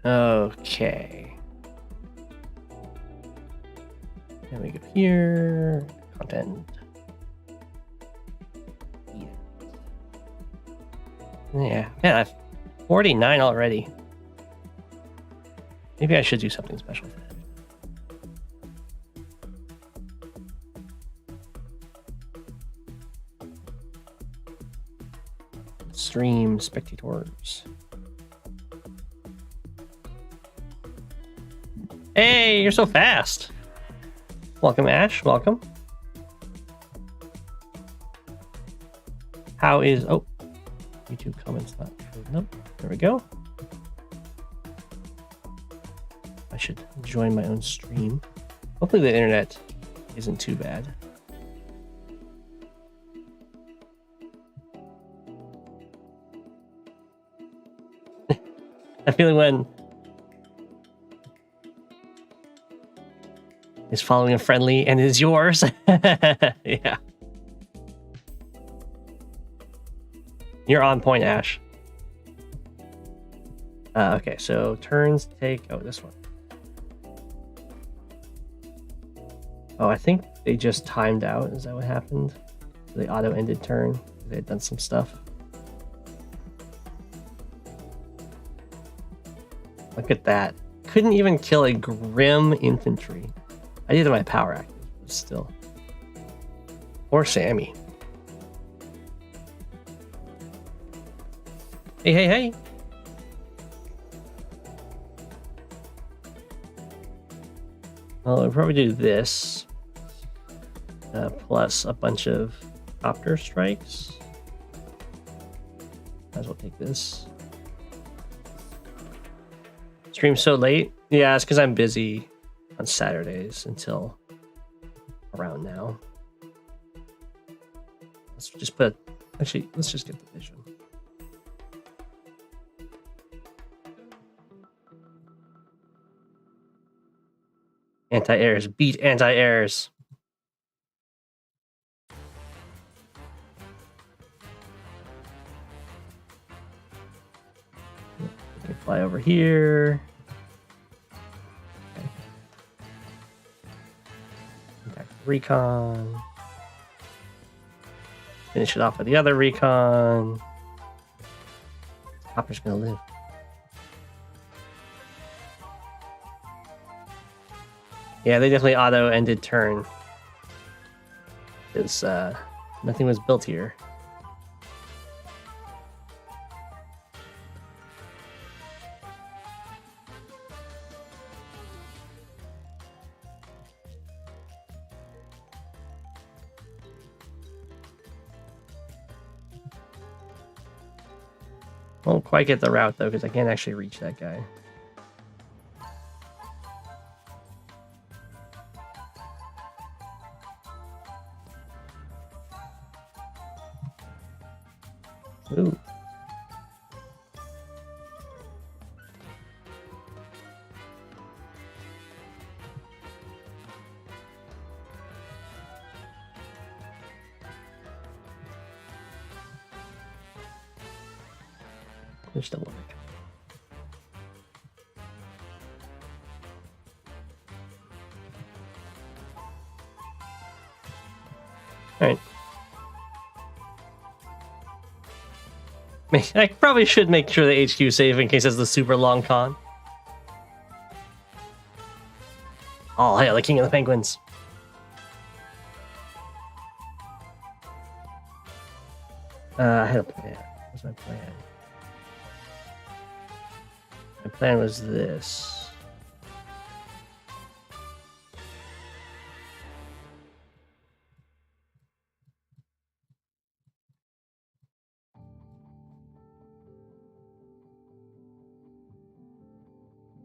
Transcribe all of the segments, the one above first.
Okay. Then we go here. Content. Yeah. Man, I've 49 already. Maybe I should do something special for that. Stream spectators. Hey, you're so fast. Welcome, Ash. Welcome. How is... Oh, YouTube comments not showing up. There we go. I should join my own stream. Hopefully the internet isn't too bad. I'm feeling when is following a friendly and is yours. Yeah. You're on point, Ash. Okay, so turns take... Oh, this one. Oh, I think they just timed out. Is that what happened? They auto-ended turn. They had done some stuff. Look at that. Couldn't even kill a Grim Infantry. I did my power active, but still. Poor Sammy. Hey, hey, hey. Well, I'll probably do this. Plus a bunch of copter strikes. Might as well take this. Stream so late? Yeah, it's because I'm busy on Saturdays until around now. Let's just put... Actually, let's just get the vision. Anti-airs. Beat anti-airs. We can fly over here. Okay. Attack recon. Finish it off with the other recon. Copper's gonna live. Yeah, they definitely auto-ended turn. Because nothing was built here. Won't quite get the route though, because I can't actually reach that guy. Ooh. There's still one. All right. I probably should make sure the HQ is safe in case it's the super long con. Oh, yeah, the King of the Penguins. I had a plan. What was my plan? My plan was this.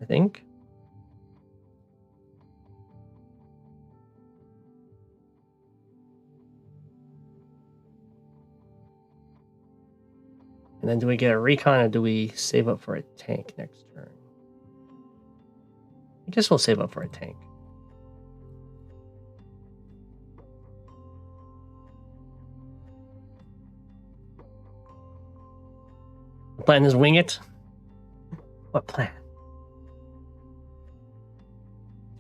I think. And then do we get a recon or do we save up for a tank next turn? I guess we'll save up for a tank. The plan is wing it? What plan?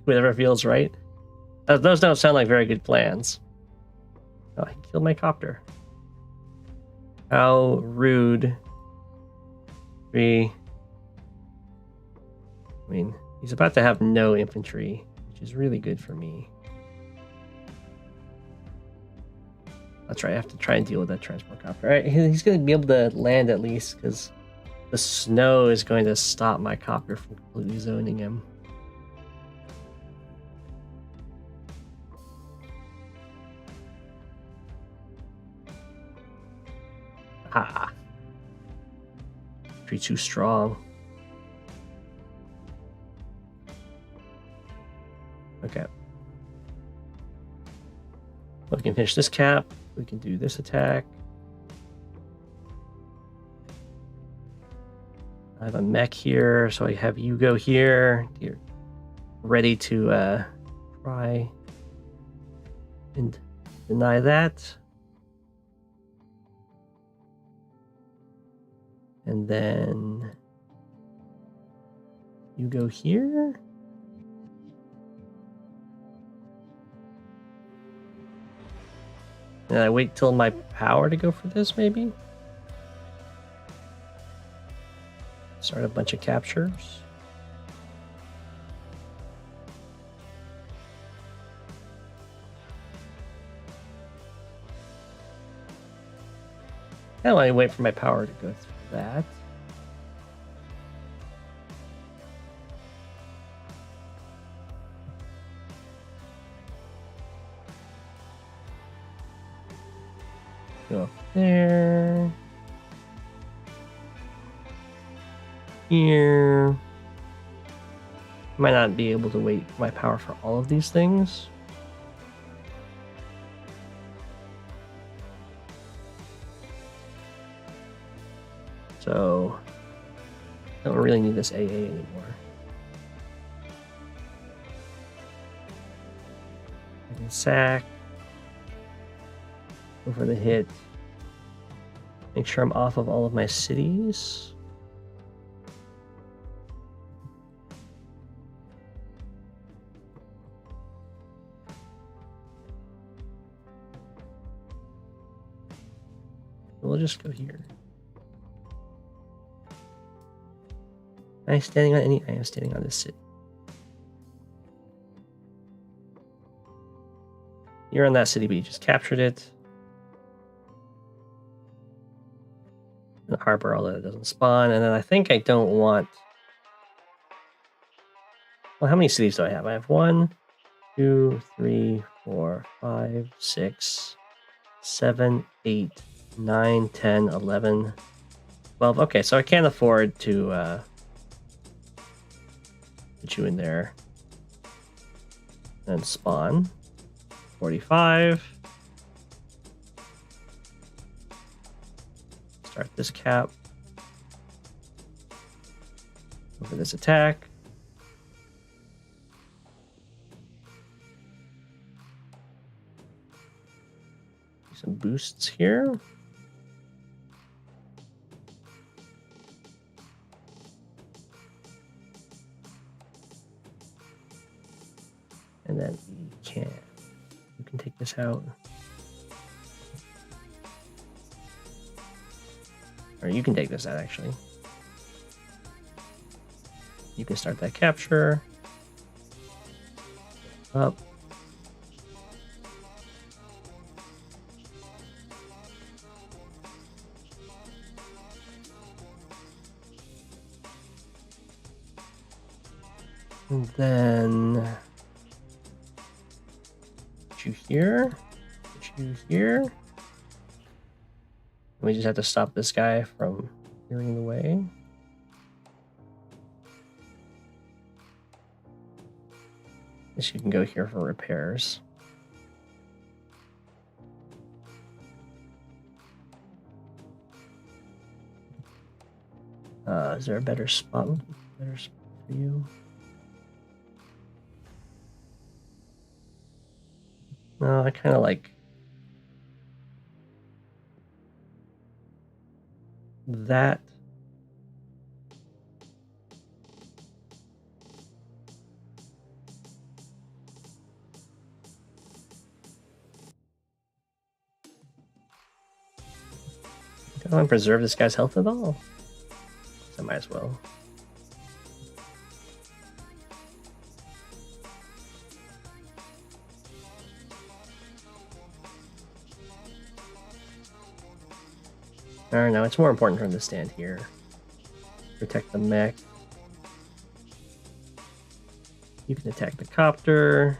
whatever feels right. Those don't sound like very good plans. Oh, I killed my copter. How rude. I mean, he's about to have no infantry, which is really good for me. That's right, I have to try and deal with that transport copter. All right, he's going to be able to land at least, because the snow is going to stop my copter from completely zoning him. Ah. Too strong. Okay. Well, we can finish this cap. We can do this attack. I have a mech here, so I have you go here. You're ready to try and deny that. And then you go here. And I wait till my power to go for this, maybe? Start a bunch of captures. I want to wait for my power to go through that. Go up there. Here. Might not be able to wait my power for all of these things. So, I don't really need this AA anymore. I can sack. Go for the hit. Make sure I'm off of all of my cities. We'll just go here. Am I standing on any? I am standing on this city. You're on that city, but you just captured it. The harbor, although it doesn't spawn. And then I think I don't want... Well, how many cities do I have? I have 1, 2, 3, 4, 5, 6, 7, 8, 9, 10, 11, 12. Okay, so I can't afford to put you in there. And spawn. 45. Start this cap. Go for this attack. Do some boosts here. And then you can take this out. Or you can take this out, actually. You can start that capture. Up. And then... Put you here. Put you here. We just have to stop this guy from clearing the way. Guess you can go here for repairs. Is there a better spot? Better spot for you? No, I kind of like that. I don't want to preserve this guy's health at all. So I might as well. Or no, it's more important for him to stand here. Protect the mech. You can attack the copter.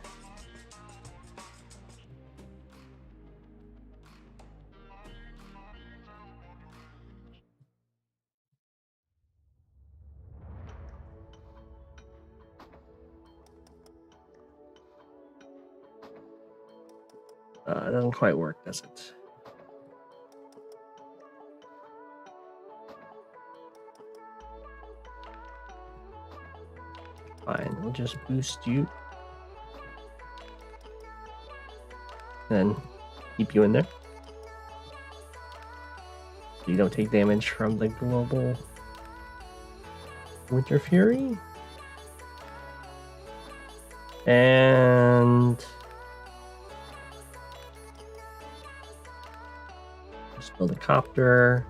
It doesn't quite work, does it? Fine, we'll just boost you. Then keep you in there. So you don't take damage from the global Winter Fury. And just build a copter.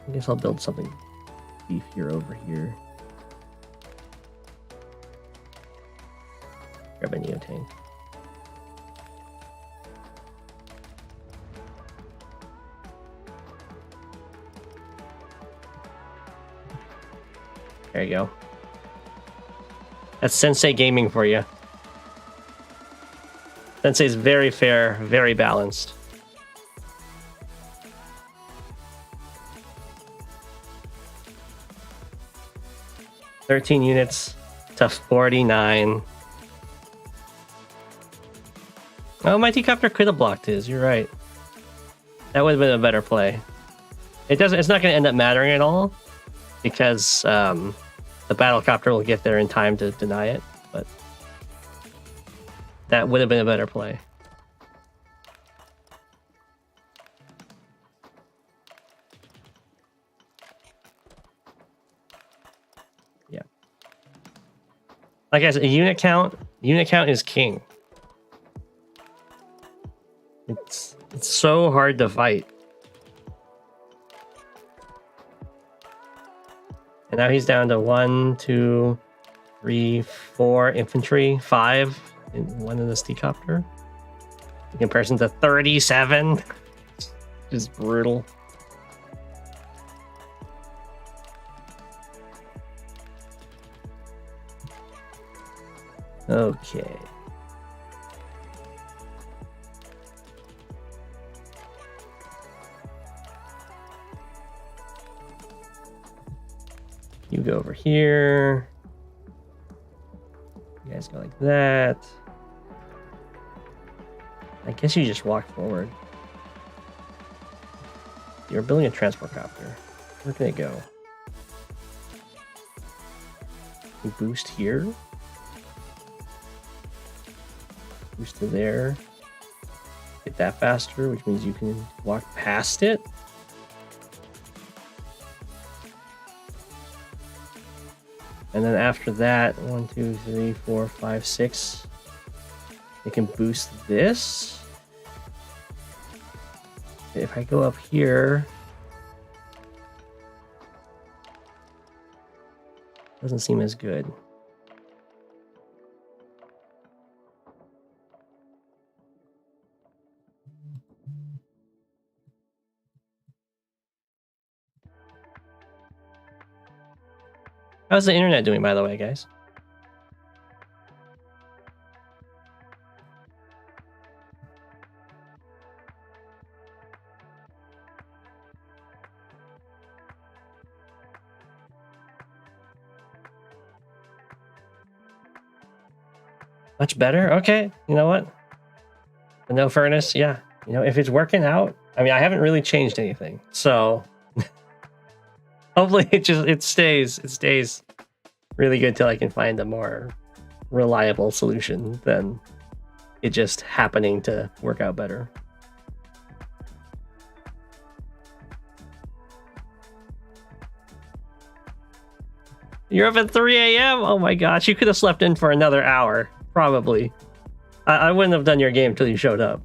I guess I'll build something beefier over here. Grab a Neo tank. There you go. That's Sensei gaming for you. Sensei's very fair, very balanced. $13 units to 49. Oh, Mighty Copter could have blocked his. You're right. That would have been a better play. It doesn't. It's not going to end up mattering at all because the Battlecopter will get there in time to deny it. But that would have been a better play. Yeah. Like I said, unit count is king. It's so hard to fight. And now he's down to 1, 2, 3, 4 infantry, 5 in one in the Steecopter. In comparison to 37. Just brutal. Okay. You go over here. You guys go like that. I guess you just walk forward. You're building a transport copter. Where can it go? You boost here. Boost to there. Get that faster, which means you can walk past it. And then after that, 1, 2, 3, 4, 5, 6. It can boost this. If I go up here, doesn't seem as good. How's the internet doing, by the way, guys? Much better? Okay, you know what? The no furnace, yeah. You know, if it's working out, I mean, I haven't really changed anything, so hopefully it stays really good till I can find a more reliable solution than it just happening to work out better. You're up at 3 a.m.? Oh my gosh, you could have slept in for another hour, probably. I wouldn't have done your game till you showed up.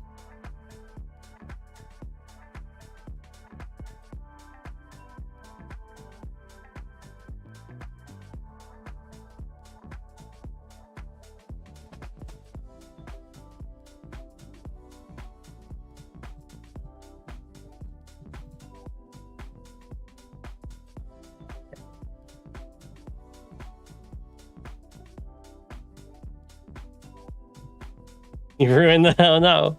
You ruined the hell no.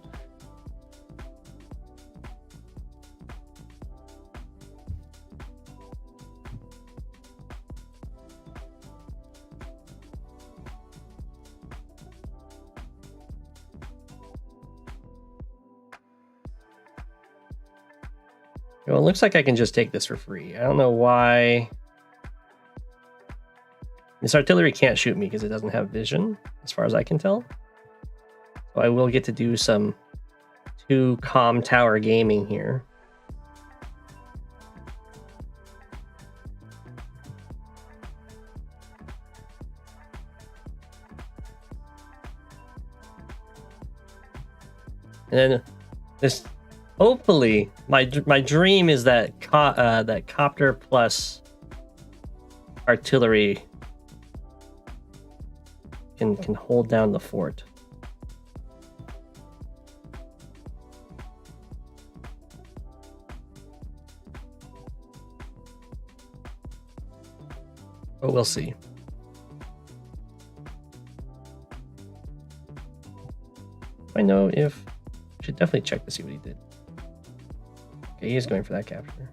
Well, it looks like I can just take this for free. I don't know why. This artillery can't shoot me because it doesn't have vision, as far as I can tell. So I will get to do some 2 comm tower gaming here. And then this, hopefully, my dream is that that copter plus artillery can hold down the fort. But we'll see. I know if I should definitely check to see what he did. Okay, he is going for that capture.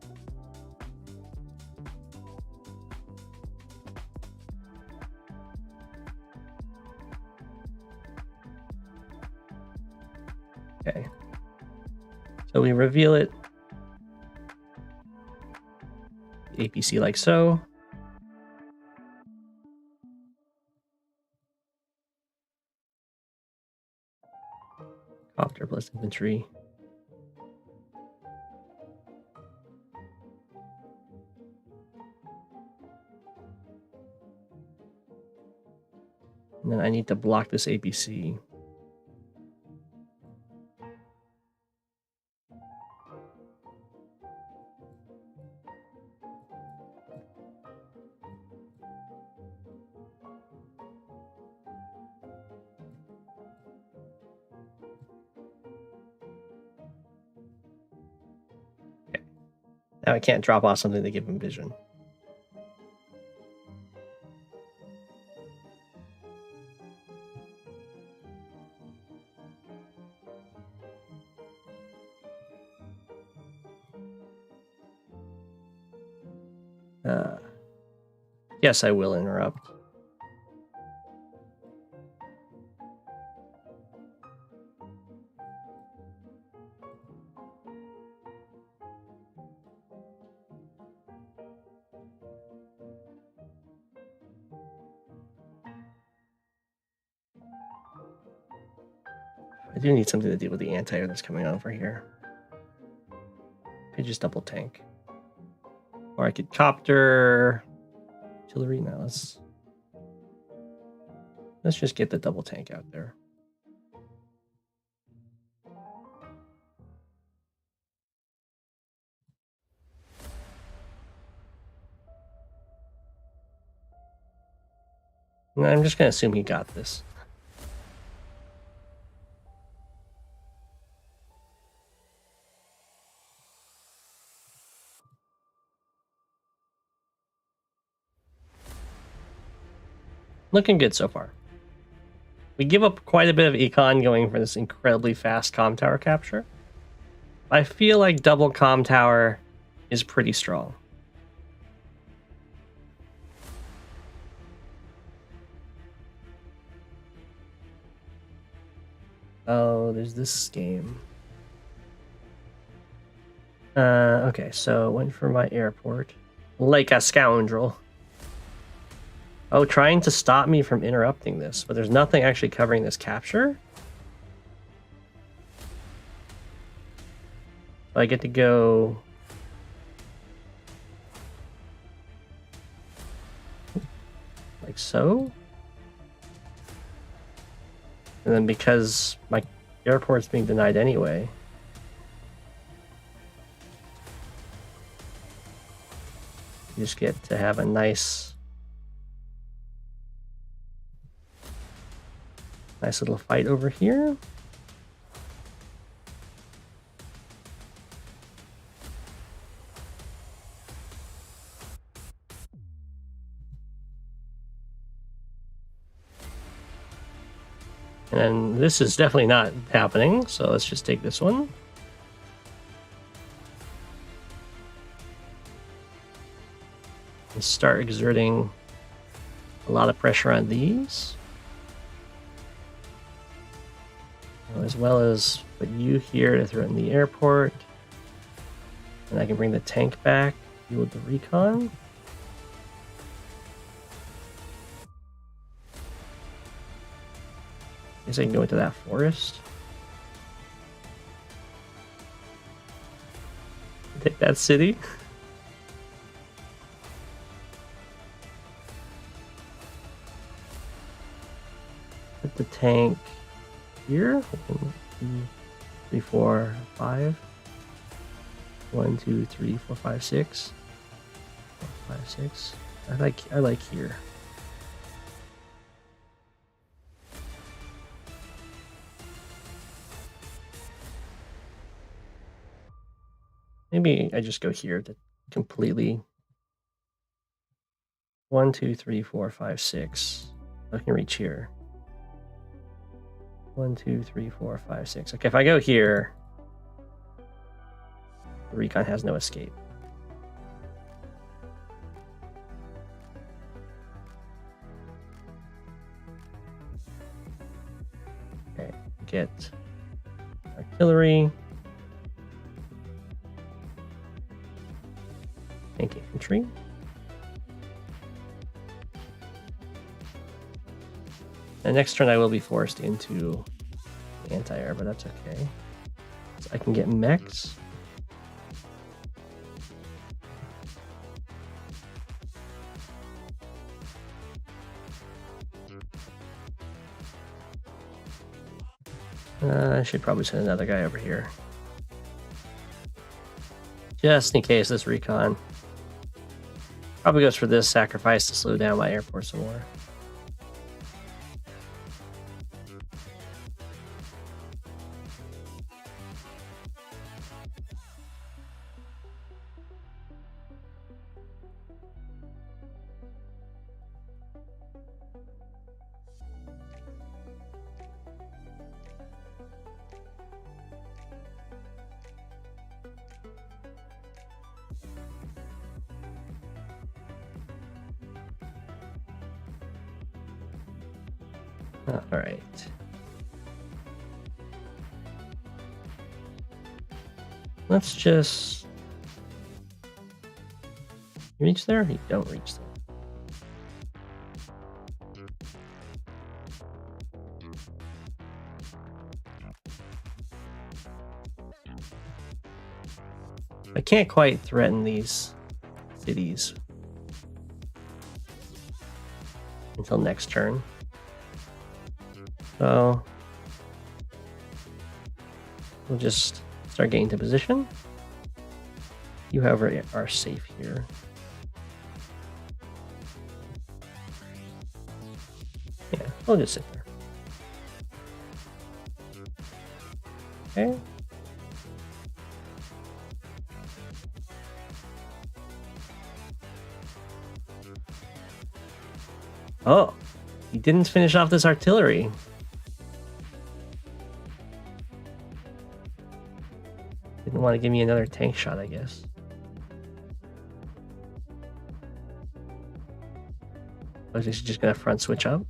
Okay. So we reveal it. APC like so. Copter plus infantry. And then I need to block this APC. Now I can't drop off something to give him vision. Yes, I will interrupt. I do need something to deal with the anti-air that's coming over here. I could just double tank. Or I could copter artillery. Now let's just get the double tank out there. And I'm just gonna assume he got this. Looking good so far. We give up quite a bit of econ going for this incredibly fast comm tower capture. I feel like double comm tower is pretty strong. Oh, there's this game. Okay, so went for my airport. Like a scoundrel. Oh, trying to stop me from interrupting this, but there's nothing actually covering this capture. So I get to go... like so? And then because my airport's being denied anyway... you just get to have a nice little fight over here. And then this is definitely not happening, so let's just take this one. And start exerting a lot of pressure on these. As well as put you here to threaten the airport. And I can bring the tank back, deal with the recon. I guess I can go into that forest. Take that city. Put the tank here. 1, 2, 3, 4, 5. 1, 2, 3, 4, 5, 6. 4, 5, 6. I like here. Maybe I just go here to completely. 1, 2, 3, 4, 5, 6. I can reach here. 1, 2, 3, 4, 5, 6. Okay, if I go here, the recon has no escape. Okay, get artillery. Tank infantry. And next turn I will be forced into anti-air, but that's okay. So I can get mechs. I should probably send another guy over here. Just in case this recon probably goes for this sacrifice to slow down my airport some more. All right. Let's just reach there. You don't reach there. I can't quite threaten these cities until next turn. So we'll just start getting to position. You, however, are safe here. Yeah, we'll just sit there. Okay. Oh, he didn't finish off this artillery. Didn't want to give me another tank shot, I guess. Was he just gonna front switch up?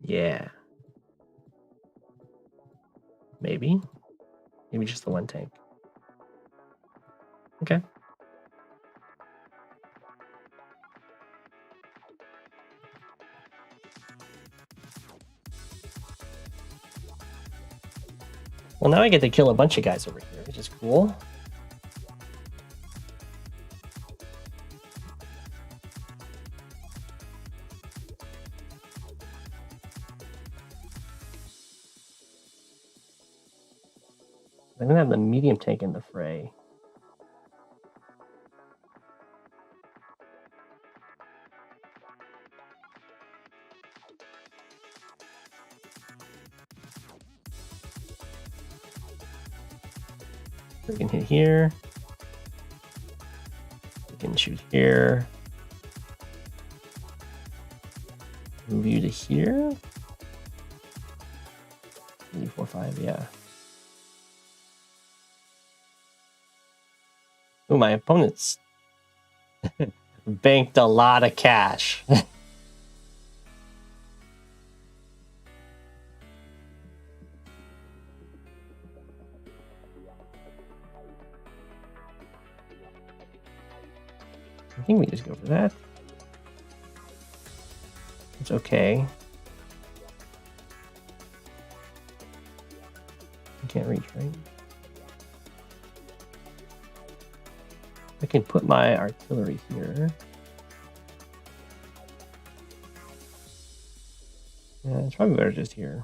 Yeah. Maybe. Maybe just the one tank. Okay. Well, now I get to kill a bunch of guys over here, which is cool. I'm gonna have the medium tank in the fray. We can hit here. We can shoot here. Move you to here. 3, 4, 5, yeah. Oh, my opponent's banked a lot of cash. I think we just go for that. It's okay. You can't reach, right? I can put my artillery here. Yeah, it's probably better just here.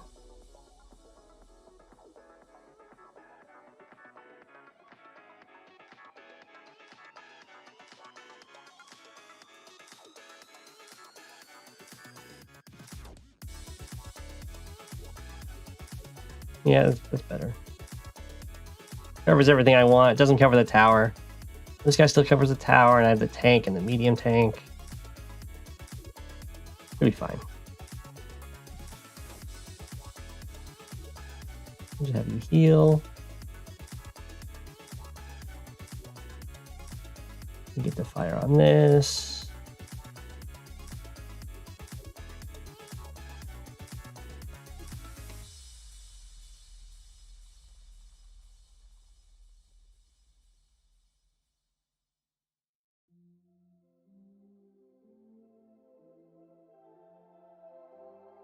Yeah, that's better. Covers everything I want. It doesn't cover the tower. This guy still covers the tower, and I have the tank and the medium tank. It'll be fine. I'll just have you heal. You get the fire on this.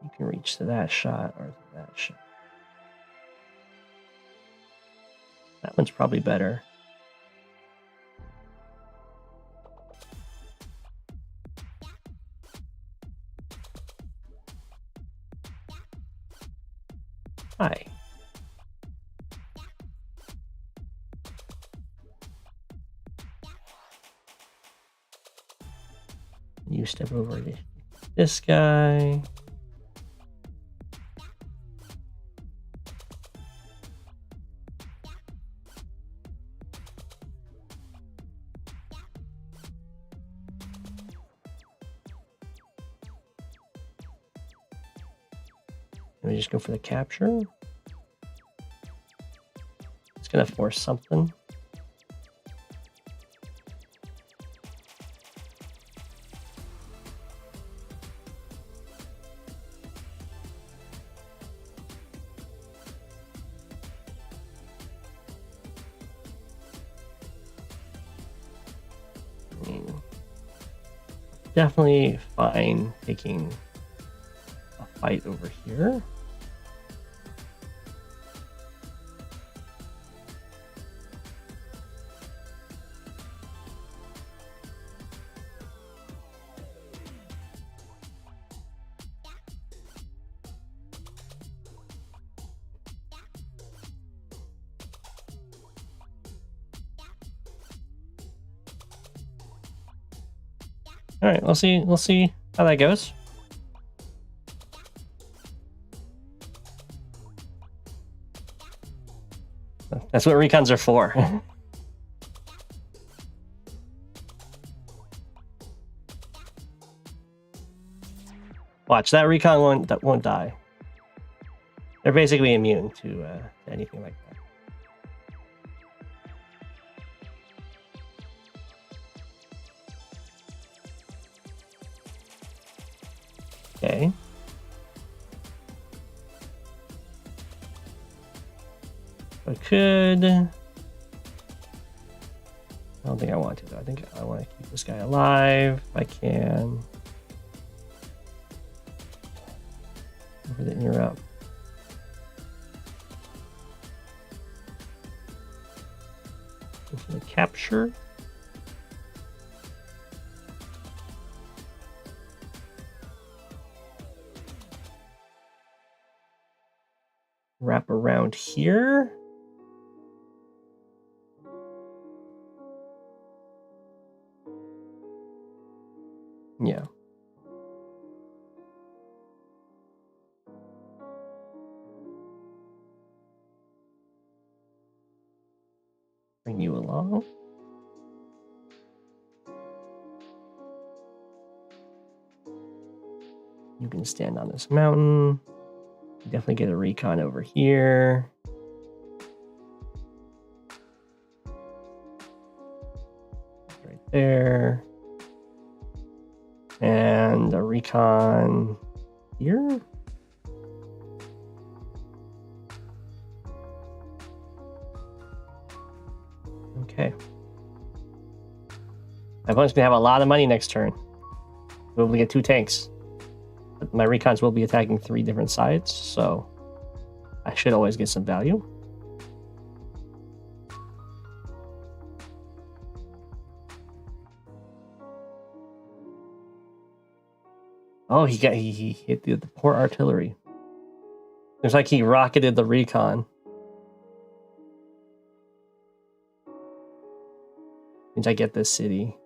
You can reach to that shot or to that shot. That one's probably better. Hi. You step over to this guy. Let me just go for the capture. It's gonna force something. I mean, definitely fine taking a fight over here. All right, we'll see how that goes. That's what recons are for. Watch, that recon won't die. They're basically immune to anything like that. Okay. I could. I don't think I want to though. I think I want to keep this guy alive if I can. Over the interrupt. Go for the capture. Wrap around here. Yeah. Bring you along. You can stand on this mountain. Definitely get a recon over here. Right there. And a recon here. Okay. My opponent's gonna have a lot of money next turn. We'll be able to get 2 tanks. But my recons will be attacking 3 different sides, so I should always get some value. Oh, he hit the poor artillery. Looks like he rocketed the recon. Means I get this city.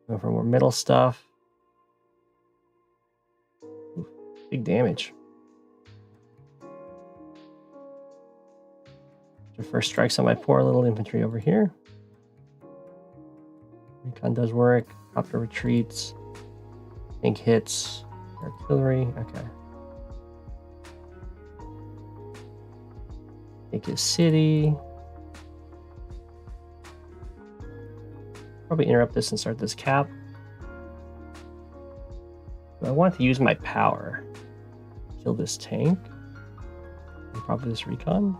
Go for more middle stuff. Ooh, big damage. So first strikes on my poor little infantry over here. Recon does work. Copter retreats. Tank hits. Artillery. Okay. Take his city. Probably interrupt this and start this cap. But I want to use my power. Kill this tank. And probably this recon.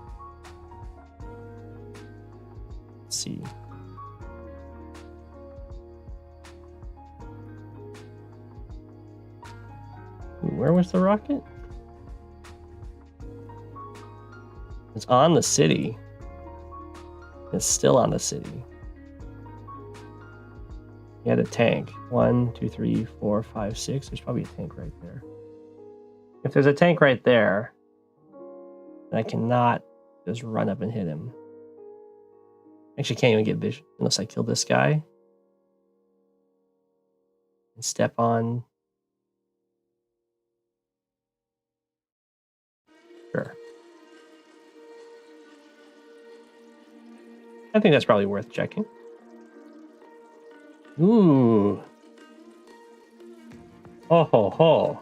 Let's see. Where was the rocket? It's on the city. It's still on the city. He had a tank. 1, 2, 3, 4, 5, 6. There's probably a tank right there. If there's a tank right there, then I cannot just run up and hit him. Actually, can't even get vision unless I kill this guy. And step on. Sure. I think that's probably worth checking. Ooh. Oh ho ho.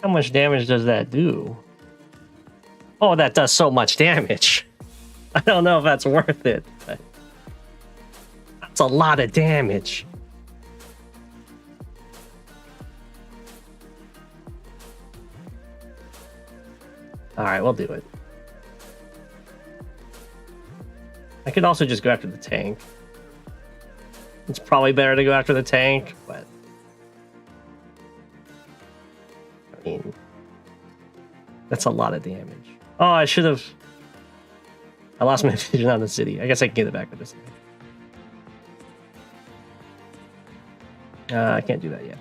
How much damage does that do? Oh, that does so much damage. I don't know if that's worth it, but that's a lot of damage. All right, we'll do it. I could also just go after the tank. It's probably better to go after the tank, but I mean, that's a lot of damage. Oh, I should have. I lost my vision on the city. I guess I can get it back with this thing. I can't do that yet.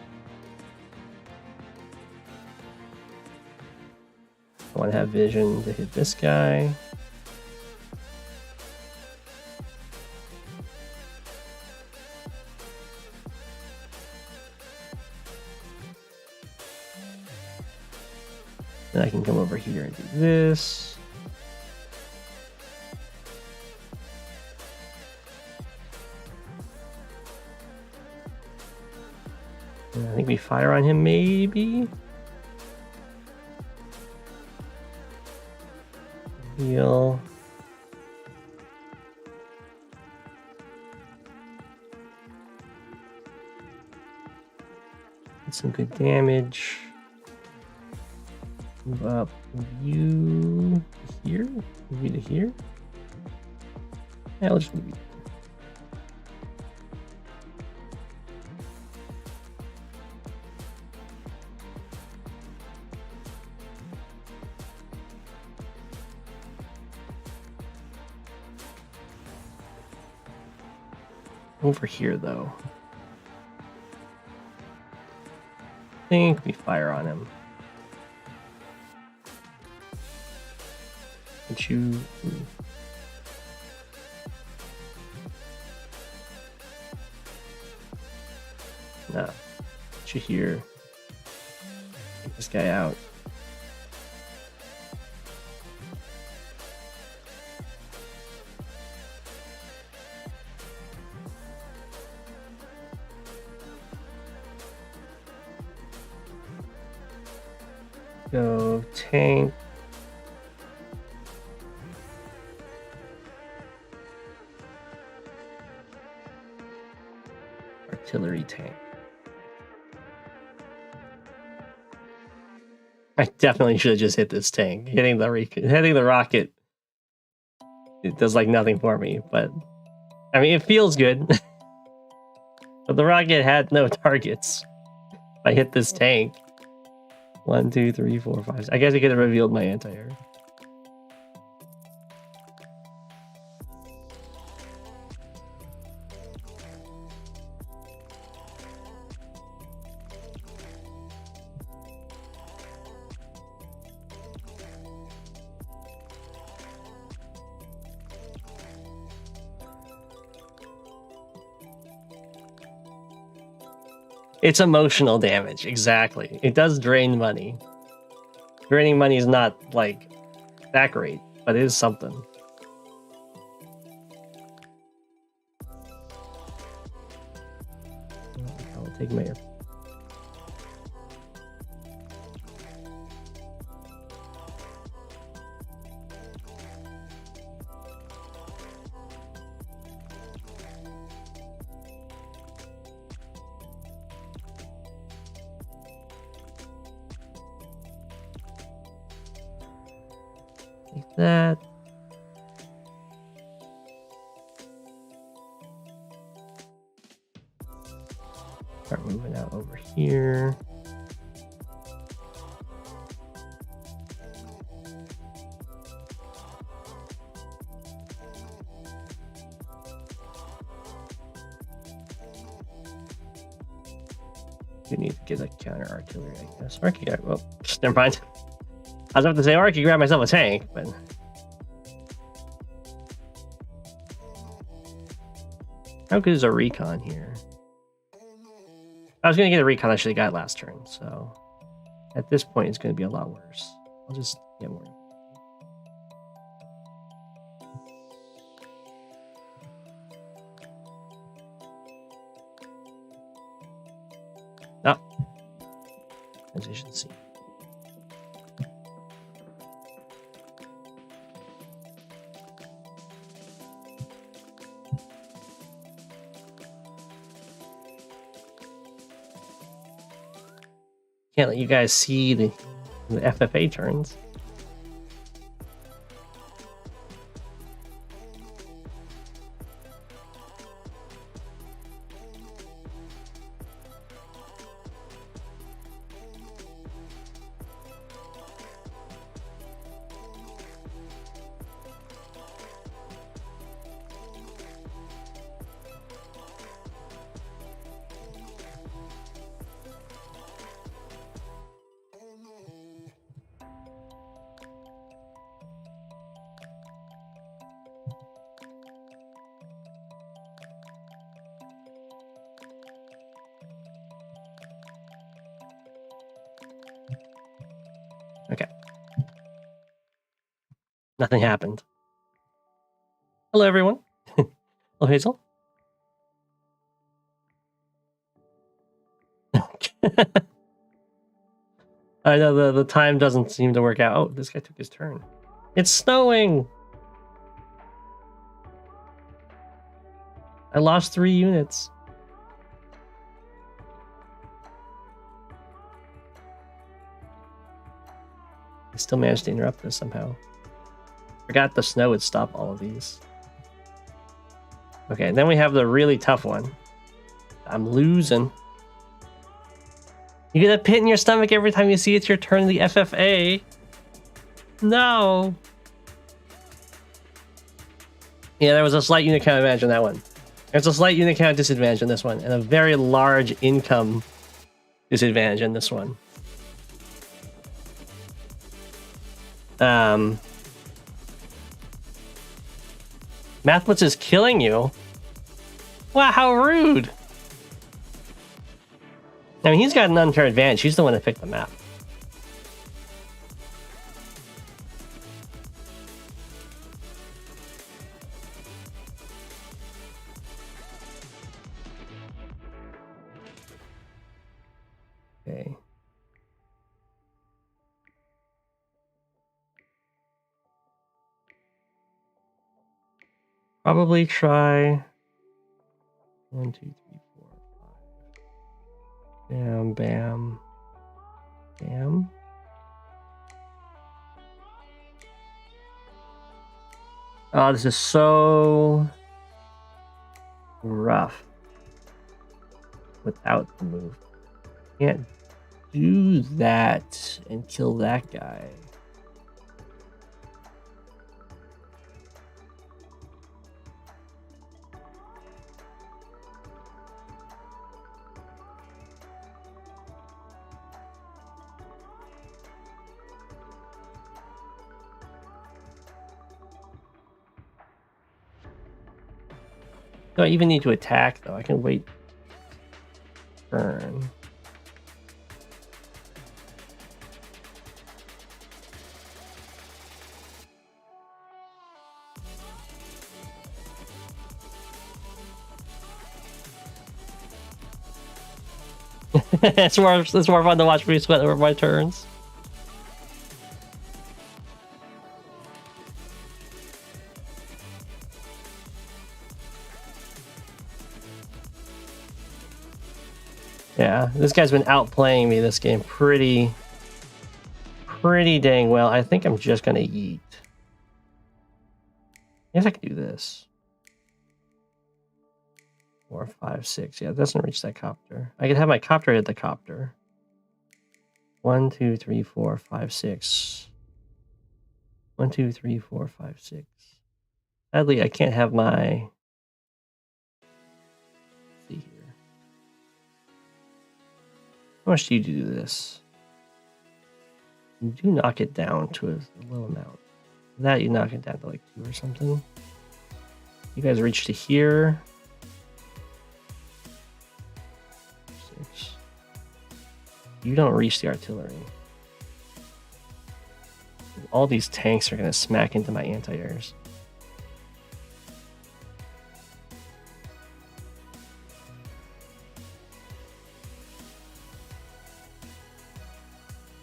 I want to have vision to hit this guy. Then I can come over here and do this. And I think we fire on him, maybe. Heal. Get some good damage. Move up. Move you to here. Move you to here. Yeah, I'll just move you. Over here, though. I think we fire on him. Can't you? Nah. Get you here. Take this guy out. go tank. Artillery tank. I definitely should have just hit this tank. Hitting the rocket, it does like nothing for me, but I mean it feels good. But the rocket had no targets. I hit this tank. 1, 2, 3, 4, 5. I guess I could have revealed my anti-air. It's emotional damage, exactly. It does drain money. Draining money is not, like, that great, but it is something. I'll take my... Like that. Start moving out over here. You need to get a counter artillery, I guess. Or I could get, well, never mind. I was about to say, or I could grab myself a tank, but... How good is a recon here? I was going to get a recon I should have got last turn, so... At this point, it's going to be a lot worse. I'll just get more. Ah. Transition C. Can't let you guys see the FFA turns. Okay. Nothing happened. Hello, everyone. Hello, Hazel. I know the time doesn't seem to work out. Oh, this guy took his turn. It's snowing! I lost 3 units. I still managed to interrupt this somehow. Forgot the snow would stop all of these. Okay, then we have the really tough one. I'm losing. You get a pit in your stomach every time you see it's your turn in the FFA. No. Yeah, there was a slight unit count advantage on that one. There's a slight unit count disadvantage on this one, and a very large income disadvantage in this one. Mathblitz is killing you? Wow, how rude! I mean, he's got an unfair advantage. He's the one that picked the map. Okay. Probably try 1, 2, 3, 4, 5. Bam, bam, bam. Oh, this is so rough without the move. Can't do that and kill that guy. Do I even need to attack though? I can wait turn. it's more fun to watch me sweat over my turns. Yeah, this guy's been outplaying me this game pretty dang well. I think I'm just gonna yeet. I guess I can do this. 4, 5, 6. Yeah, it doesn't reach that copter. I could have my copter hit the copter. 1, 2, 3, 4, 5, 6. 1, 2, 3, 4, 5, 6. Sadly, I can't have my. Let's see here. How much do you do this? You do knock it down to a low amount. That you knock it down to like 2 or something. You guys reach to here. 6. You don't reach the artillery. All these tanks are gonna smack into my anti-airs.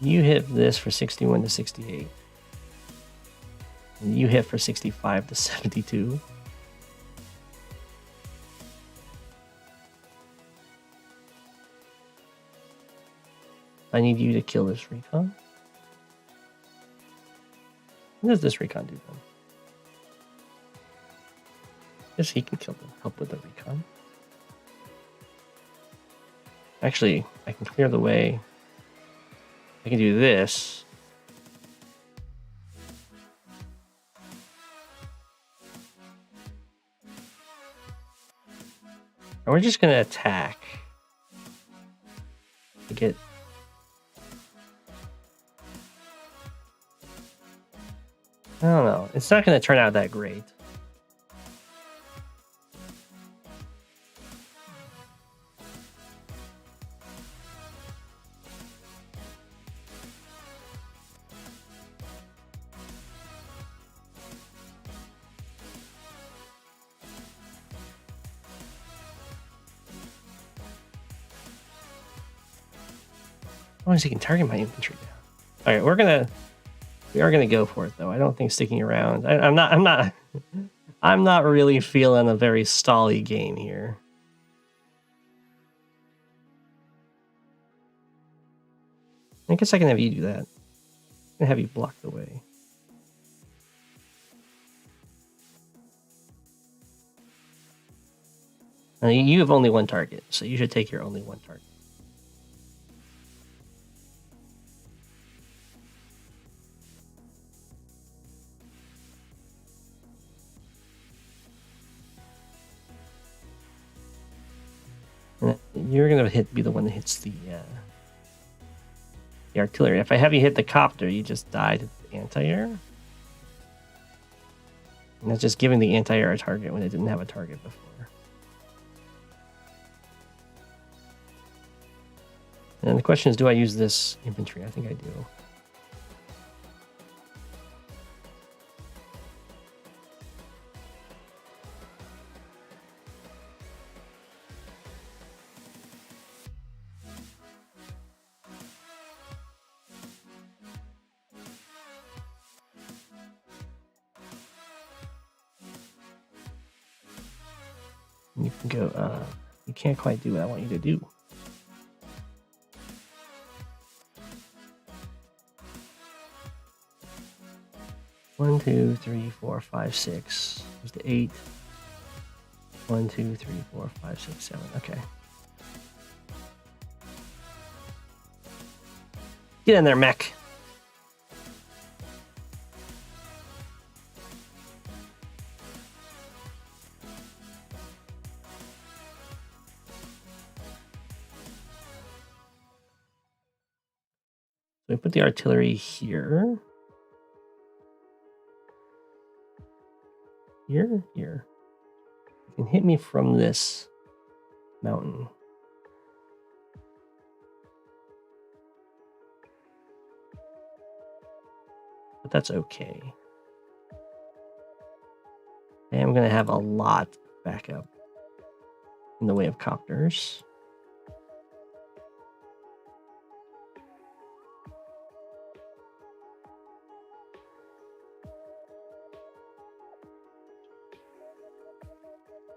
You hit this for 61 to 68. And you hit for 65 to 72. I need you to kill this recon. What does this recon do then? Guess he can kill them, help with the recon. Actually, I can clear the way. I can do this. And we're just gonna attack to get. I don't know. It's not gonna turn out that great. As long as he can target my infantry down. All right, we are gonna go for it though. I don't think sticking around. I'm not really feeling a very stally game here. I guess I can have you do that. I'm gonna have you block the way. You have only one target, so you should take your only one target. And you're gonna be the one that hits the artillery. If I have you hit the copter, you just die to the anti-air. And that's just giving the anti-air a target when it didn't have a target before. And the question is, do I use this infantry? I think I do. You can go, you can't quite do what I want you to do. One, 2, 3, 4, 5, 6. There's the 8. 1, 2, 3, 4, 5, 6, 7. Okay. Get in there, mech. So we put the artillery here. Here? Here. You can hit me from this mountain. But that's okay. I am going to have a lot backup in the way of copters.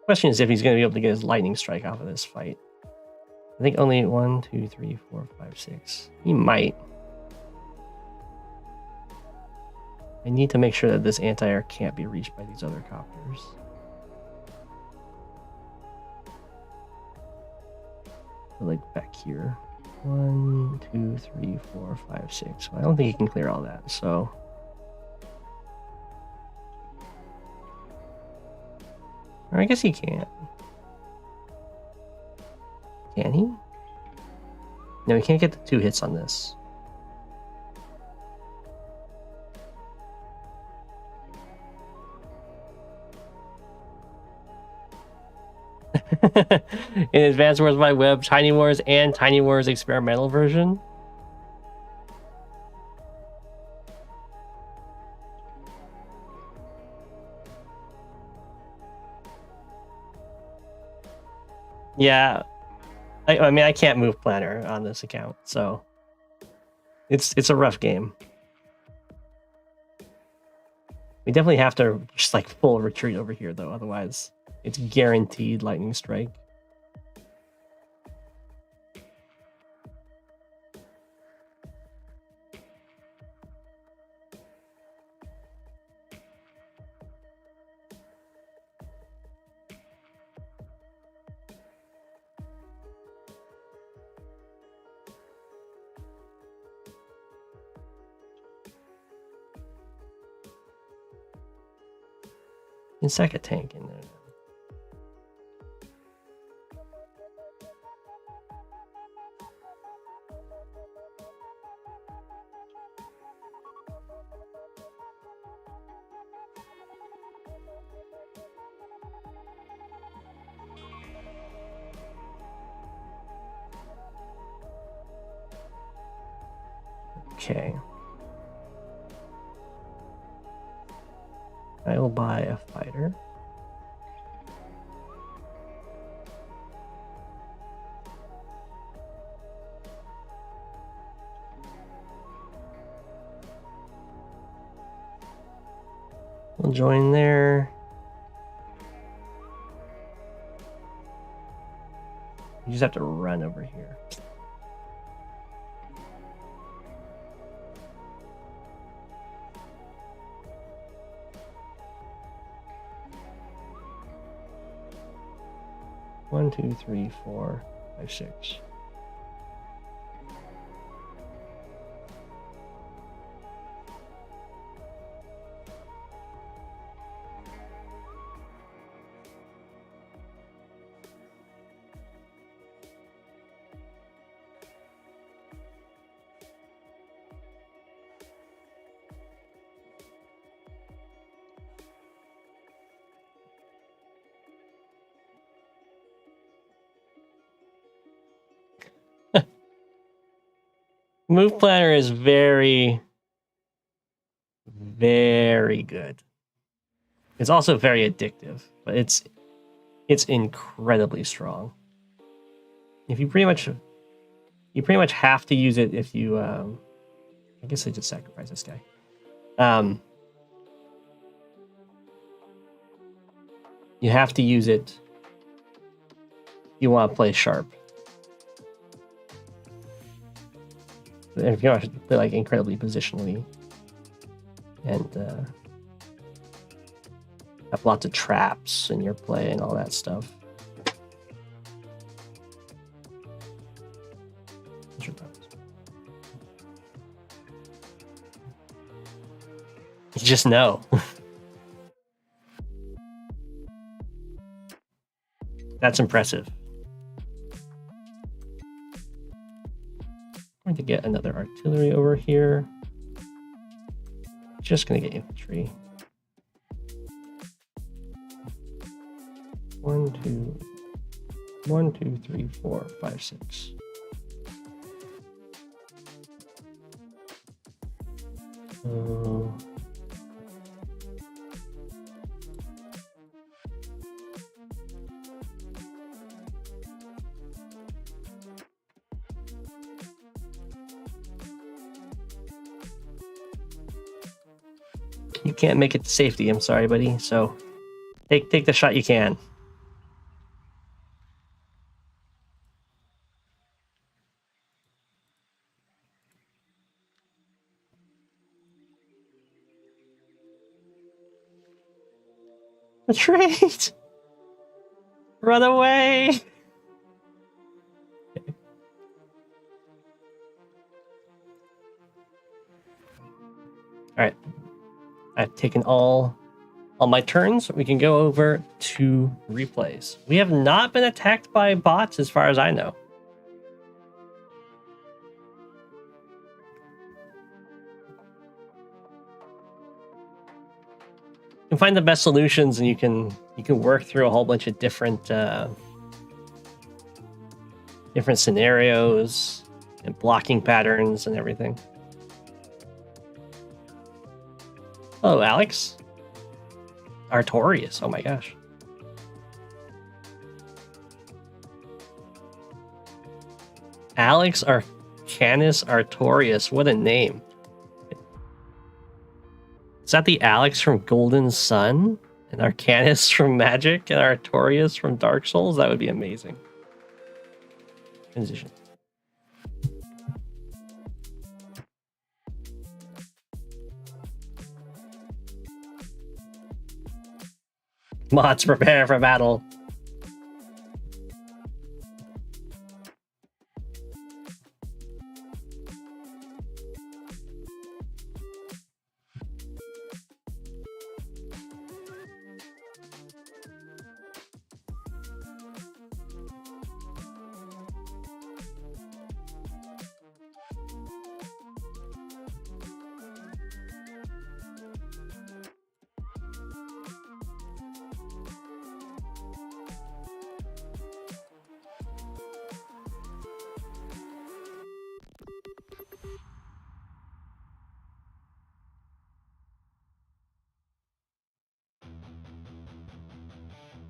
Question is if he's going to be able to get his lightning strike off of this fight. I think only 1, 2, 3, 4, 5, 6. He might. I need to make sure that this anti-air can't be reached by these other copters. So like back here. 1, 2, 3, 4, 5, 6. Well, I don't think he can clear all that, so. Or I guess he can't. Can he? No, he can't get the 2 hits on this. In Advanced Wars by Web, Tiny Wars, and Tiny Wars experimental version. Yeah, I mean I can't move planner on this account, so it's a rough game. We definitely have to just like full retreat over here though, otherwise it's guaranteed lightning strike. You can sack a tank in there. Okay. I will buy a fighter. We'll join there. You just have to run over here. One, 2, 3, 4, 5, 6. Move planner is very, very good. It's also very addictive, but it's incredibly strong. If you pretty much have to use it if you I guess I just sacrifice this guy. You have to use it you want to play sharp. And if you want to play like incredibly positionally and have lots of traps in your play and all that stuff. You just know. That's impressive. I'm going to get another artillery over here. Just going to get infantry. 1, 2, 3, 4, 5, 6. You can't make it to safety, I'm sorry, buddy. So take the shot you can. Retreat! Run away! Okay. Alright. I've taken all my turns. We can go over to replays. We have not been attacked by bots as far as I know. You can find the best solutions, and you can work through a whole bunch of different scenarios and blocking patterns and everything. Oh, Alex. Artorius. Oh my gosh. Alex Arcanus Artorius. What a name. Is that the Alex from Golden Sun? And Arcanus from Magic? And Artorius from Dark Souls? That would be amazing. Transition. Mods, prepare for battle.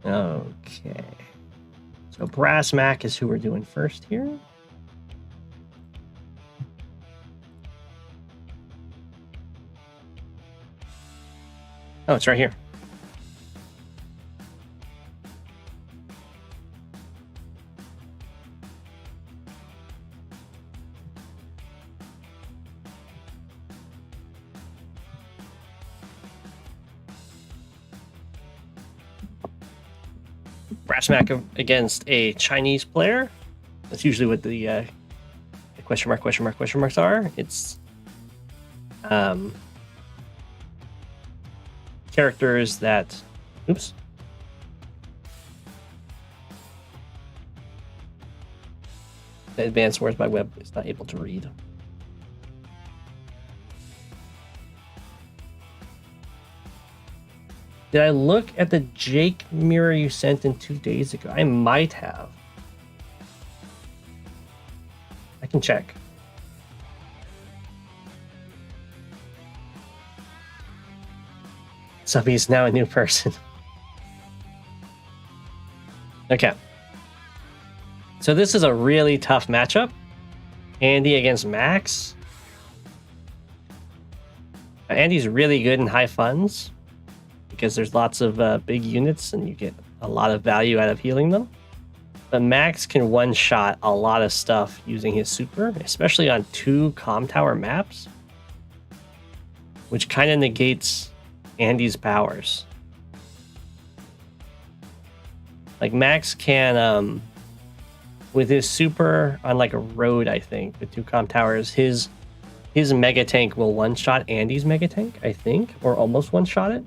Okay. So Brass Mac is who we're doing first here. Oh, it's right here. Brass Mac against a Chinese player. That's usually what the question marks are. It's characters that, oops. The advanced words by web is not able to read. Did I look at the Jake mirror you sent in 2 days ago? I might have. I can check. Subby is now a new person. Okay. So this is a really tough matchup. Andy against Max. Andy's really good in high funds, because there's lots of big units and you get a lot of value out of healing them. But Max can one-shot a lot of stuff using his super, especially on 2 comm tower maps, which kind of negates Andy's powers. Like Max can, with his super on like a road, I think, with 2 comm towers, his mega tank will one-shot Andy's mega tank, I think, or almost one-shot it.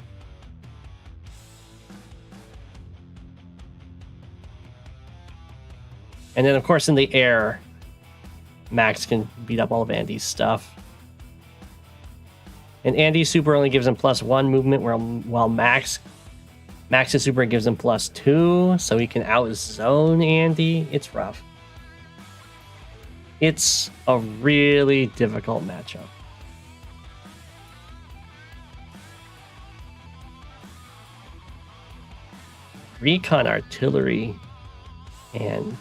And then, of course, in the air, Max can beat up all of Andy's stuff. And Andy's super only gives him +1 movement, while Max's super gives him +2, so he can out-zone Andy. It's rough. It's a really difficult matchup. Recon artillery and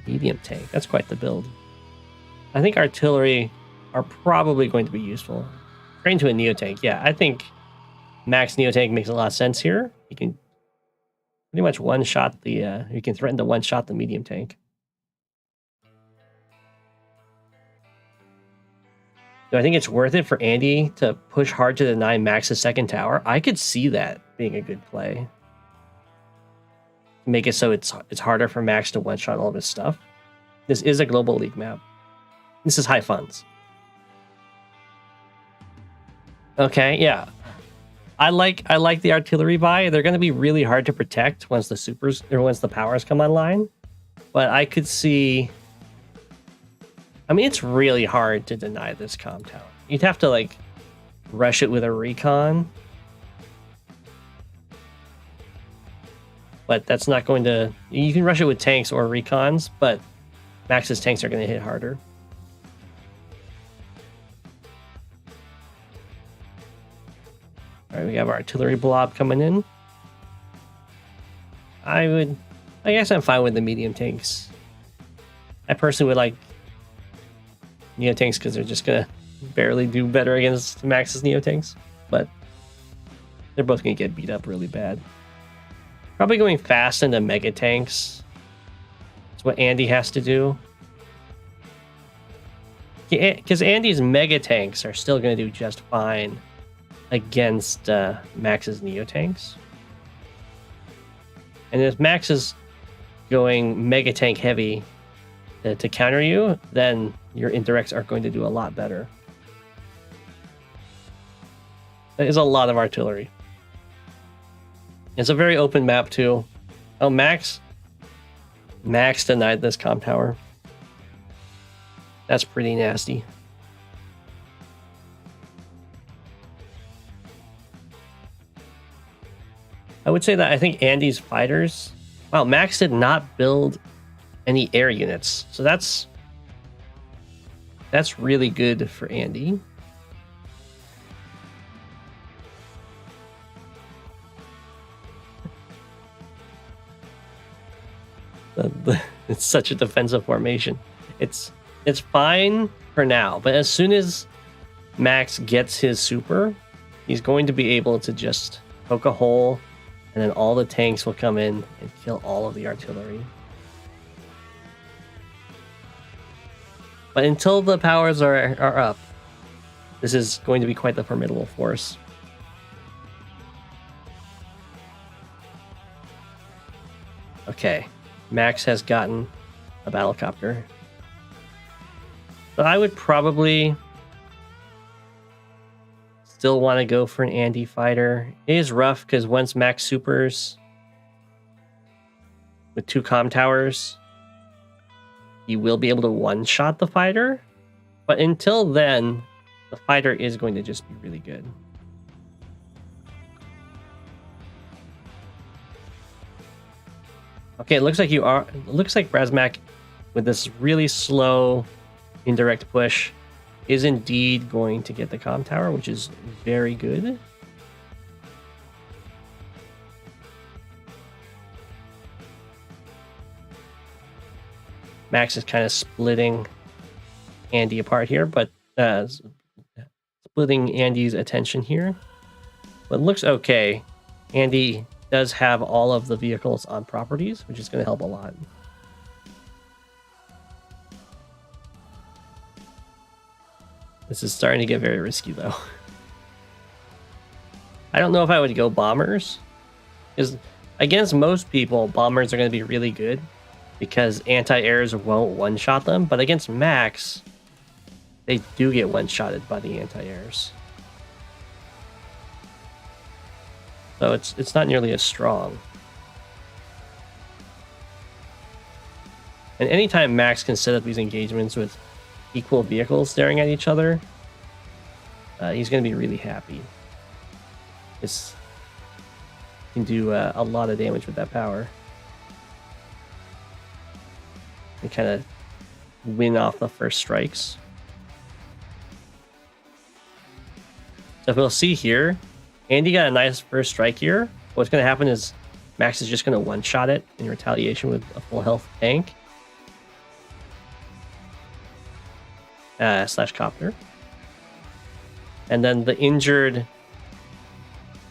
medium tank. That's quite the build. I think artillery are probably going to be useful. Train to a neo tank. Yeah, I think Max neo tank makes a lot of sense here. You can pretty much one-shot the. You can threaten to one-shot the medium tank. Do I think it's worth it for Andy to push hard to deny Max's second tower? I could see that being a good play. Make it so it's harder for Max to one-shot all of his stuff. This is a global league map. This is high funds. Okay, yeah. I like the artillery buy. They're going to be really hard to protect once the supers or once the powers come online. But I could see. I mean, it's really hard to deny this comm tower. You'd have to like rush it with a recon. But that's not going to... You can rush it with tanks or recons, but Max's tanks are going to hit harder. Alright, we have our artillery blob coming in. I guess I'm fine with the medium tanks. I personally would like neo tanks because they're just going to barely do better against Max's neo tanks. But they're both going to get beat up really bad. Probably going fast into mega tanks. That's what Andy has to do. Because Andy's mega tanks are still going to do just fine against Max's neo tanks. And if Max is going mega tank heavy to counter you, then your indirects are going to do a lot better. That is a lot of artillery. It's a very open map, too. Oh, Max denied this comm tower. That's pretty nasty. I would say that I think Andy's fighters... Wow, Max did not build any air units. So that's really good for Andy. It's such a defensive formation. It's fine for now, but as soon as Max gets his super, he's going to be able to just poke a hole, and then all the tanks will come in and kill all of the artillery. But until the powers are up, this is going to be quite the formidable force. Okay. Max has gotten a battlecopter. But I would probably still want to go for an Andy fighter. It is rough because once Max supers with 2 comm towers, he will be able to one-shot the fighter. But until then, the fighter is going to just be really good. Okay, it looks like Razmak, with this really slow indirect push, is indeed going to get the comm tower, which is very good. Max is kind of splitting Andy apart here, but splitting Andy's attention here. But it looks okay. Andy does have all of the vehicles on properties, which is going to help a lot. This is starting to get very risky, though. I don't know if I would go bombers, because against most people, bombers are going to be really good because anti-airs won't one-shot them, but against Max, they do get one-shotted by the anti-airs. So it's not nearly as strong. And anytime Max can set up these engagements with equal vehicles staring at each other, he's going to be really happy. This can do a lot of damage with that power. And kind of win off the first strikes. So if we'll see here, Andy got a nice first strike here. What's going to happen is Max is just going to one-shot it in retaliation with a full health tank. Slash copter. And then the injured...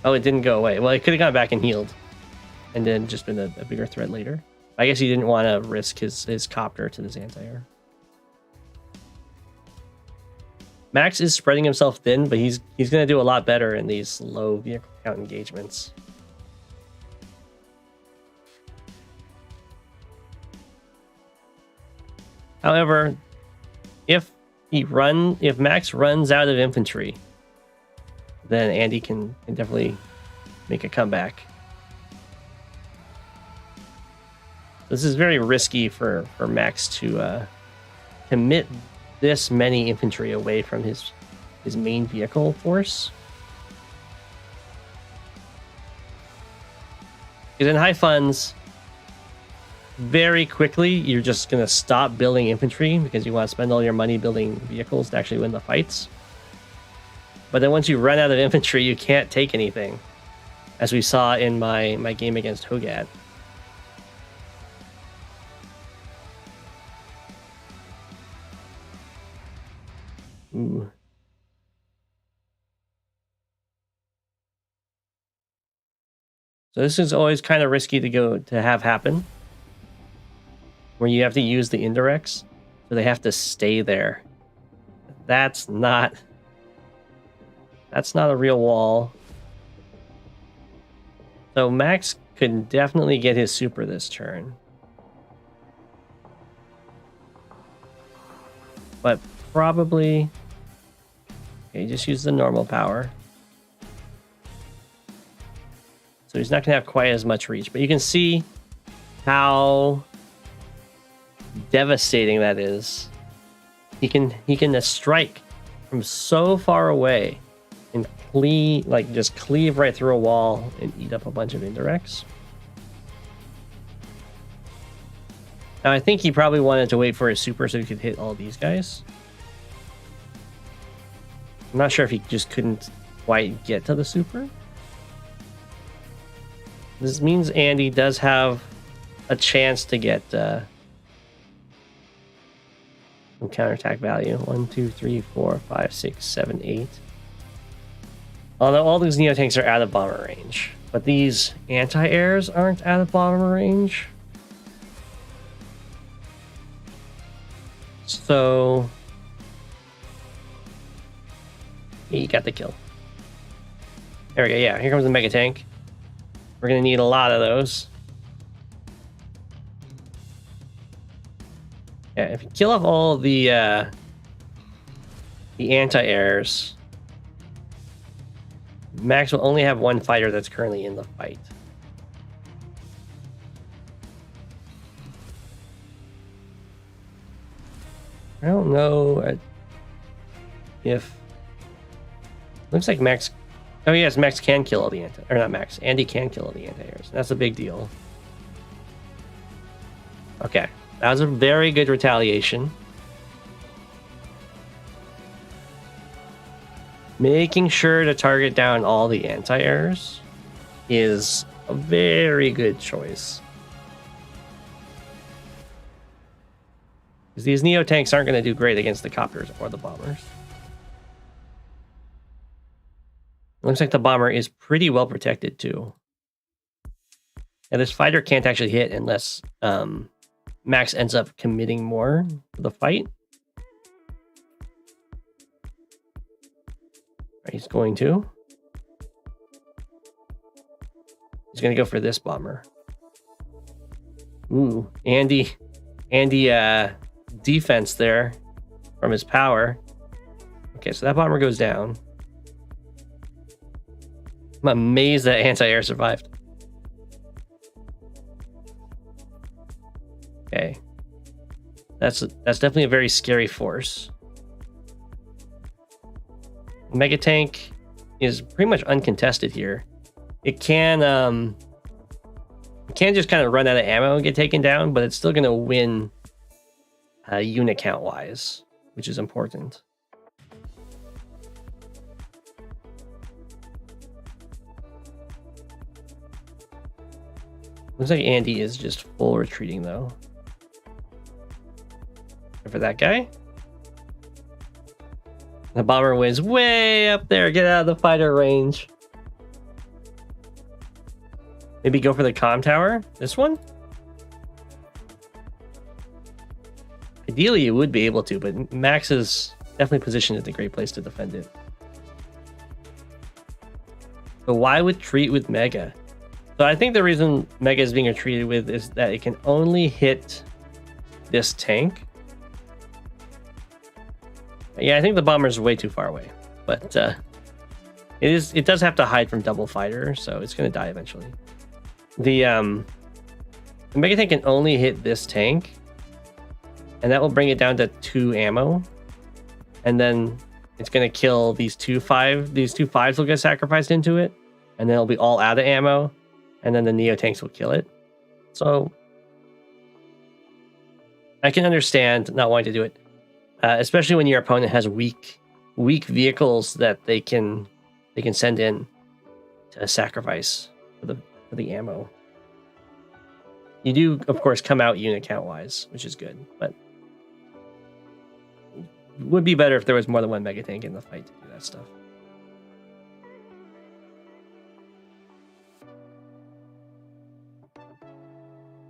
Oh, it didn't go away. Well, it could have gone back and healed. And then just been a bigger threat later. I guess he didn't want to risk his copter to this anti-air. Max is spreading himself thin, but he's going to do a lot better in these low vehicle count engagements. However, if Max runs out of infantry, then Andy can definitely make a comeback. This is very risky for Max to commit this many infantry away from his main vehicle force. Because in high funds, very quickly you're just going to stop building infantry because you want to spend all your money building vehicles to actually win the fights. But then once you run out of infantry, you can't take anything, as we saw in my game against Hogat. Ooh. So this is always kind of risky to have happen, where you have to use the indirects, so they have to stay there. That's not a real wall. So Max could definitely get his super this turn. But probably... Okay, just use the normal power. So he's not going to have quite as much reach. But you can see how devastating that is. He can strike from so far away and just cleave right through a wall and eat up a bunch of indirects. Now I think he probably wanted to wait for his super so he could hit all these guys. I'm not sure if he just couldn't quite get to the super. This means Andy does have a chance to get some counterattack value. 1, 2, 3, 4, 5, 6, 7, 8. Although all these Neotanks are out of bomber range. But these anti-airs aren't out of bomber range. So... he got the kill. There we go, yeah, here comes the Mega Tank. We're gonna need a lot of those. Yeah, if you kill off all the anti-airs, Max will only have one fighter that's currently in the fight. I don't know if... Looks like Max... Oh yes, Max can kill all the anti... Or not Max, Andy can kill all the anti-airs. That's a big deal. Okay, that was a very good retaliation. Making sure to target down all the anti-airs is a very good choice. Because these Neotanks aren't going to do great against the copters or the bombers. It looks like the bomber is pretty well protected too. And this fighter can't actually hit unless Max ends up committing more to the fight. He's going to. He's going to go for this bomber. Ooh, Andy defense there from his power. Okay, so that bomber goes down. I'm amazed that anti-air survived. Okay. That's definitely a very scary force. Mega tank is pretty much uncontested here. It can just kind of run out of ammo and get taken down, but it's still going to win unit count wise, which is important. Looks like Andy is just full retreating though. And for that guy. The bomber wins way up there. Get out of the fighter range. Maybe go for the comm tower. This one? Ideally, you would be able to, but Max is definitely positioned as a great place to defend it. But why retreat with Mega? So I think the reason Mega is being retreated with is that it can only hit this tank. Yeah, I think the bomber is way too far away, but it does have to hide from double fighter, so it's going to die eventually. The Mega tank can only hit this tank, and that will bring it down to 2 ammo, and then it's going to kill these two 5s will get sacrificed into it, and then it'll be all out of ammo, and then the Neo tanks will kill it. So I can understand not wanting to do it. Especially when your opponent has weak vehicles that they can send in to sacrifice for the ammo. You do, of course, come out unit count wise, which is good, but it would be better if there was more than one mega tank in the fight to do that stuff.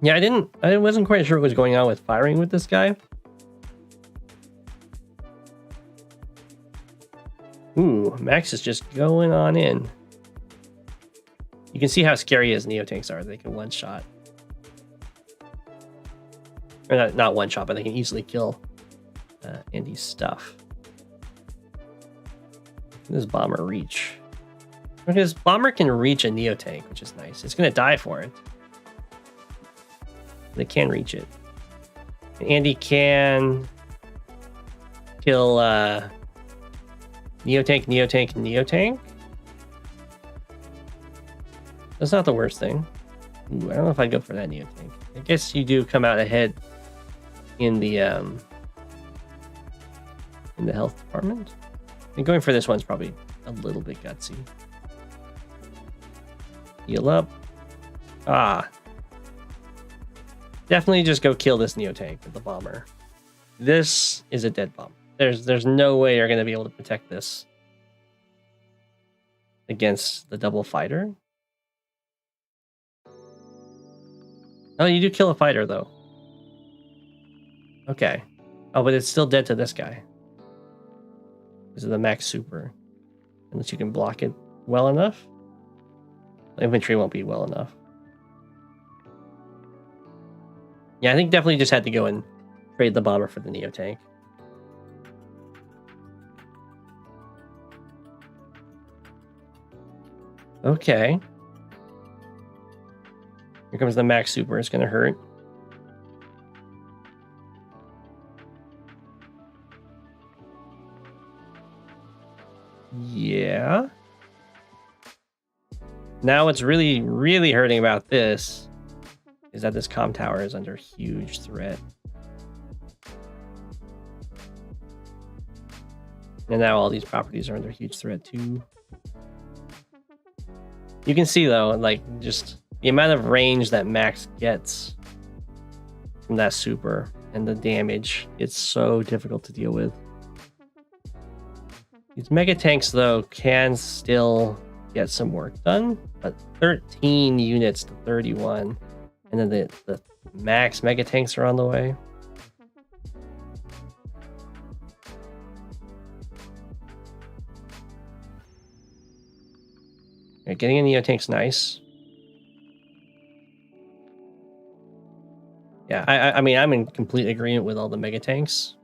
Yeah, I wasn't quite sure what was going on with firing with this guy. Ooh, Max is just going on in. You can see how scary his Neo tanks are. They can one-shot. Or not one-shot, but they can easily kill Andy's stuff. This bomber reach. Because bomber can reach a Neo tank, which is nice. It's going to die for it. They can reach it. And Andy can kill Neo tank, Neo tank, Neo tank. That's not the worst thing. Ooh, I don't know if I'd go for that Neo tank. I guess you do come out ahead in the health department. And going for this one's probably a little bit gutsy. Heal up. Ah. Definitely just go kill this Neo tank with the bomber. This is a dead bomb. There's no way you're going to be able to protect this against the double fighter. Oh, you do kill a fighter, though. Okay. Oh, but it's still dead to this guy. This is the max super. Unless you can block it well enough. The infantry won't be well enough. Yeah, I think definitely just had to go and trade the bomber for the Neo tank. Okay. Here comes the max super. It's going to hurt. Yeah. Now what's really, really hurting about this is that this comm tower is under huge threat. And now all these properties are under huge threat too. You can see though, like just the amount of range that Max gets from that super and the damage, it's so difficult to deal with. These mega tanks though can still get some work done, but 13 units to 31, and then the max mega tanks are on the way. Okay, getting a Neo tank's nice. Yeah, I mean, I'm in complete agreement with all the mega tanks.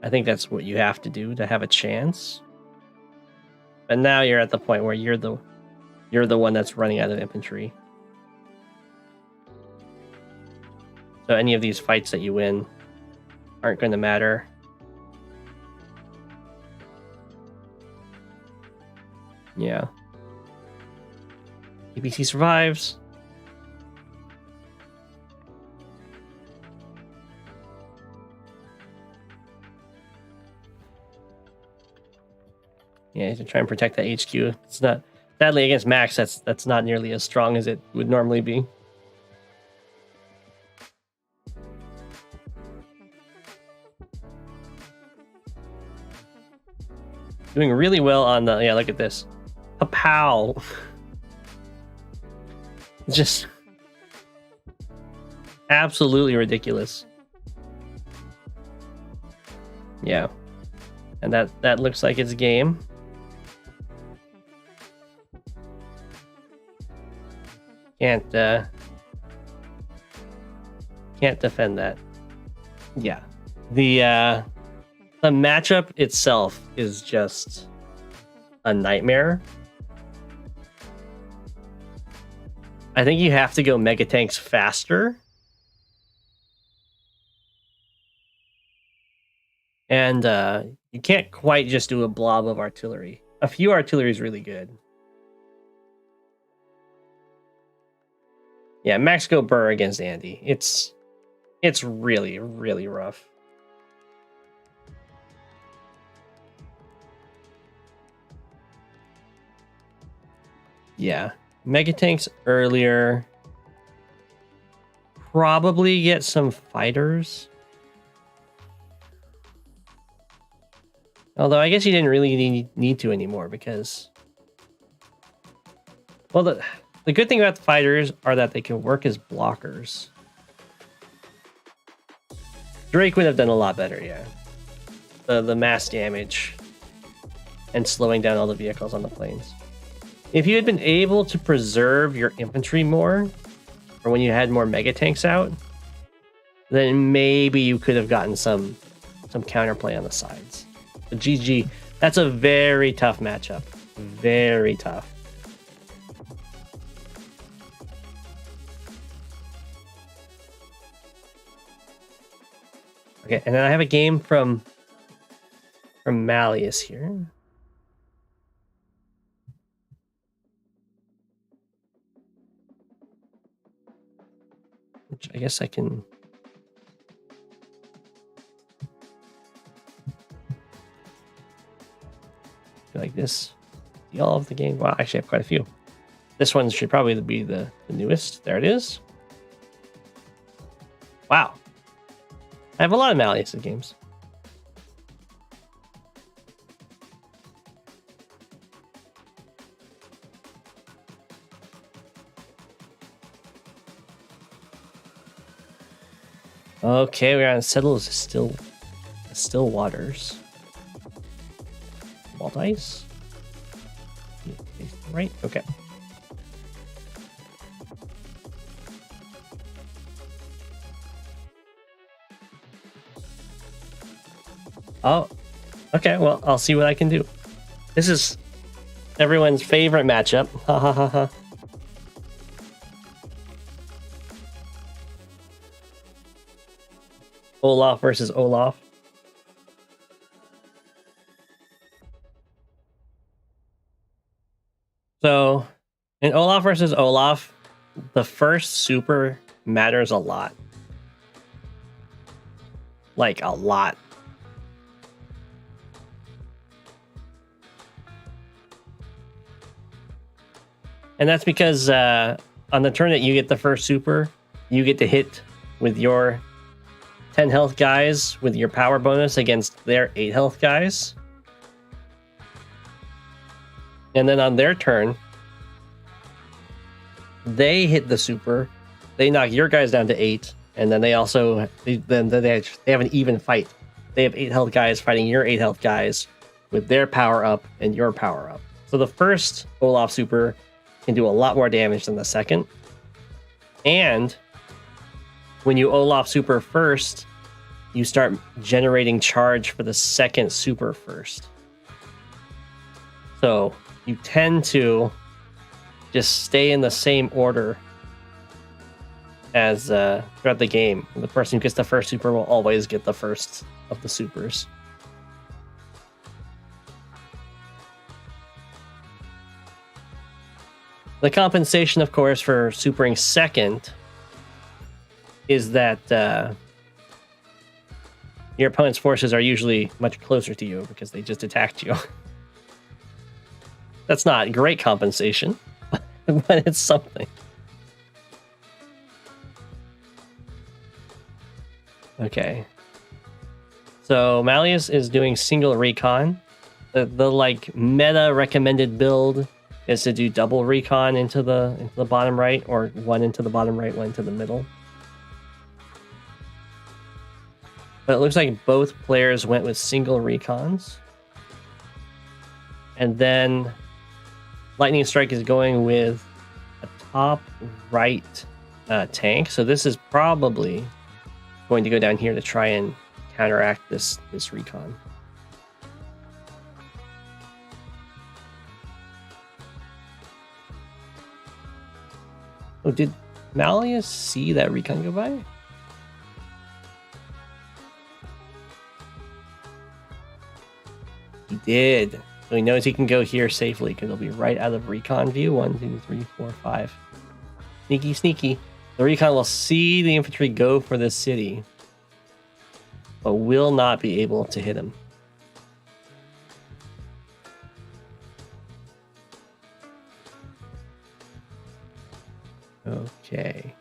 I think that's what you have to do to have a chance. But now you're at the point where you're the one that's running out of infantry. So any of these fights that you win aren't going to matter. Yeah. EBC survives. Yeah, to try and protect that HQ. It's not, sadly against Max, that's not nearly as strong as it would normally be. Doing really well on the, yeah, look at this. Pow. Just absolutely ridiculous. Yeah. And that looks like it's game. Can't defend that. Yeah. The matchup itself is just a nightmare. I think you have to go mega tanks faster. And you can't quite just do a blob of artillery. A few artillery is really good. Yeah, Max go Burr against Andy. It's really, really rough. Yeah, mega tanks earlier. Probably get some fighters. Although I guess you didn't really need to anymore because, well, the good thing about the fighters are that they can work as blockers. Drake would have done a lot better, yeah. The mass damage and slowing down all the vehicles on the planes. If you had been able to preserve your infantry more, or when you had more mega tanks out, then maybe you could have gotten some counterplay on the sides. But GG, that's a very tough matchup. Very tough. Okay, and then I have a game from Malleus here. Which I guess I can... like this. See all of the game. Wow, actually I have quite a few. This one should probably be the newest. There it is. Wow. I have a lot of Malleus games. Okay, we're on still waters. Malt ice. Right? Okay. Oh, okay. Well, I'll see what I can do. This is everyone's favorite matchup. Ha ha ha ha. Olaf versus Olaf. So, in Olaf versus Olaf, the first super matters a lot. Like, a lot. And that's because on the turn that you get the first super, you get to hit with your 10 health guys with your power bonus against their 8 health guys. And then on their turn, they hit the super. They knock your guys down to 8, and then they also they have an even fight. They have 8 health guys fighting your 8 health guys with their power up and your power up. So the first Olaf super can do a lot more damage than the second. And when you Olaf super first, you start generating charge for the second super first. So you tend to just stay in the same order as throughout the game. The person who gets the first super will always get the first of the supers. The compensation, of course, for supering second is that your opponent's forces are usually much closer to you because they just attacked you. That's not great compensation, but it's something. Okay. So Malleus is doing single recon. The like meta recommended build is to do double recon into the bottom right, or one into the bottom right, one into the middle. But it looks like both players went with single recons. And then Lightning Strike is going with a top right tank. So this is probably going to go down here to try and counteract this recon. Oh, did Malleus see that recon go by? He did. So he knows he can go here safely because he'll be right out of recon view. 1, 2, 3, 4, 5. Sneaky, sneaky. The recon will see the infantry go for this city, but will not be able to hit him. Okay.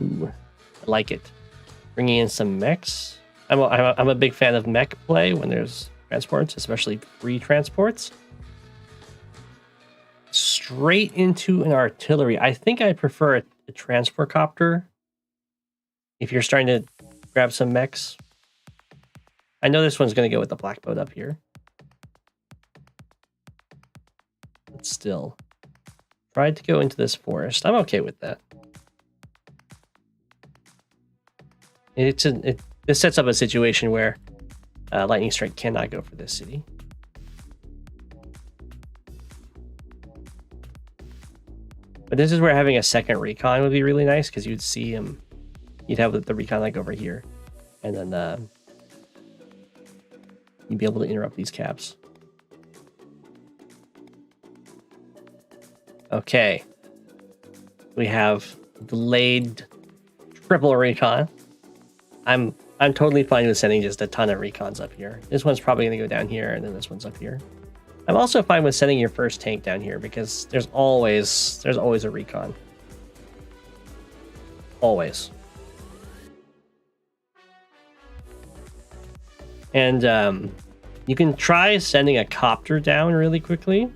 Ooh, I like it. Bringing in some mechs. I'm a big fan of mech play when there's transports, especially free transports. Straight into an artillery. I think I prefer a transport copter if you're starting to grab some mechs. I know this one's going to go with the black boat up here. But still. Tried to go into this forest. I'm okay with that. This sets up a situation where Lightning Strike cannot go for this city. But this is where having a second recon would be really nice, because you'd see him. You'd have the recon like over here, and then you'd be able to interrupt these caps. Okay. We have delayed triple recon. I'm totally fine with sending just a ton of recons up here. This one's probably going to go down here, and then this one's up here. I'm also fine with sending your first tank down here because there's always a recon. Always. And you can try sending a copter down really quickly.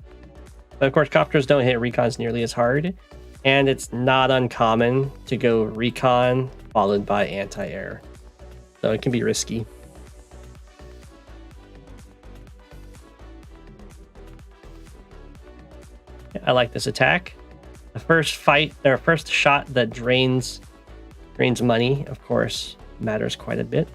But of course, copters don't hit recons nearly as hard. And it's not uncommon to go recon followed by anti-air. So it can be risky. I like this attack. The first fight, or first shot that drains money, of course, matters quite a bit.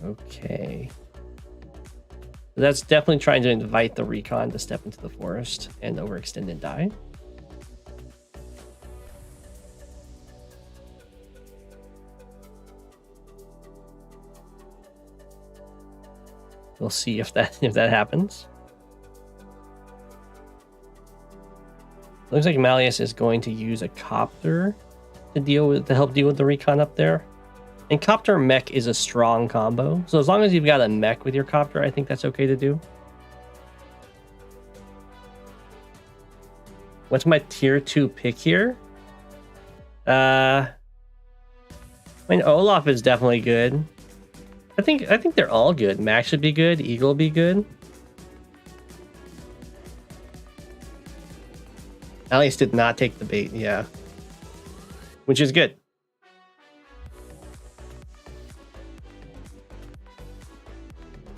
Okay. So that's definitely trying to invite the recon to step into the forest and overextend and die. We'll see if that happens. Looks like Malleus is going to use a copter to help deal with the recon up there. And copter mech is a strong combo. So as long as you've got a mech with your copter, I think that's okay to do. What's my tier 2 pick here? I mean, Olaf is definitely good. I think they're all good. Max should be good. Eagle be good. At least did not take the bait, yeah. Which is good.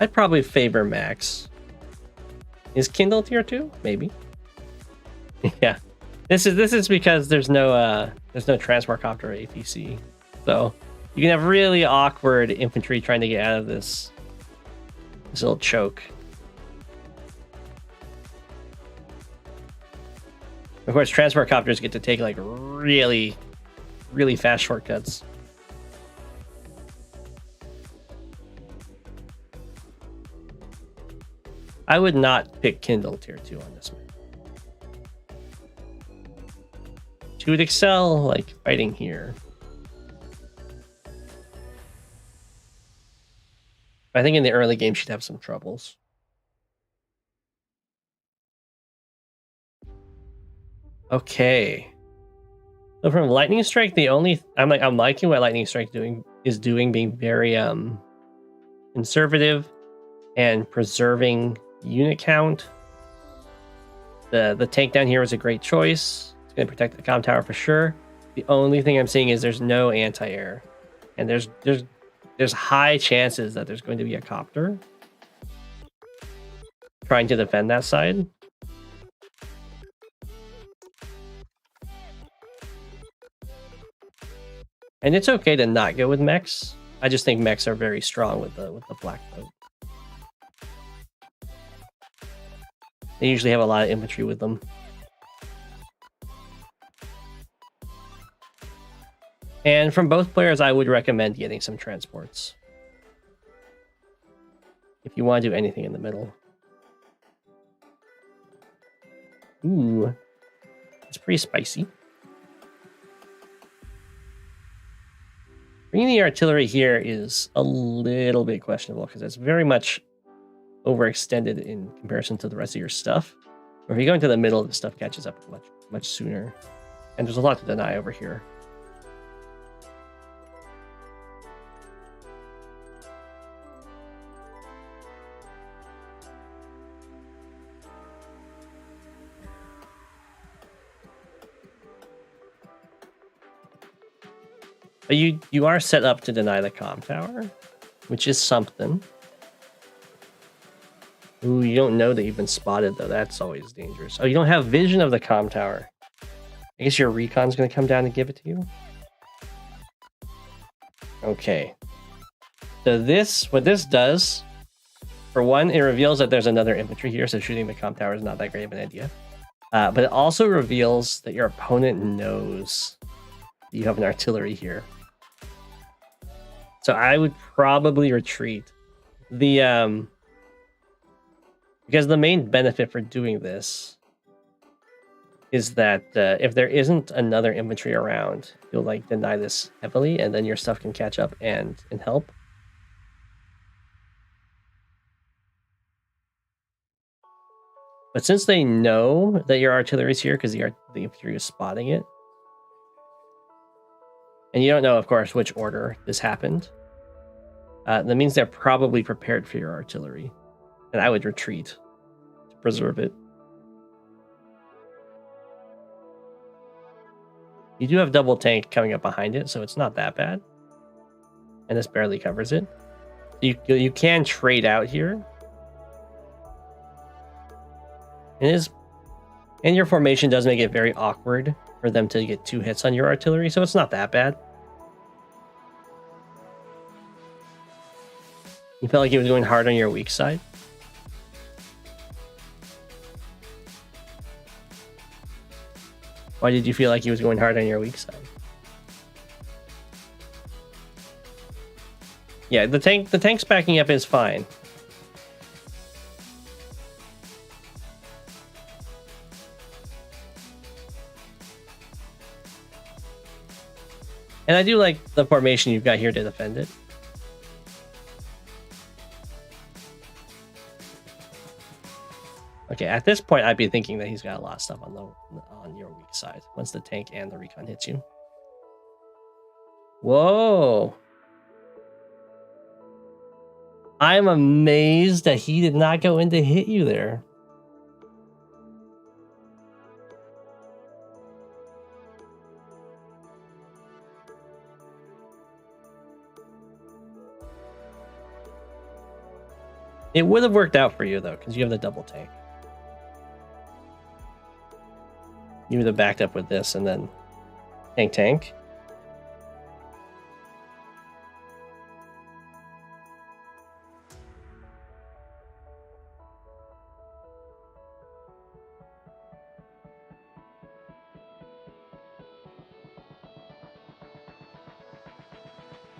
I'd probably favor Max. Is Kindle tier 2? Maybe. Yeah. This is because there's no transport copter or APC. So you can have really awkward infantry trying to get out of this little choke. Of course, transport copters get to take like really, really fast shortcuts. I would not pick Kindle tier 2 on this one. She would excel like fighting here. I think in the early game she'd have some troubles. Okay. So from Lightning Strike, I'm liking what Lightning Strike being very conservative and preserving unit count. The tank down here was a great choice. It's going to protect the comm tower for sure. The only thing I'm seeing is there's no anti-air, and there's high chances that there's going to be a copter trying to defend that side. And it's okay to not go with mechs. I just think mechs are very strong with the black boat. They usually have a lot of infantry with them. And from both players, I would recommend getting some transports if you want to do anything in the middle. Ooh, it's pretty spicy. Bringing the artillery here is a little bit questionable because it's very much overextended in comparison to the rest of your stuff. Or if you go into the middle, the stuff catches up much sooner. And there's a lot to deny over here. But you are set up to deny the comm tower, which is something. Ooh, you don't know that you've been spotted, though. That's always dangerous. Oh, you don't have vision of the comm tower. I guess your recon's going to come down and give it to you? Okay. So what this does, for one, it reveals that there's another infantry here, so shooting the comm tower is not that great of an idea. But it also reveals that your opponent knows you have an artillery here. So I would probably retreat. Because the main benefit for doing this is that if there isn't another infantry around, you'll like deny this heavily, and then your stuff can catch up and help. But since they know that your artillery is here because the infantry is spotting it, and you don't know, of course, which order this happened, that means they're probably prepared for your artillery. And I would retreat to preserve it. You do have double tank coming up behind it, so it's not that bad. And this barely covers it. You can trade out here. And your formation does make it very awkward for them to get 2 hits on your artillery, so it's not that bad. You felt like he was going hard on your weak side? Why did you feel like he was going hard on your weak side? Yeah, the tank's backing up is fine. And I do like the formation you've got here to defend it. Okay, at this point, I'd be thinking that he's got a lot of stuff on your weak side once the tank and the recon hits you. Whoa. I'm amazed that he did not go in to hit you there. It would have worked out for you, though, because you have the double tank. You would have backed up with this and then tank.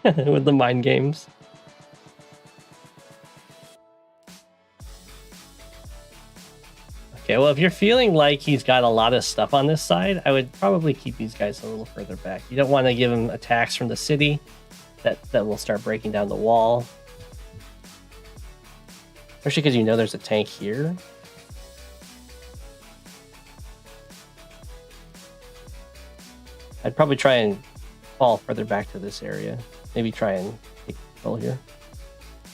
With the mind games. Okay, well, if you're feeling like he's got a lot of stuff on this side, I would probably keep these guys a little further back. You don't want to give him attacks from the city that will start breaking down the wall. Especially because you know there's a tank here. I'd probably try and fall further back to this area. Maybe try and take control here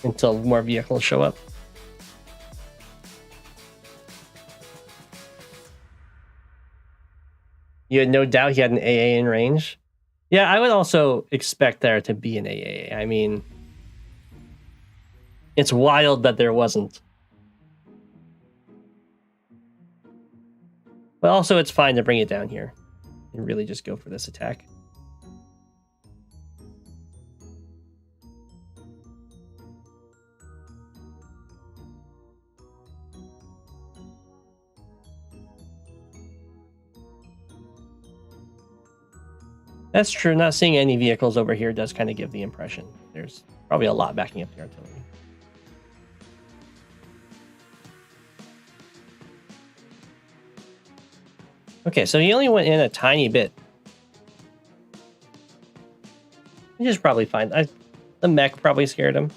until more vehicles show up. You had no doubt he had an AA in range. Yeah, I would also expect there to be an AA. I mean, it's wild that there wasn't. But also, it's fine to bring it down here and really just go for this attack. That's true. Not seeing any vehicles over here does kind of give the impression there's probably a lot backing up the artillery. Okay, so he only went in a tiny bit. Which is probably fine. The mech probably scared him.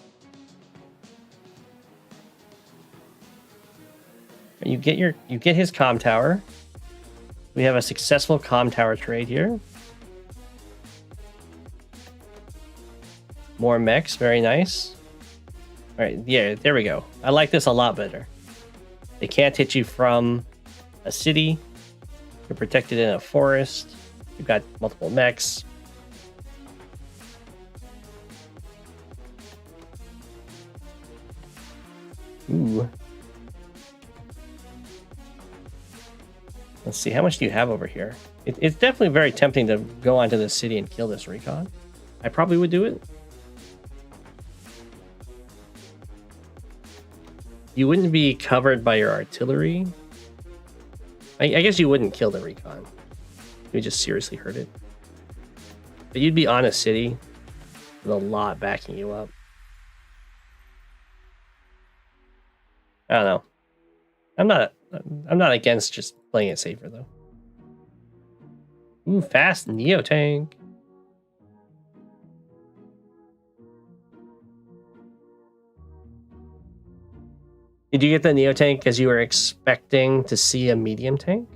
You get his comm tower. We have a successful comm tower trade here. More mechs, very nice. All right, yeah, there we go. I like this a lot better. They can't hit you from a city. You're protected in a forest. You've got multiple mechs. Ooh. Let's see, how much do you have over here? It's definitely very tempting to go onto the city and kill this recon. I probably would do it. You wouldn't be covered by your artillery. I guess you wouldn't kill the recon. You would just seriously hurt it. But you'd be on a city with a lot backing you up. I don't know. I'm not against just playing it safer though. Ooh, fast Neo tank. Did you get the Neo tank because you were expecting to see a medium tank?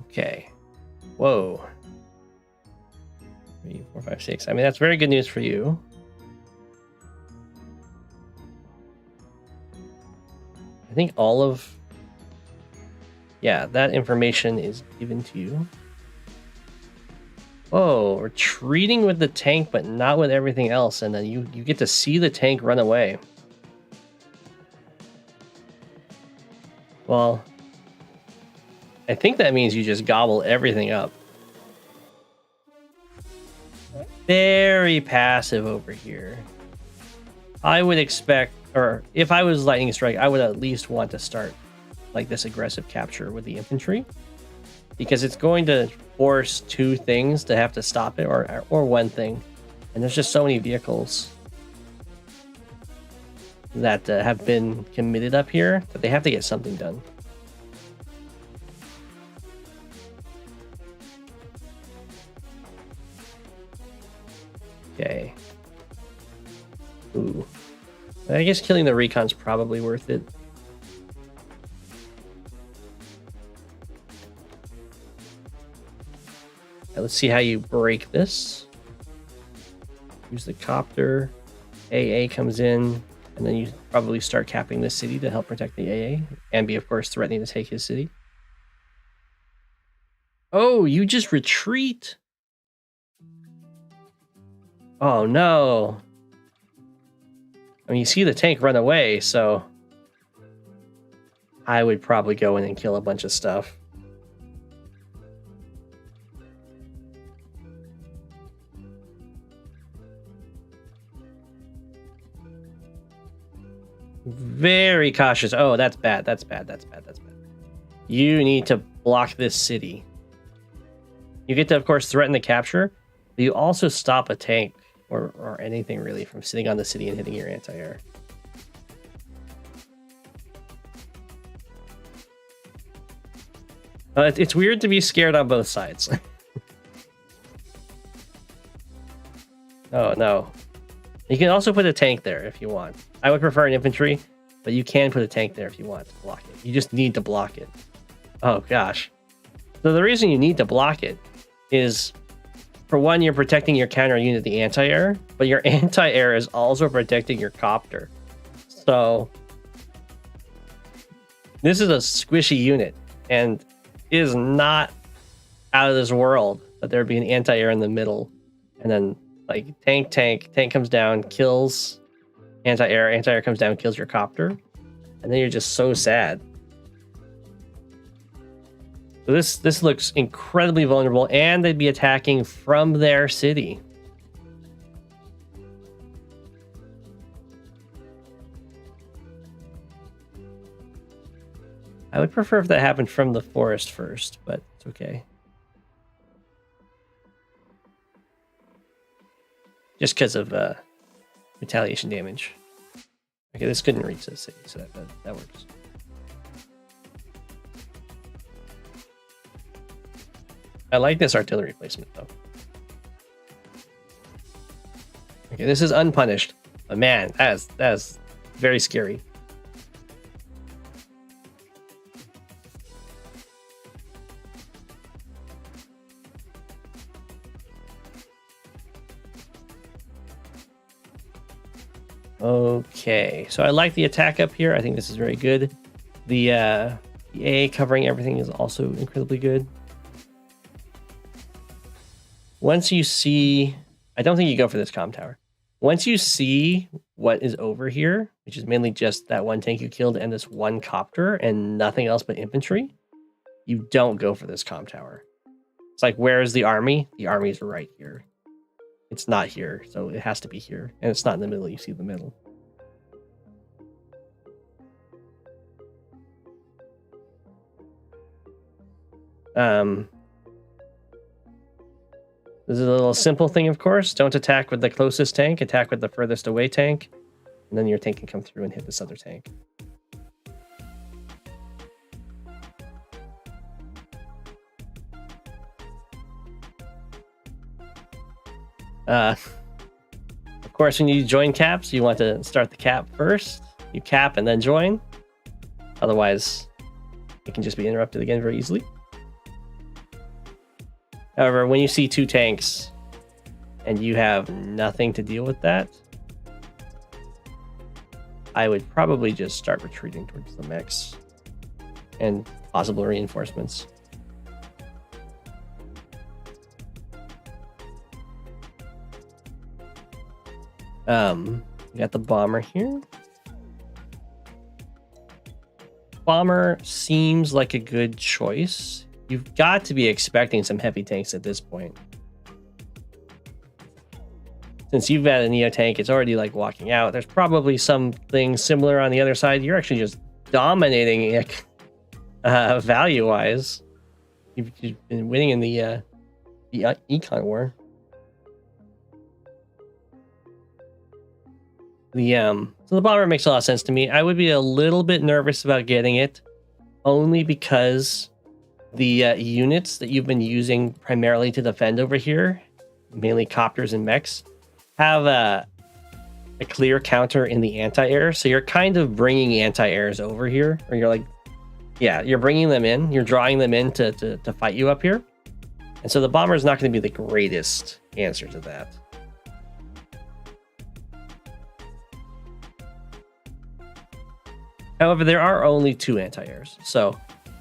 Okay. Whoa. 3, 4, 5, 6. I mean, that's very good news for you. I think all of... Yeah, that information is given to you. Whoa, retreating with the tank, but not with everything else. And then you get to see the tank run away. Well, I think that means you just gobble everything up. Very passive over here. I would expect, or if I was Lightning Strike, I would at least want to start like this aggressive capture with the infantry, because it's going to force two things to have to stop it, or one thing. And there's just so many vehicles that have been committed up here that they have to get something done. Okay. I guess killing the recon's probably worth it. Now let's see how you break this. Use the copter. AA comes in, and then you probably start capping this city to help protect the AA, and be, of course, threatening to take his city. Oh, you just retreat. Oh, no. I mean, you see the tank run away, so I would probably go in and kill a bunch of stuff. Very cautious. Oh, that's bad. That's bad. That's bad. That's bad. You need to block this city. You get to, of course, threaten the capture, but you also stop a tank or anything really from sitting on the city and hitting your anti-air. It's weird to be scared on both sides. Oh, no. You can also put a tank there if you want. I would prefer an infantry, but you can put a tank there if you want to block it. You just need to block it. Oh, gosh. So the reason you need to block it is, for one, you're protecting your counter unit, the anti-air, but your anti-air is also protecting your copter. So this is a squishy unit, and it is not out of this world that there'd be an anti-air in the middle, and then like tank comes down, kills anti-air comes down, kills your copter, and then you're just so sad. So this looks incredibly vulnerable, and they'd be attacking from their city. I would prefer if that happened from the forest first, but it's okay. Just because of retaliation damage. Okay, this couldn't reach the city, so that works. I like this artillery placement, though. Okay, this is unpunished, but man, that is very scary. Okay, so I like the attack up here. I think this is very good. The AA covering everything is also incredibly good. Once you see, I don't think you go for this comm tower. Once you see what is over here, which is mainly just that one tank you killed and this one copter and nothing else but infantry, you don't go for this comm tower. It's like, where is the army? The army is right here. It's not here, so it has to be here. And it's not in the middle. You see the middle. This is a little simple thing, of course. Don't attack with the closest tank. Attack with the furthest away tank. And then your tank can come through and hit this other tank. Of course, when you join caps, you want to start the cap first. You cap and then join. Otherwise, it can just be interrupted again very easily. However, when you see two tanks and you have nothing to deal with that, I would probably just start retreating towards the mechs and possible reinforcements. We got the bomber here. Bomber seems like a good choice. You've got to be expecting some heavy tanks at this point. Since you've got a Neo tank, it's already like walking out. There's probably something similar on the other side. You're actually just dominating it value-wise. You've been winning in the econ war. So the bomber makes a lot of sense to me. I would be a little bit nervous about getting it, only because the units that you've been using primarily to defend over here, mainly copters and mechs, have a clear counter in the anti-air. So you're kind of bringing anti-airs over here, or you're like, yeah, you're bringing them in. You're drawing them in to fight you up here. And so the bomber is not going to be the greatest answer to that. However, there are only 2 anti-airs. So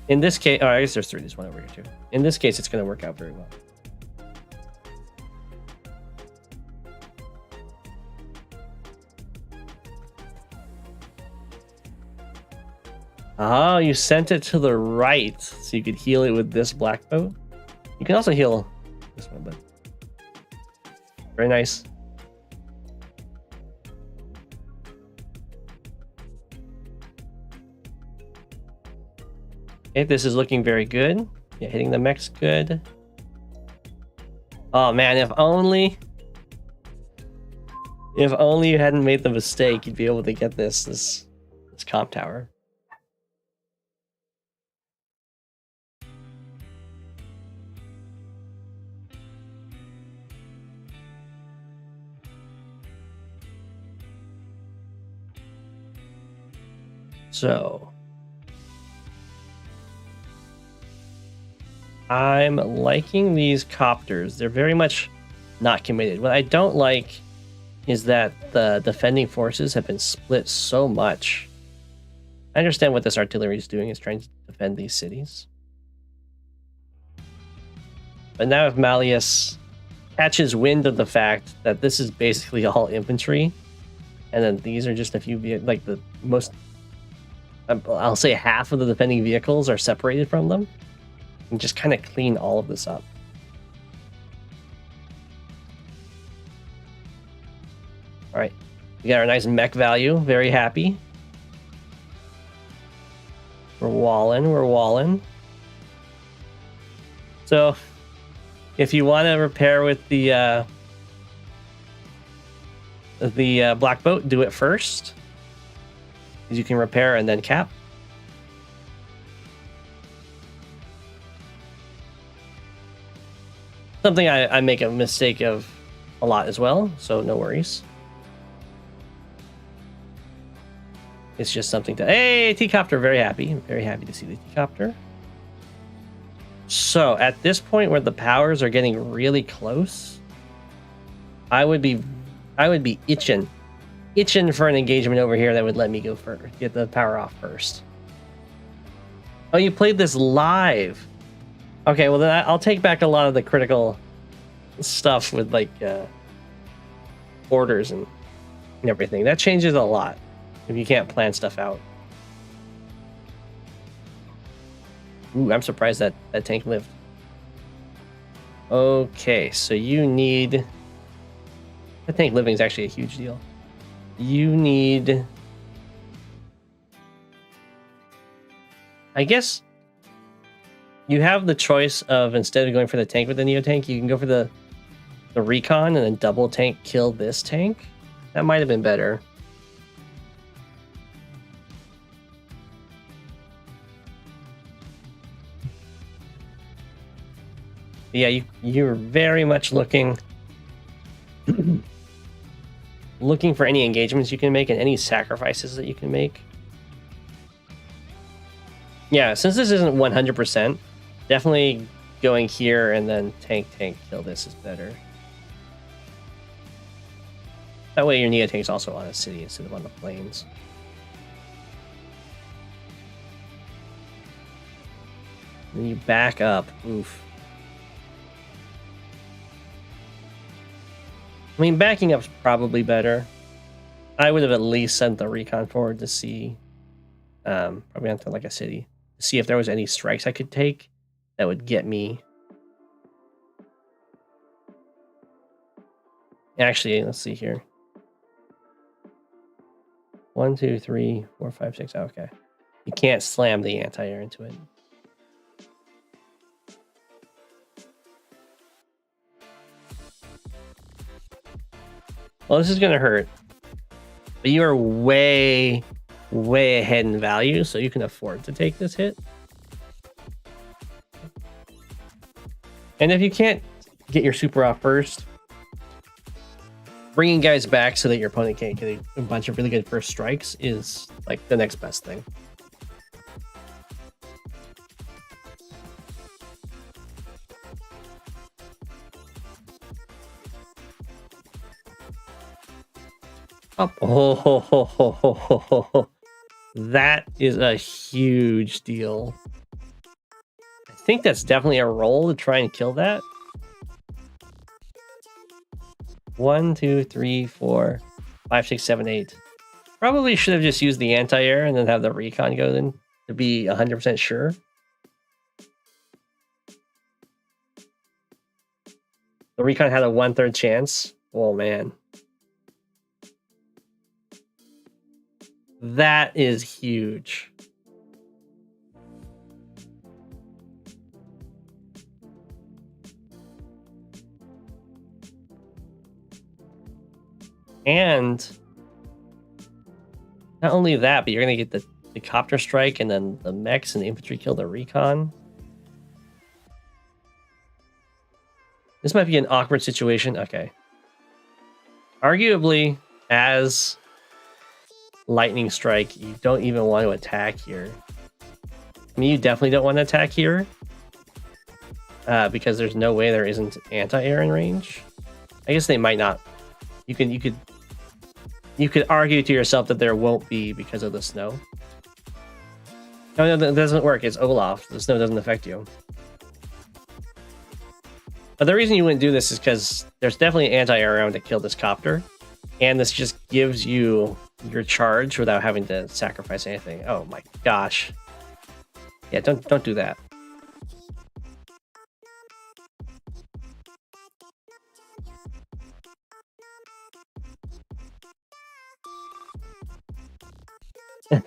in this case, I guess there's 3. There's one over here too. In this case, it's going to work out very well. Oh, you sent it to the right so you could heal it with this black boat. You can also heal this one, but very nice. Okay, this is looking very good. Yeah, hitting the mech's good. Oh man, if only you hadn't made the mistake, you'd be able to get this comp tower. So I'm liking these copters. They're very much not committed. What I don't like is that the defending forces have been split so much. I understand what this artillery is doing, is trying to defend these cities. But now if Malleus catches wind of the fact that this is basically all infantry, and then these are just a few, like the most, I'll say half of the defending vehicles are separated from them, and just kind of clean all of this up. All right, we got our nice mech value. Very happy. We're walling. So, if you want to repair with the black boat, do it first. You can repair and then cap. Something I make a mistake of a lot as well, so no worries. It's just something to... Hey, T-Copter, very happy. I'm very happy to see the T-Copter. So, at this point where the powers are getting really close, I would be itching for an engagement over here that would let me go first, get the power off first. Oh, you played this live. Okay, well then I'll take back a lot of the critical stuff with like orders and everything. That changes a lot if you can't plan stuff out. Ooh, I'm surprised that tank lived. Okay, so you need... That tank living is actually a huge deal. You need... I guess you have the choice of, instead of going for the tank with the Neo tank, you can go for the recon and then double tank kill this tank. That might have been better. Yeah, you're very much looking for any engagements you can make and any sacrifices that you can make. Yeah, since this isn't 100%, definitely going here and then tank kill this is better. That way your Neo tank's also on a city instead of on the plains. Then you back up. Oof. I mean, backing up's probably better. I would have at least sent the recon forward to see, probably onto like a city, to see if there was any strikes I could take that would get me. Actually, let's see here. 1, 2, 3, 4, 5, 6. Okay, you can't slam the anti-air into it. Well, this is going to hurt. But you are way ahead in value, so you can afford to take this hit. And if you can't get your super off first, bringing guys back so that your opponent can't get a bunch of really good first strikes is like the next best thing. Up. Oh, that is a huge deal. I think that's definitely a roll to try and kill that. 1, 2, 3, 4, 5, 6, 7, 8. Probably should have just used the anti-air and then have the recon go in to be 100% sure. The recon had a 1/3 chance. Oh man. That is huge. And not only that, but you're going to get the copter strike and then the mechs and the infantry kill the recon. This might be an awkward situation. Okay. Arguably, as lightning strike, you don't even want to attack here. I mean, you definitely don't want to attack here. Because there's no way there isn't anti-air in range. I guess they might not. You could argue to yourself that there won't be because of the snow. No, that doesn't work. It's Olaf. The snow doesn't affect you. But the reason you wouldn't do this is because there's definitely anti-air around to kill this copter. And this just gives you your charge without having to sacrifice anything. Oh my gosh. Yeah, don't do that.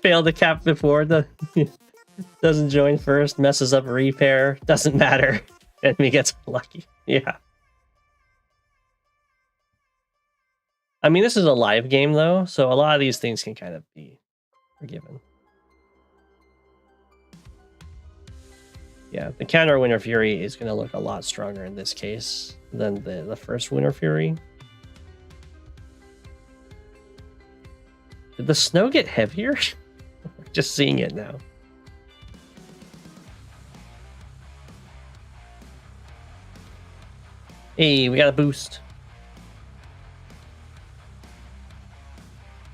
Failed to cap before the doesn't join first, messes up repair, doesn't matter. Enemy gets lucky. Yeah. I mean, this is a live game though, so a lot of these things can kind of be forgiven. Yeah, the counter Winter Fury is going to look a lot stronger in this case than the first Winter Fury. Did the snow get heavier? Just seeing it now. Hey, we got a boost.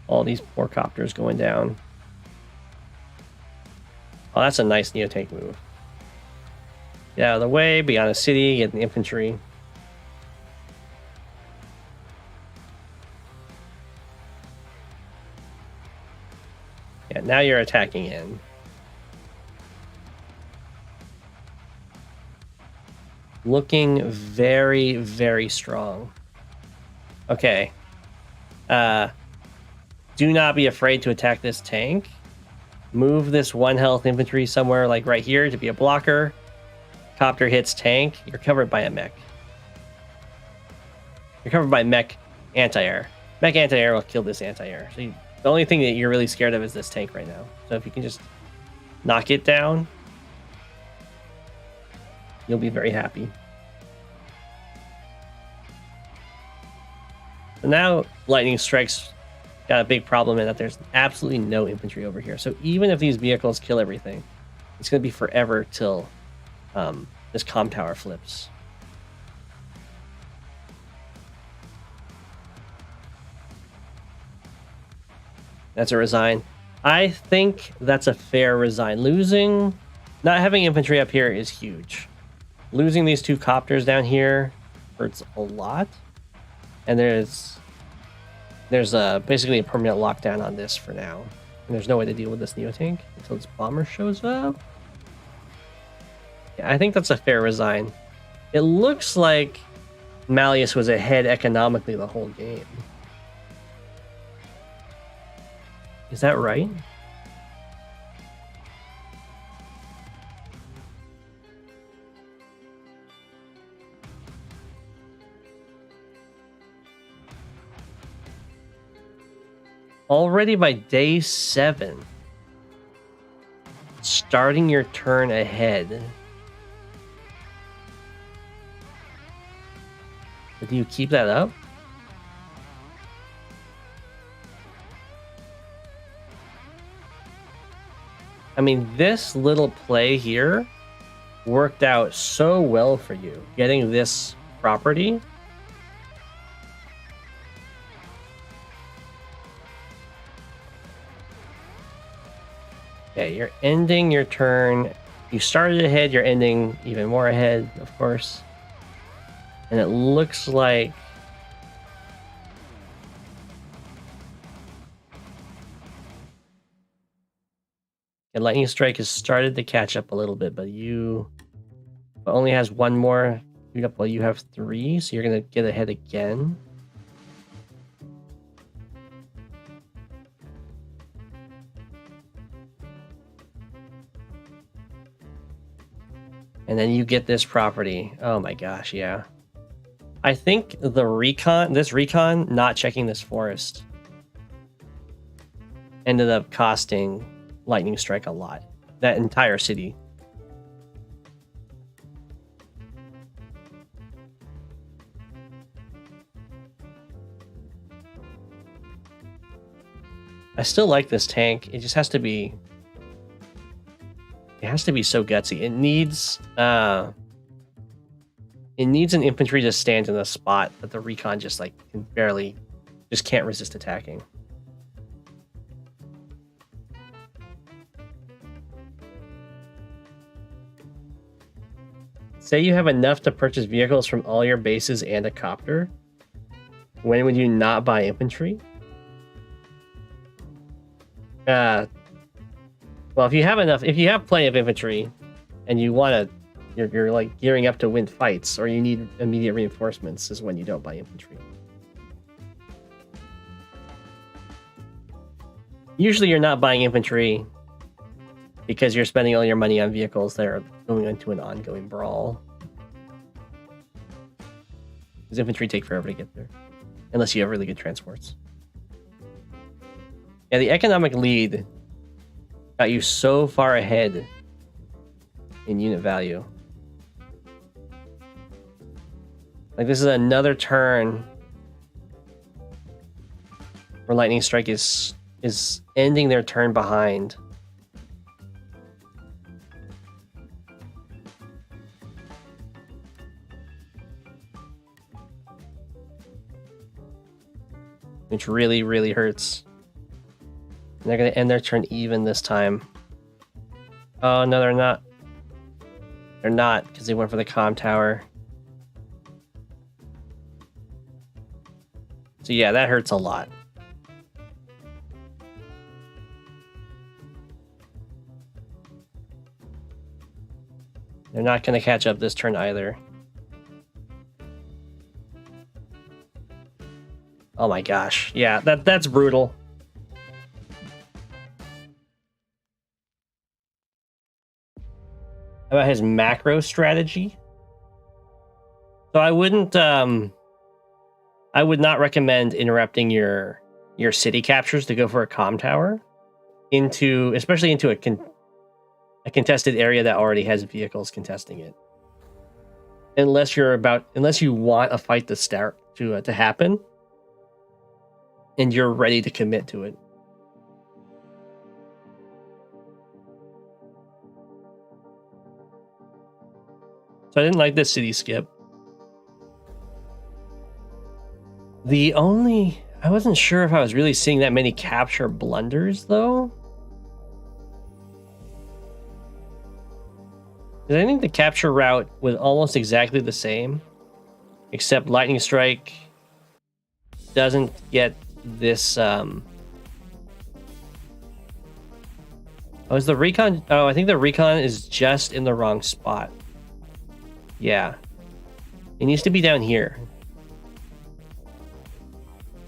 All these poor copters going down. Oh, that's a nice Neotank move. Get out of the way, beyond the city, get the infantry. Yeah, now you're attacking in. Looking very, very strong. Okay. Do not be afraid to attack this tank. Move this 1 health infantry somewhere like right here to be a blocker. Copter hits tank. You're covered by a mech. You're covered by mech anti-air. Mech anti-air will kill this anti-air. So the only thing that you're really scared of is this tank right now. So if you can just knock it down, you'll be very happy. So now lightning strikes got a big problem in that there's absolutely no infantry over here. So even if these vehicles kill everything, it's going to be forever till this comm tower flips. That's a resign. I think that's a fair resign. Not having infantry up here is huge. Losing these 2 copters down here hurts a lot. And there's basically a permanent lockdown on this for now. And there's no way to deal with this Neotank until this bomber shows up. Yeah, I think that's a fair resign. It looks like Malleus was ahead economically the whole game. Is that right? Already by day 7. Starting your turn ahead. Do you keep that up? I mean, this little play here worked out so well for you, getting this property. Okay, you're ending your turn. You started ahead, you're ending even more ahead, of course. And it looks like Lightning Strike has started to catch up a little bit, but you only has one more speed up while you have 3, so you're gonna get ahead again. And then you get this property. Oh my gosh, yeah. I think the recon, not checking this forest, ended up costing Lightning Strike a lot. That entire city. I still like this tank. It just has to be... It has to be so gutsy. It needs an infantry to stand in a spot that the recon just like can't resist attacking. Say you have enough to purchase vehicles from all your bases and a copter. When would you not buy infantry? Well, if you have plenty of infantry, and you want to, you're like gearing up to win fights, or you need immediate reinforcements, is when you don't buy infantry. Usually, you're not buying infantry because you're spending all your money on vehicles that are going into an ongoing brawl. Because infantry take forever to get there, unless you have really good transports. Yeah, the economic lead got you so far ahead in unit value. Like, this is another turn where Lightning Strike is ending their turn behind. Which really, really hurts. And they're going to end their turn even this time. Oh, no, they're not. They're not, because they went for the comm tower. So yeah, that hurts a lot. They're not going to catch up this turn either. Oh my gosh. Yeah, that's brutal. How about his macro strategy? So I would not recommend interrupting your city captures to go for a comm tower especially into a contested area that already has vehicles contesting it. Unless you want a fight to start to happen, and you're ready to commit to it. So I didn't like this city skip. I wasn't sure if I was really seeing that many capture blunders, though. Because I think the capture route was almost exactly the same, except Lightning Strike doesn't get this... Oh, is the recon... Oh, I think the recon is just in the wrong spot. Yeah. It needs to be down here,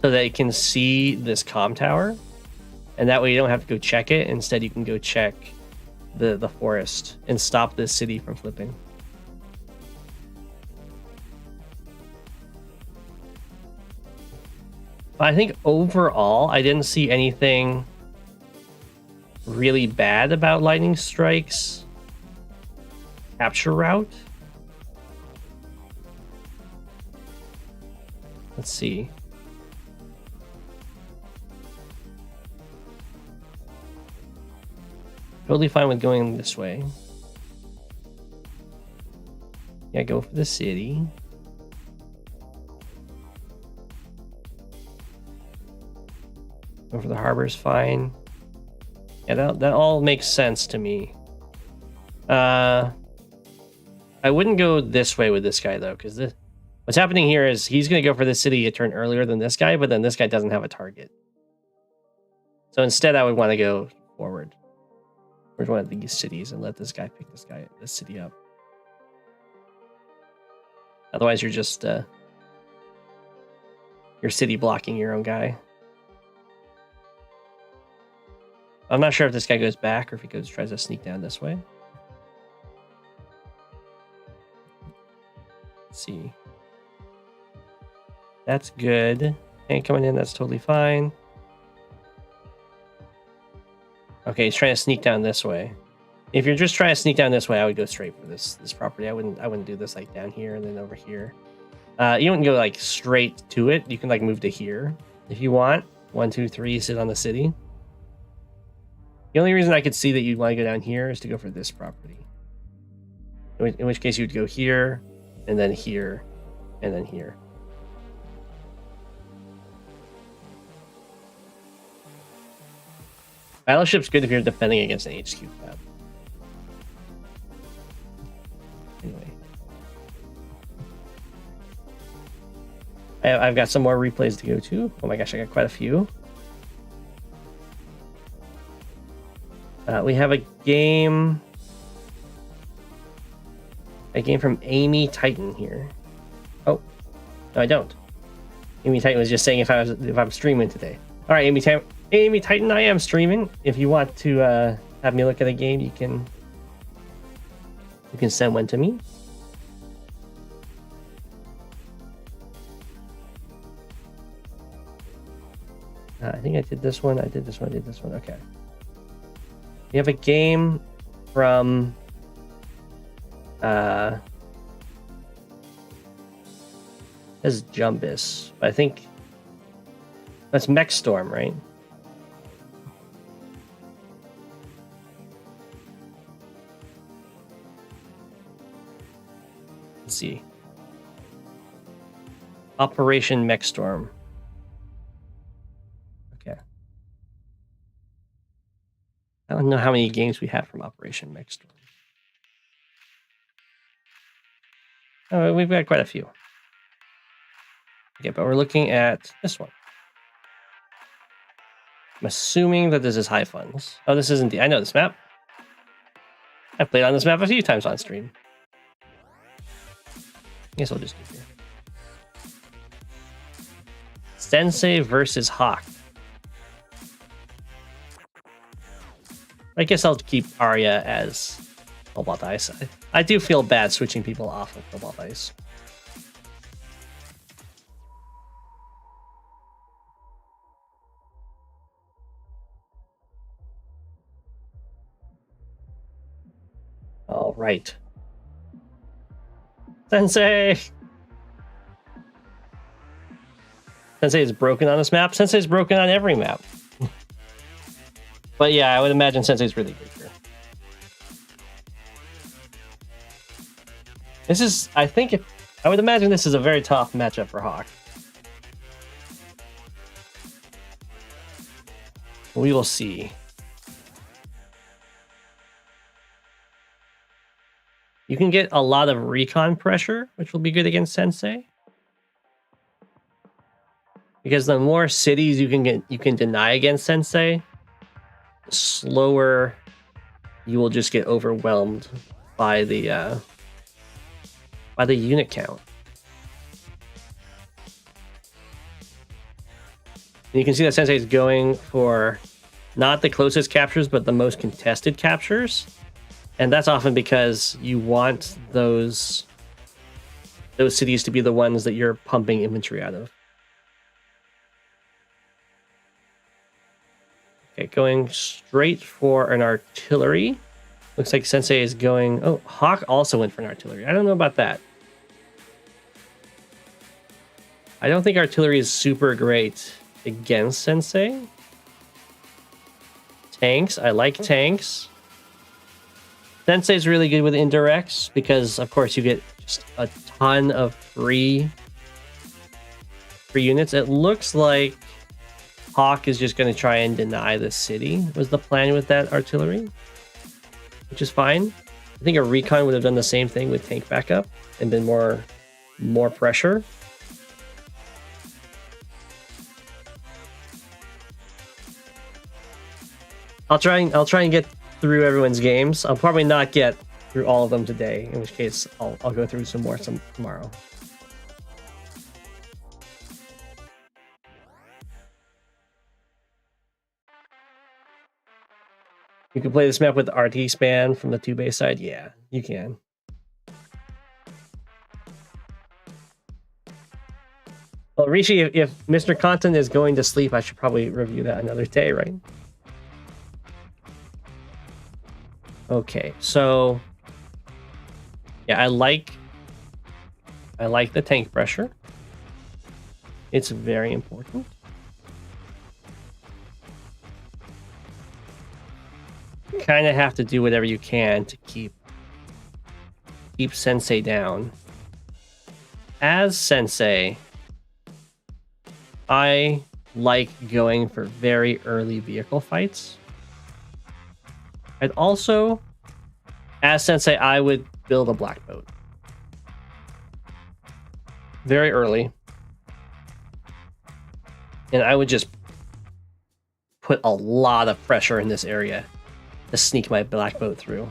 so that it can see this comm tower, and that way you don't have to go check it. Instead, you can go check the forest and stop this city from flipping. But I think overall, I didn't see anything really bad about Lightning Strike's capture route. Let's see. Totally fine with going this way. Yeah, go for the city. Go for the harbor is fine. Yeah, that all makes sense to me. I wouldn't go this way with this guy though, because what's happening here is he's going to go for the city a turn earlier than this guy, but then this guy doesn't have a target. So instead, I would want to go forward towards one of these cities and let this guy pick this city up. Otherwise, you're just you're city blocking your own guy. I'm not sure if this guy goes back or if he tries to sneak down this way. Let's see. That's good. Tank coming in, that's totally fine. Okay, he's trying to sneak down this way. If you're just trying to sneak down this way, I would go straight for this property. I wouldn't do this like down here and then over here. You wouldn't go like straight to it. You can like move to here if you want. 1, 2, 3, sit on the city. The only reason I could see that you'd want to go down here is to go for this property. In which case you'd go here, and then here, and then here. Battleship's good if you're defending against an HQ fab. Anyway. I've got some more replays to go to. Oh my gosh, I got quite a few. We have a game from Amy Titan here. Oh, no, I don't. Amy Titan was just saying if I'm streaming today. All right, Amy Titan, I am streaming. If you want to have me look at a game, you can send one to me. I think I did this one. I did this one. Okay. We have a game from says Jumbus, but I think that's Mech Storm, right? Let's see. Operation Mech Storm. Okay. I don't know how many games we have from Operation Mech Storm. Oh, we've got quite a few. Okay, but we're looking at this one. I'm assuming that this is High Funds. Oh, this isn't I know this map. I've played on this map a few times on stream. I guess I'll just keep here. Sensei versus Hawk. I guess I'll keep Arya as Cobalt Ice. I do feel bad switching people off of Cobalt Ice. All right. Sensei! Sensei is broken on this map. Sensei is broken on every map. But yeah, I would imagine Sensei's really good here. This is, I would imagine this is a very tough matchup for Hawk. We will see. You can get a lot of recon pressure, which will be good against Sensei. Because the more cities you can deny against Sensei, the slower you will just get overwhelmed by the unit count. And you can see that Sensei is going for not the closest captures, but the most contested captures. And that's often because you want those cities to be the ones that you're pumping infantry out of. Okay, going straight for an artillery. Looks like Sensei is going... Oh, Hawk also went for an artillery. I don't know about that. I don't think artillery is super great against Sensei. Tanks. I like tanks. Sensei's really good with indirects because, of course, you get just a ton of free units. It looks like Hawk is just going to try and deny the city, was the plan with that artillery, which is fine. I think a recon would have done the same thing with tank backup and been more pressure. I'll try and get through everyone's games. I'll probably not get through all of them today, in which case I'll go through some more tomorrow. You can play this map with RT span from the 2-base side. Yeah, you can. Well, Rishi, if Mr. Content is going to sleep, I should probably review that another day, right? Okay, so yeah, I like the tank pressure. It's very important. You kind of have to do whatever you can to keep Sensei down. As Sensei, I like going for very early vehicle fights. And also, as Sensei, I would build a black boat. Very early. And I would just put a lot of pressure in this area to sneak my black boat through.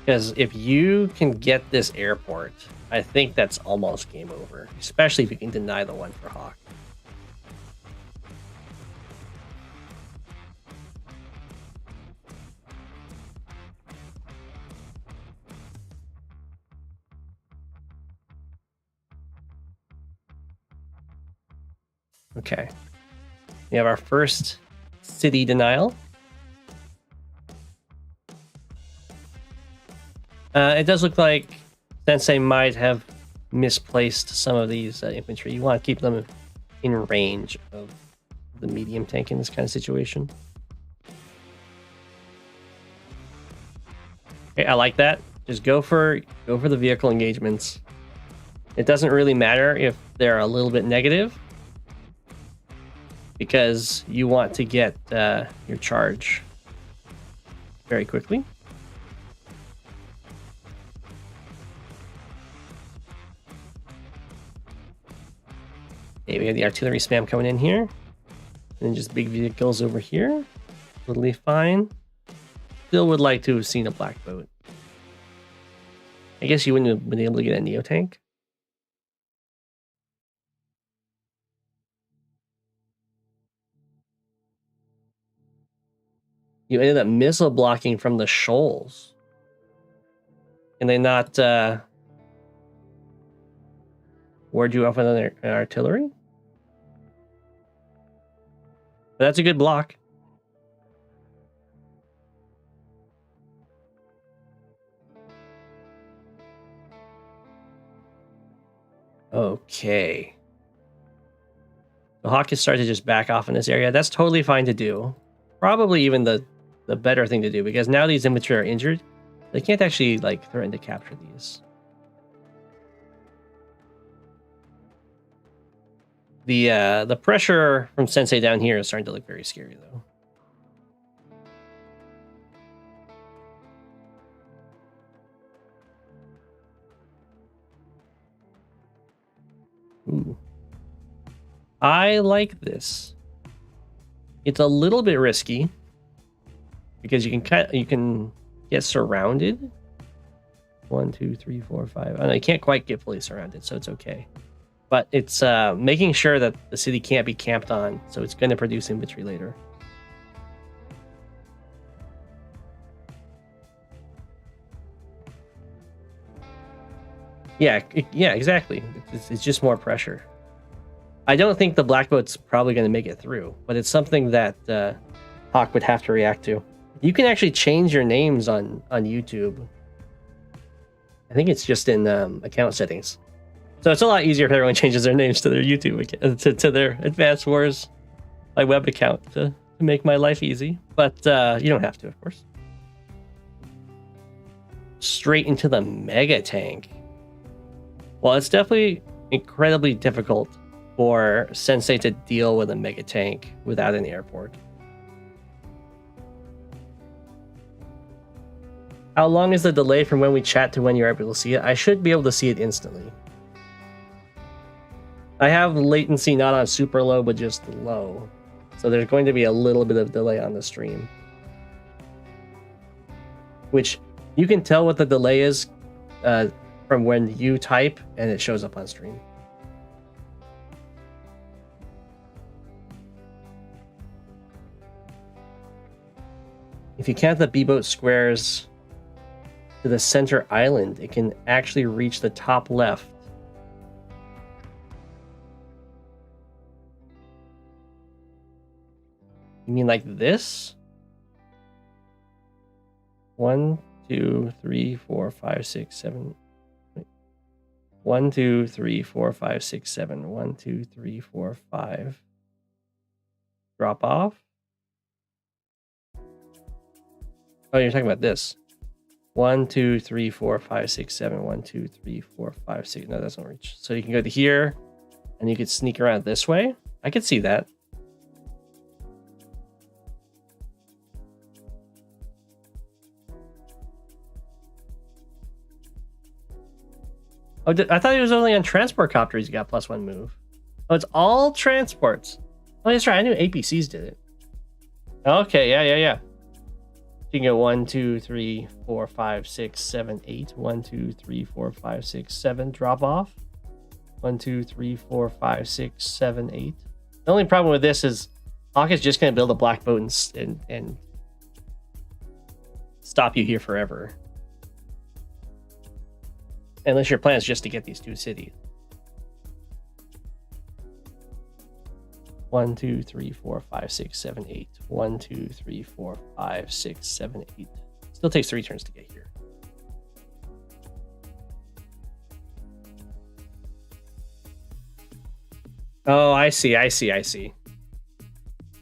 Because if you can get this airport, I think that's almost game over. Especially if you can deny the one for Hawk. Okay. We have our first city denial. It does look like Sensei might have misplaced some of these infantry. You want to keep them in range of the medium tank in this kind of situation. Okay, I like that. Just go for the vehicle engagements. It doesn't really matter if they're a little bit negative, because you want to get your charge very quickly. Okay, we have the artillery spam coming in here. And then just big vehicles over here. Totally fine. Still would like to have seen a black boat. I guess you wouldn't have been able to get a Neo tank. You ended up missile blocking from the shoals. Can they not ward you off with an artillery? But that's a good block. Okay. The Hawk has started to just back off in this area. That's totally fine to do. Probably even the better thing to do, because now these infantry are injured. They can't actually like threaten to capture these. The pressure from Sensei down here is starting to look very scary though. Ooh. I like this. It's a little bit risky because you can get surrounded. 1, 2, 3, 4, 5. Oh, no, you can't quite get fully surrounded, so it's okay. But it's making sure that the city can't be camped on, so it's going to produce infantry later. Yeah, exactly. It's just more pressure. I don't think the black boat's probably going to make it through, but it's something that Hawk would have to react to. You can actually change your names on YouTube. I think it's just in account settings. So it's a lot easier if everyone changes their names to their YouTube account, to their Advanced Wars my web account to make my life easy, but you don't have to, of course. Straight into the mega tank. Well, it's definitely incredibly difficult for Sensei to deal with a mega tank without an airport. How long is the delay from when we chat to when you're able to see it? I should be able to see it instantly. I have latency not on super low, but just low. So there's going to be a little bit of delay on the stream. Which you can tell what the delay is from when you type and it shows up on stream. If you count the B-boat squares to the center island, it can actually reach the top left. You mean like this? 1, 2, 3, 4, 5, 6, 7. 1, 2, 3, 4, 5, 6, 7. 1, 2, 3, 4, 5. Drop off. Oh, you're talking about this. 1, 2, 3, 4, 5, 6, 7. 1, 2, 3, 4, 5, 6. No, that's not reach. So you can go to here, and you could sneak around this way. I could see that. Oh, I thought it was only on transport copters you got +1 move. Oh, it's all transports. Oh, that's right. I knew APCs did it. Okay, yeah. You can go 1, 2, 3, 4, 5, 6, 7, 8. 1, 2, 3, 4, 5, 6, 7. Drop off. 1, 2, 3, 4, 5, 6, 7, 8. The only problem with this is Hawk is just going to build a black boat and stop you here forever. Unless your plan is just to get these 2 cities. 1, 2, 3, 4, 5, 6, 7, 8. 1, 2, 3, 4, 5, 6, 7, 8. Still takes 3 turns to get here. Oh, I see.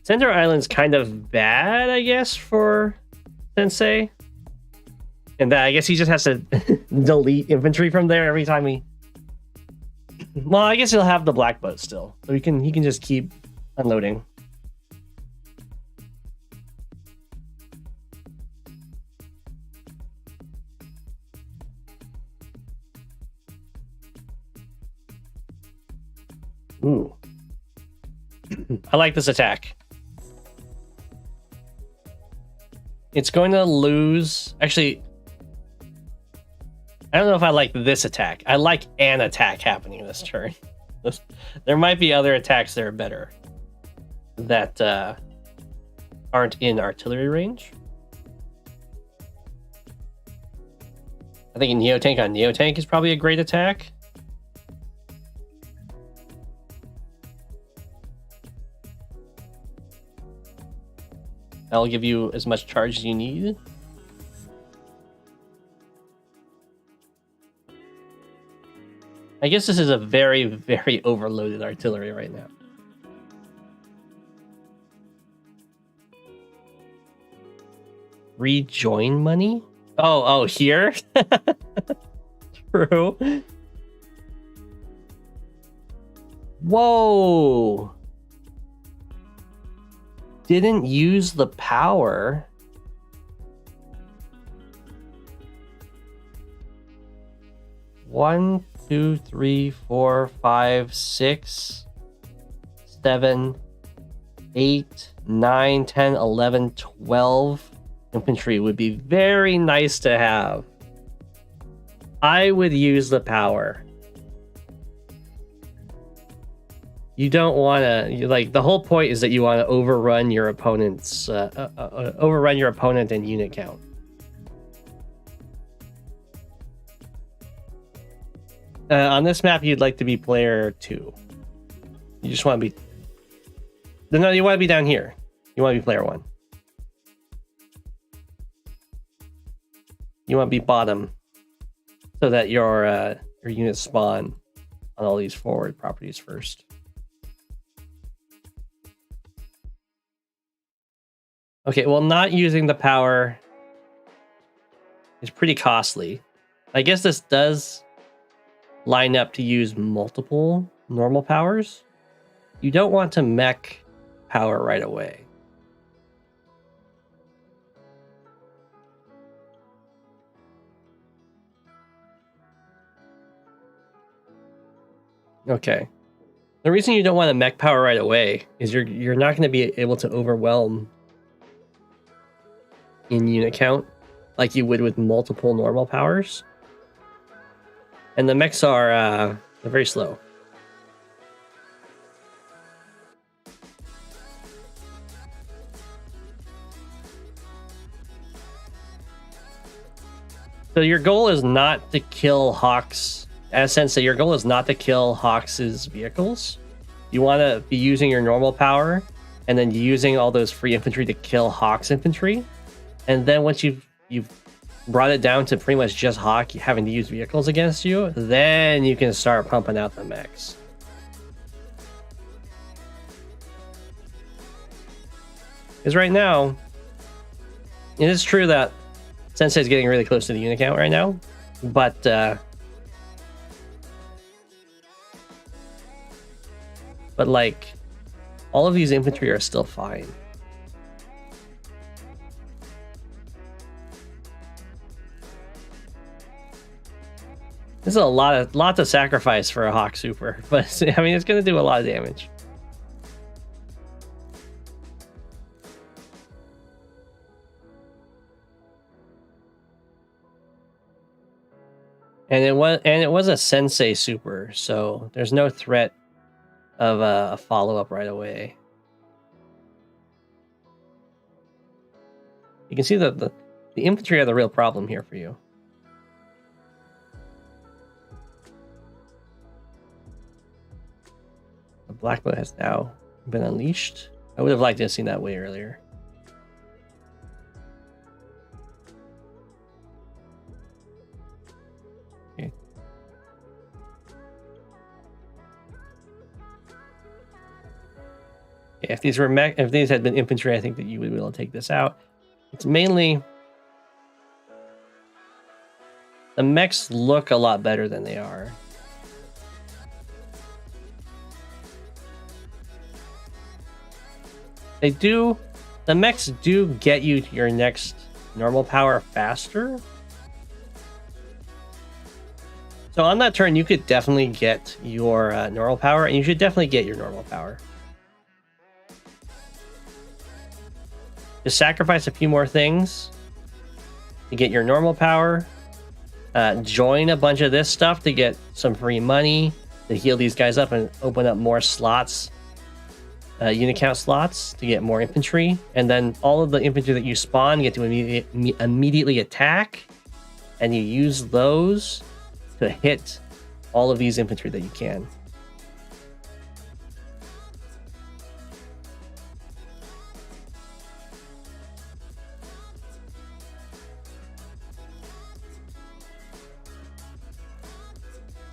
Center Island's kind of bad, I guess, for Sensei. And that I guess he just has to delete infantry from there every time he... Well, I guess he'll have the black boat still. So he can just keep unloading. Ooh. I like this attack. It's going to lose... Actually... I don't know if I like this attack. I like an attack happening this turn. There might be other attacks that are better that aren't in artillery range. I think a Neotank on Neotank is probably a great attack. That'll give you as much charge as you need. I guess this is a very, very overloaded artillery right now. Rejoin money? Oh, here? True. Whoa. Didn't use the power. One, 2, 3, 4, 5, 6, 7, 8, 9, 10, 11, 12 infantry would be very nice to have. I would use the power. You don't want to, like, the whole point is that you want to overrun your opponent's, overrun your opponent in unit count. On this map, you'd like to be player 2. You just want to be... No, you want to be down here. You want to be player 1. You want to be bottom so that your units spawn on all these forward properties first. Okay, well, not using the power is pretty costly. I guess this does line up to use multiple normal powers. You don't want to mech power right away. Okay. The reason you don't want to mech power right away is you're not going to be able to overwhelm in unit count like you would with multiple normal powers. And the mechs are they're very slow. So your goal is not to kill Hawks. As Sensei, your goal is not to kill Hawks' vehicles. You want to be using your normal power and then using all those free infantry to kill Hawks infantry. And then once you've brought it down to pretty much just Hawk having to use vehicles against you, then you can start pumping out the mechs. Because right now, it is true that Sensei is getting really close to the unit count right now, but like all of these infantry are still fine. This is a lot to sacrifice for a Hawk Super, but I mean it's going to do a lot of damage. And it was a Sensei Super, so there's no threat of a follow-up right away. You can see that the infantry are the real problem here for you. The black boat has now been unleashed. I would have liked to have seen that way earlier. Okay. Yeah, if these had been infantry, I think that you would be able to take this out. It's mainly the mechs look a lot better than they are. They do. The mechs do get you to your next normal power faster. So on that turn, you could definitely get your normal power, and you should definitely get your normal power. Just sacrifice a few more things to get your normal power. Join a bunch of this stuff to get some free money to heal these guys up and open up more slots. Unit count slots to get more infantry, and then all of the infantry that you spawn get to immediately attack, and you use those to hit all of these infantry that you can.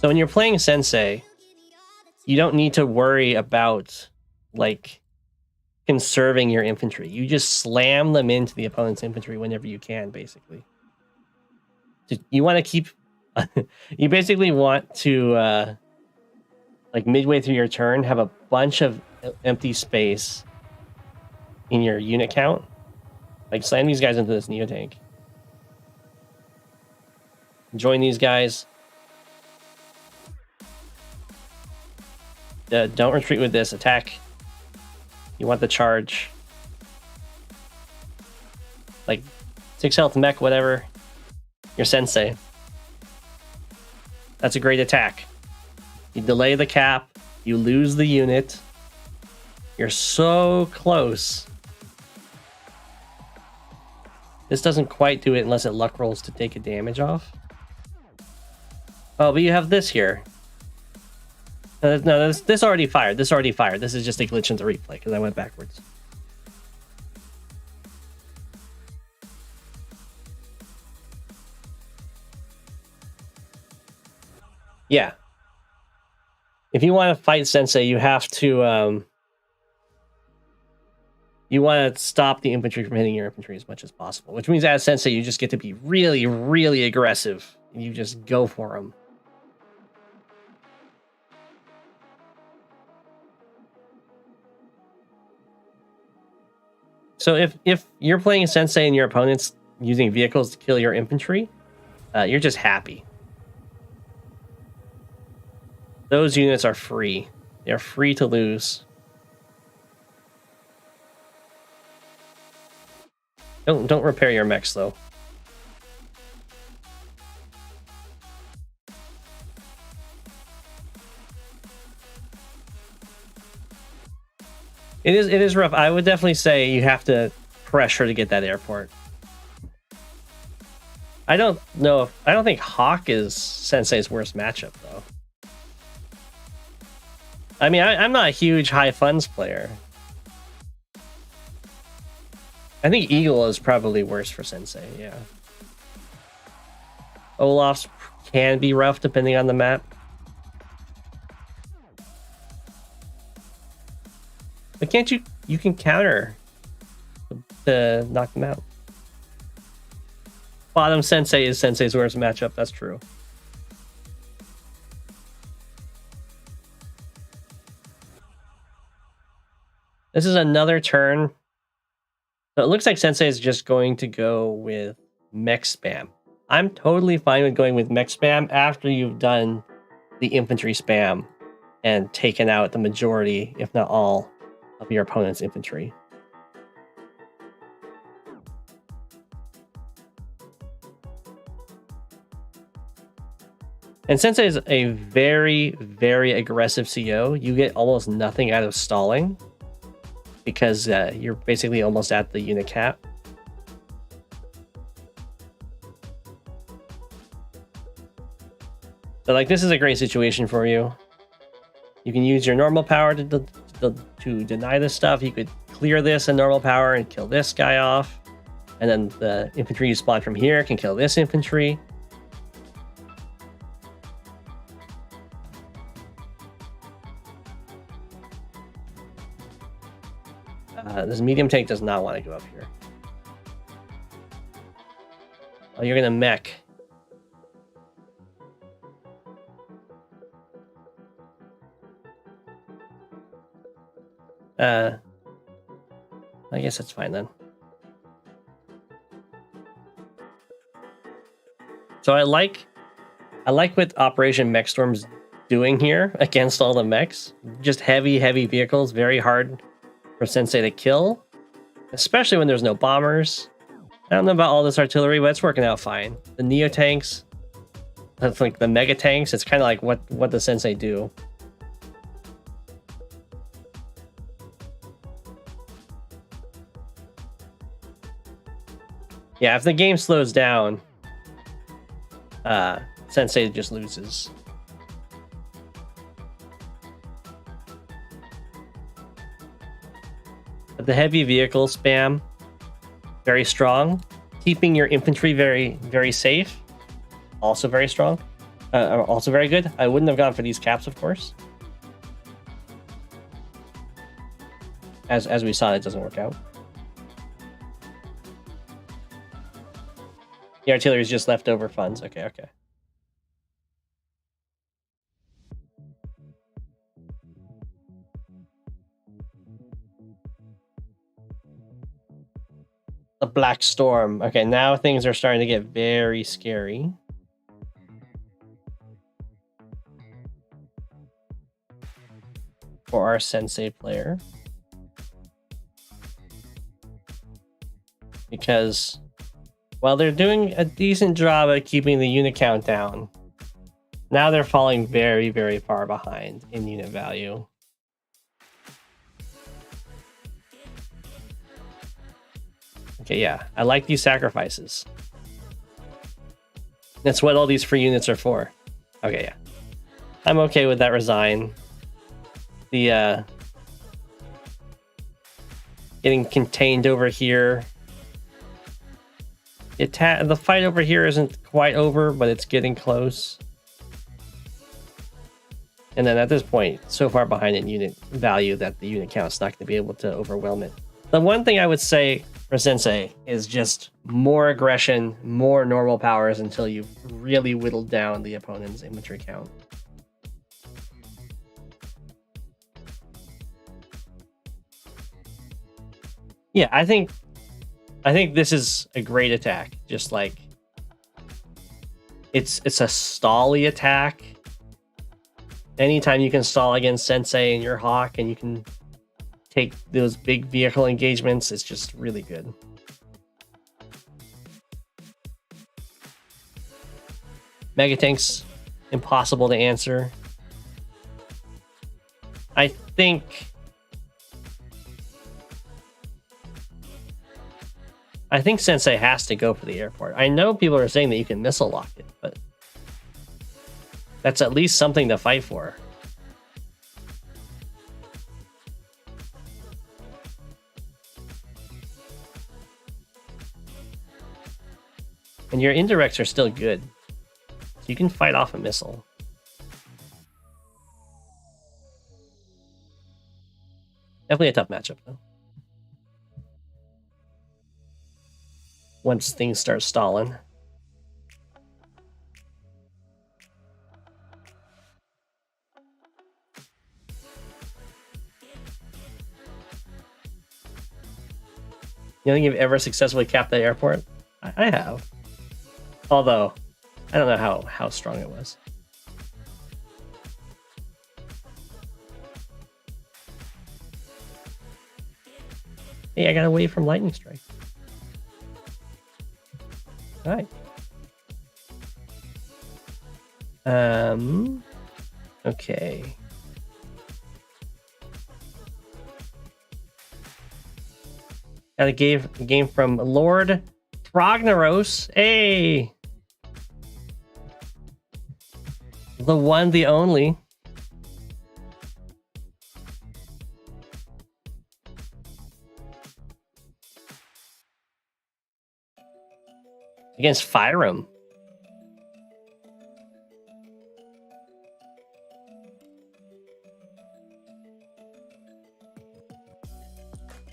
So when you're playing Sensei, you don't need to worry about like conserving your infantry. You just slam them into the opponent's infantry whenever you can, basically. You want to keep you basically want to like midway through your turn have a bunch of empty space in your unit count. Like slam these guys into this neo tank. Join these guys. Don't retreat with this. Attack. You want the charge. Like 6 health mech, whatever. Your Sensei. That's a great attack. You delay the cap. You lose the unit. You're so close. This doesn't quite do it unless it luck rolls to take a damage off. Oh, but you have this here. No, this already fired. This already fired. This is just a glitch in the replay because I went backwards. Yeah. If you want to fight Sensei, you have to You want to stop the infantry from hitting your infantry as much as possible, which means as Sensei, you just get to be really, really aggressive. And you just go for them. So if you're playing Sensei and your opponent's using vehicles to kill your infantry, you're just happy. Those units are free. They're free to lose. Don't repair your mechs though. It is rough. I would definitely say you have to pressure to get that airport. I don't think Hawk is Sensei's worst matchup though. I mean, I'm not a huge high funds player. I think Eagle is probably worse for Sensei, yeah. Olaf's can be rough depending on the map. But can't you can counter to knock them out. Bottom Sensei is Sensei's worst matchup, that's true. This is another turn. So it looks like Sensei is just going to go with mech spam. I'm totally fine with going with mech spam after you've done the infantry spam and taken out the majority, if not all, of your opponent's infantry. And Sensei is a very, very aggressive CO. You get almost nothing out of stalling because you're basically almost at the unit cap. So like this is a great situation for you. You can use your normal power to deny this stuff. You could clear this in normal power and kill this guy off. And then the infantry you spawn from here can kill this infantry. This medium tank does not want to go up here. Oh, you're gonna mech. I guess that's fine then. So I like what Operation Mech Storm's doing here against all the mechs. Just heavy vehicles, very hard for Sensei to kill, especially when there's no bombers. I don't know about all this artillery, but it's working out fine. The Neo tanks, that's like the mega tanks. It's kind of like what does Sensei do? Yeah, if the game slows down, Sensei just loses. But the heavy vehicle spam, very strong. Keeping your infantry very, very safe, also very strong. Also very good. I wouldn't have gone for these caps, of course. As we saw, it doesn't work out. The artillery is just leftover funds. Okay. The Black Storm. Okay, now things are starting to get very scary. For our Sensei player. Because while they're doing a decent job at keeping the unit count down, now they're falling very, very far behind in unit value. Okay, yeah, I like these sacrifices. That's what all these free units are for. Okay, yeah. I'm okay with that resign. The getting contained over here. The fight over here isn't quite over, but it's getting close. And then at this point, so far behind in unit value that the unit count's not going to be able to overwhelm it. The one thing I would say for Sensei is just more aggression, more normal powers until you've really whittled down the opponent's infantry count. Yeah, I think this is a great attack. Just like it's a stally attack. Anytime you can stall against Sensei and your Hawk and you can take those big vehicle engagements, it's just really good. Mega Tanks, impossible to answer. I think Sensei has to go for the airport. I know people are saying that you can missile lock it, but that's at least something to fight for. And your indirects are still good. So you can fight off a missile. Definitely a tough matchup, though. Once things start stalling. You don't think you've ever successfully capped that airport? I have. Although, I don't know how strong it was. Hey, I got away from lightning strike. All right. Okay. Got a game from Lord Progneros. Hey! The one, the only. Against Firem.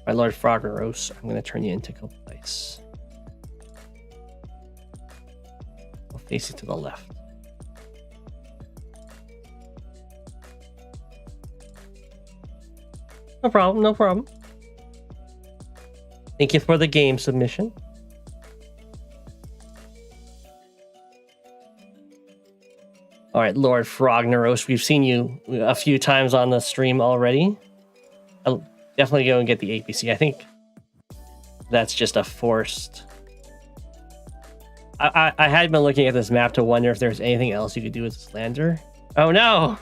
My Lord Froggeros, I'm going to turn you into Coplice. I'll face it to the left. No problem, no problem. Thank you for the game submission. All right, Lord Frogneros, we've seen you a few times on the stream already. I'll definitely go and get the APC. I think that's just a forced... I had been looking at this map to wonder if there's anything else you could do with this lander. Oh no!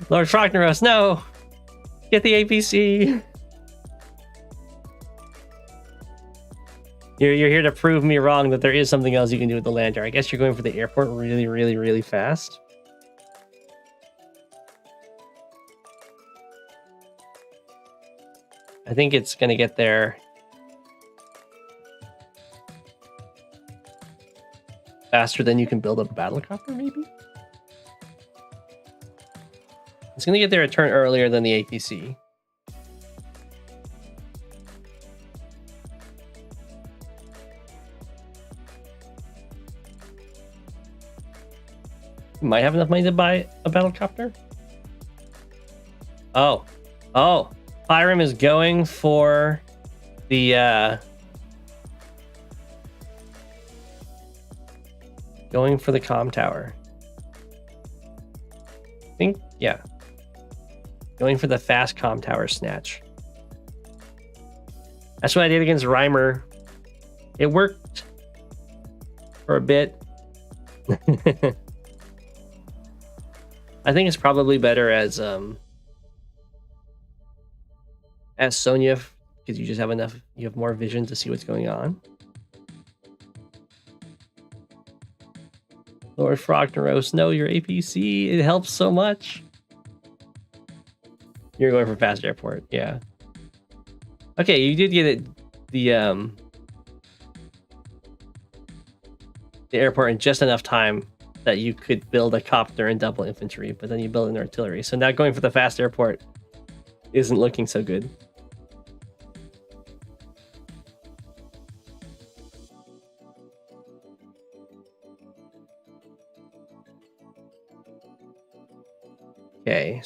Lord Frogneros, no! Get the APC! You're here to prove me wrong that there is something else you can do with the lander. I guess you're going for the airport really, really, really fast. I think it's going to get there faster than you can build a battlecopter, maybe? It's going to get there a turn earlier than the APC. Might have enough money to buy a battlecopter. Oh, Firem is going for the comm tower. I think, yeah, going for the fast comm tower snatch. That's what I did against Reimer. It worked for a bit. I think it's probably better as Sonya, because you just have enough, you have more vision to see what's going on. Lord Frogneros, no, your APC, it helps so much. You're going for fast airport, yeah. Okay, you did get it, the airport in just enough time that you could build a copter and double infantry, but then you build an artillery. So now going for the fast airport isn't looking so good.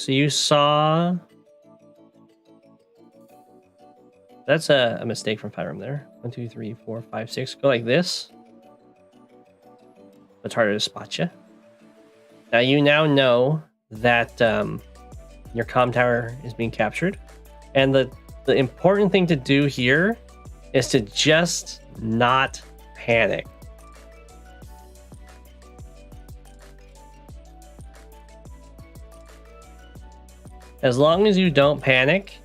So you saw... That's a mistake from Pyram there. 1, 2, 3, 4, 5, 6. Go like this. It's harder to spot you. Now you know that your comm tower is being captured. And the important thing to do here is to just not panic. As long as you don't panic,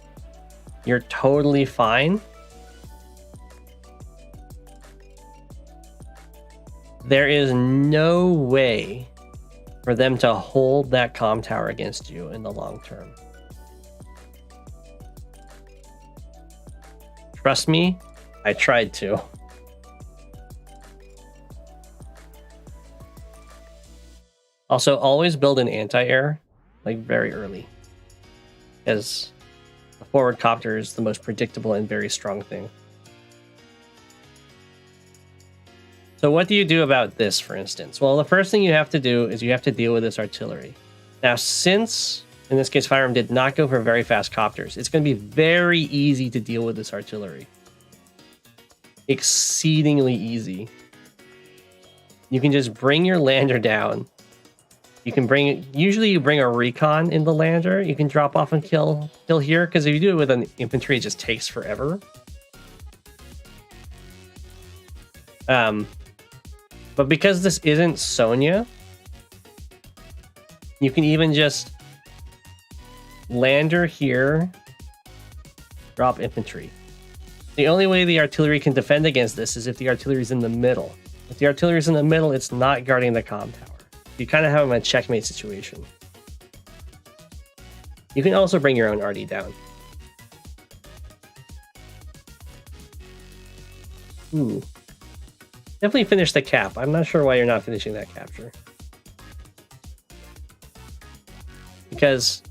you're totally fine. There is no way for them to hold that comm tower against you in the long term. Trust me, I tried to. Also, always build an anti-air, like very early. As the forward copter is the most predictable and very strong thing. So what do you do about this, for instance? Well, the first thing you have to do is you have to deal with this artillery. Now, since, in this case, Firearm did not go for very fast copters, it's going to be very easy to deal with this artillery. Exceedingly easy. You can just bring your lander down. You can bring, usually you bring a recon in the lander. You can drop off and kill here, because if you do it with an infantry, it just takes forever. But because this isn't Sonya, you can even just lander here, drop infantry. The only way the artillery can defend against this is if the artillery is in the middle. If the artillery is in the middle, it's not guarding the comm tower. You kind of have them in a checkmate situation. You can also bring your own RD down. Ooh. Definitely finish the cap. I'm not sure why you're not finishing that capture. Because,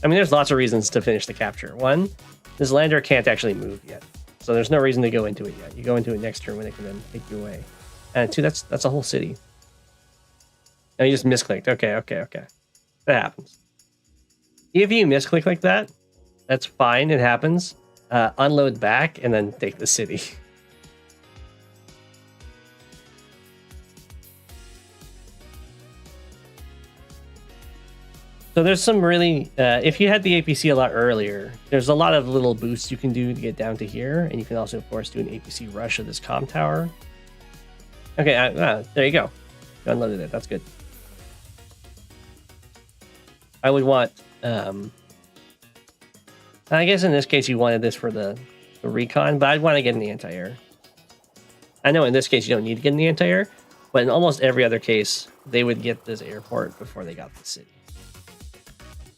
I mean, there's lots of reasons to finish the capture. One, this lander can't actually move yet. So there's no reason to go into it yet. You go into it next turn when it can then take you away. And two, that's a whole city. No, you just misclicked. Okay. That happens. If you misclick like that, that's fine. It happens. Unload back and then take the city. So there's some really, if you had the APC a lot earlier, there's a lot of little boosts you can do to get down to here. And you can also, of course, do an APC rush of this comm tower. Okay, there you go. You unloaded it. That's good. I would want, I guess in this case you wanted this for the recon, but I'd want to get an anti-air. I know in this case you don't need to get an anti-air, but in almost every other case, they would get this airport before they got the city.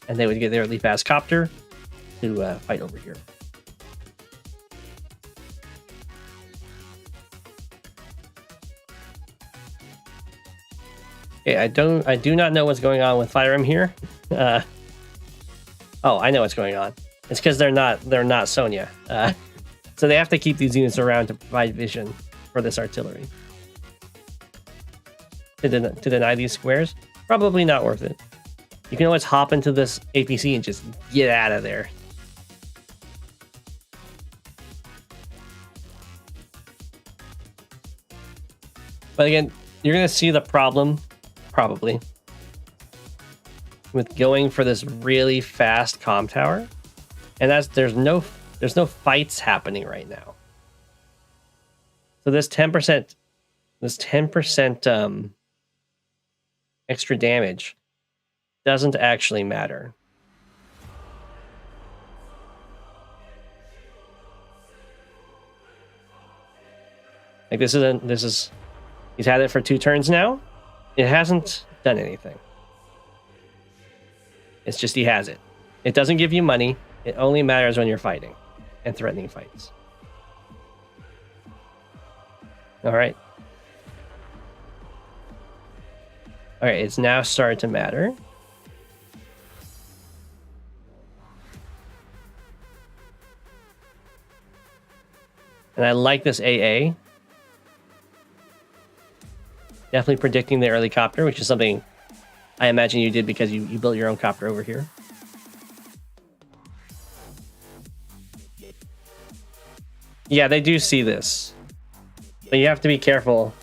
And they would get their really fast copter to fight over here. Okay, I do not know what's going on with Firearm here. Oh, I know what's going on. It's because they're not Sonya. So they have to keep these units around to provide vision for this artillery. To deny these squares? Probably not worth it. You can always hop into this APC and just get out of there. But again, you're going to see the problem, probably, with going for this really fast comm tower. And there's no fights happening right now. So this 10% extra damage doesn't actually matter. Like this is he's had it for 2 turns now. It hasn't done anything. It's just he has it. It doesn't give you money. It only matters when you're fighting and threatening fights. All right. All right, it's now started to matter. And I like this AA. Definitely predicting the early copter, which is something I imagine you did because you built your own copter over here. Yeah, they do see this. But you have to be careful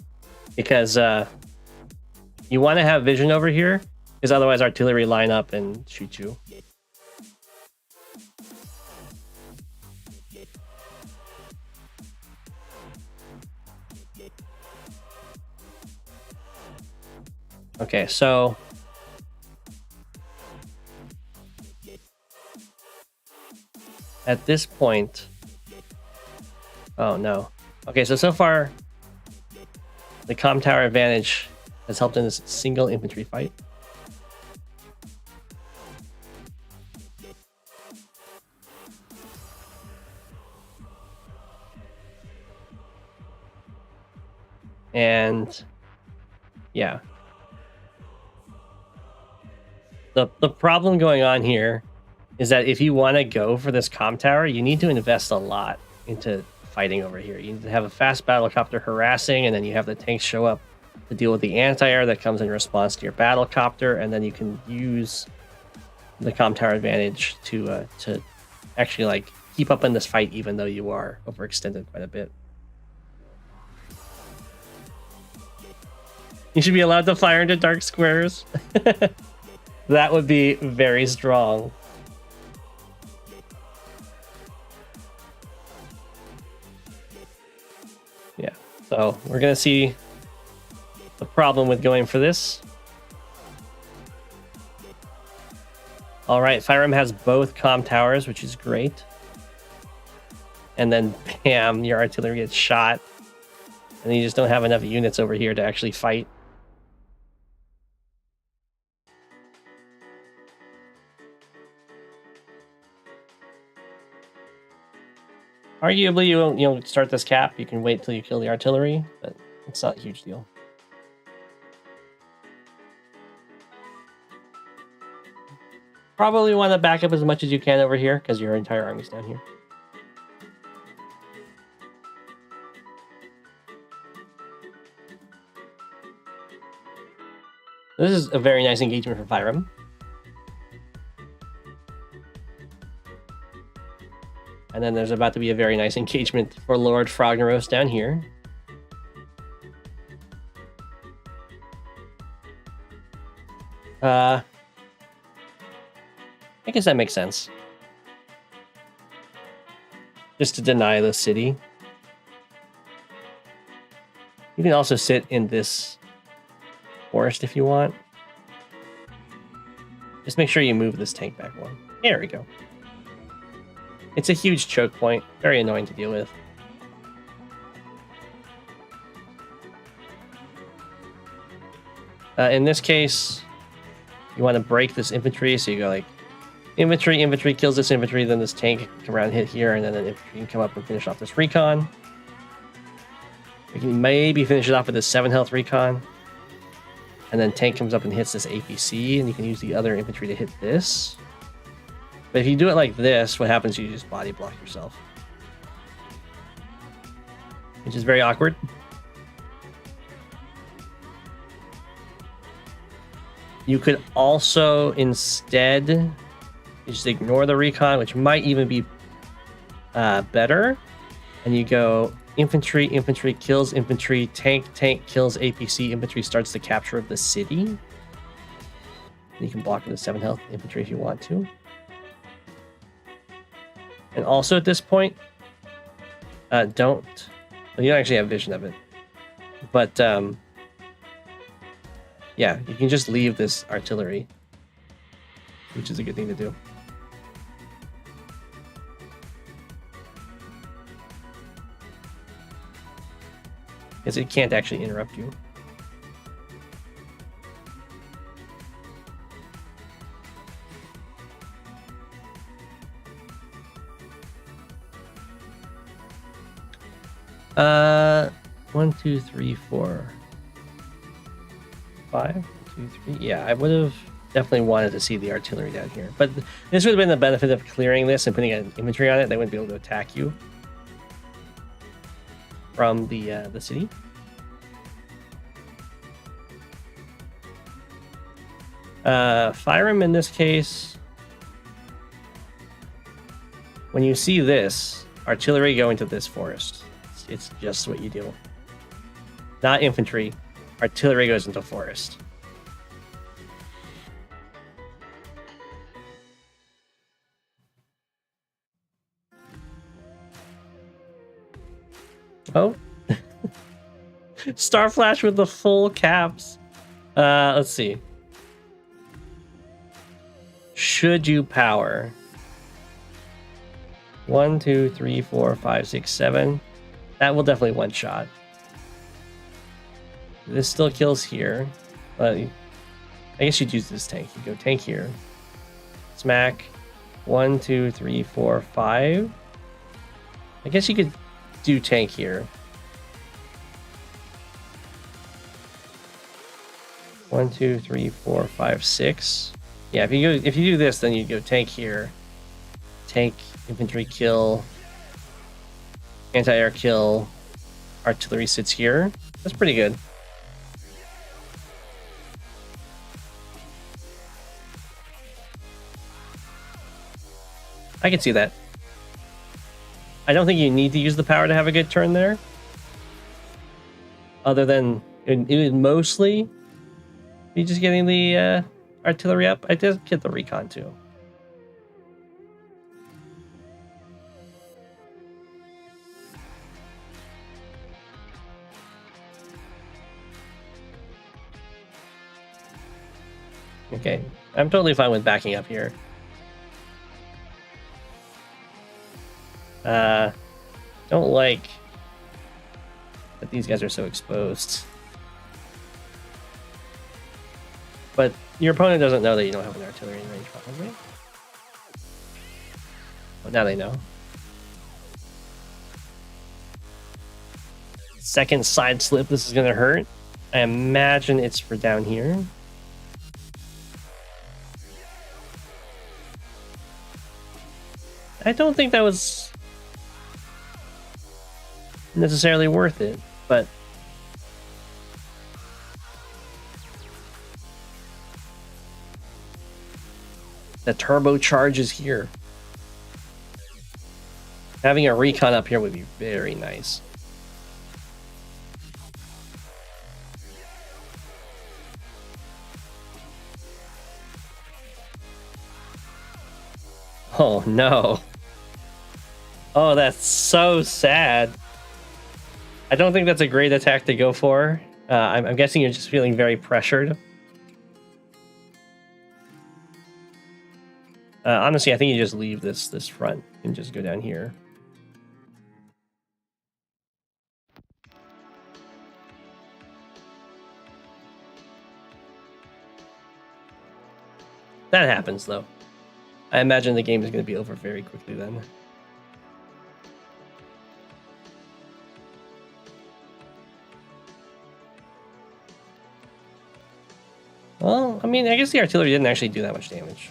because you want to have vision over here, because otherwise artillery line up and shoot you. Okay, so at this point, oh no. Okay, so far the comm tower advantage has helped in this single infantry fight. And yeah. The problem going on here is that if you want to go for this comm tower, you need to invest a lot into fighting over here. You need to have a fast battlecopter harassing, and then you have the tanks show up to deal with the anti-air that comes in response to your battlecopter, and then you can use the comm tower advantage to actually like keep up in this fight, even though you are overextended quite a bit. You should be allowed to fire into dark squares. That would be very strong. Yeah, so we're gonna see the problem with going for this. All right, Firem has both comm towers, which is great. And then bam, your artillery gets shot. And you just don't have enough units over here to actually fight. Arguably, you won't start this cap. You can wait till you kill the artillery, but it's not a huge deal. Probably want to back up as much as you can over here because your entire army's down here. This is a very nice engagement for Firem. And then there's about to be a very nice engagement for Lord Frogneros down here. I guess that makes sense. Just to deny the city. You can also sit in this forest if you want. Just make sure you move this tank back one. There we go. It's a huge choke point. Very annoying to deal with. In this case, you want to break this infantry, so you go like infantry kills this infantry, then this tank can come around and hit here, and then an infantry can come up and finish off this recon. We can maybe finish it off with this 7 health recon. And then tank comes up and hits this APC, and you can use the other infantry to hit this. But if you do it like this, what happens is you just body block yourself. Which is very awkward. You could also instead just ignore the recon, which might even be better. And you go infantry kills infantry, tank kills APC, infantry starts the capture of the city. You can block with the 7 health infantry if you want to. And also at this point, you don't actually have vision of it. But yeah, you can just leave this artillery, which is a good thing to do. Because it can't actually interrupt you. One, two, three, four, 5, 2, 3. Yeah, I would have definitely wanted to see the artillery down here, but this would have been the benefit of clearing this and putting an infantry on it. They wouldn't be able to attack you from the city. Firem in this case, when you see this, artillery go into this forest. It's just what you do. Not infantry. Artillery goes into forest. Oh. Star Flash with the full caps. Let's see. Should you power? 1, 2, 3, 4, 5, 6, 7. That will definitely one shot. This still kills here. I guess you'd use this tank. You go tank here. Smack. 1, 2, 3, 4, 5. I guess you could do tank here. 1, 2, 3, 4, 5, 6. Yeah, if you do this, then you go tank here. Tank, infantry kill, anti-air kill, artillery sits here. That's pretty good. I can see that. I don't think you need to use the power to have a good turn there. Other than it would mostly be just getting the artillery up. I did get the recon too. Okay, I'm totally fine with backing up here. Don't like that these guys are so exposed. But your opponent doesn't know that you don't have an artillery in range, probably. Well, now they know. Second side slip, this is gonna hurt. I imagine it's for down here. I don't think that was necessarily worth it, but the turbocharge is here. Having a recon up here would be very nice. Oh no. Oh, that's so sad. I don't think that's a great attack to go for. I'm guessing you're just feeling very pressured. Honestly, I think you just leave this front and just go down here. That happens, though. I imagine the game is going to be over very quickly then. Well, I mean, I guess the artillery didn't actually do that much damage.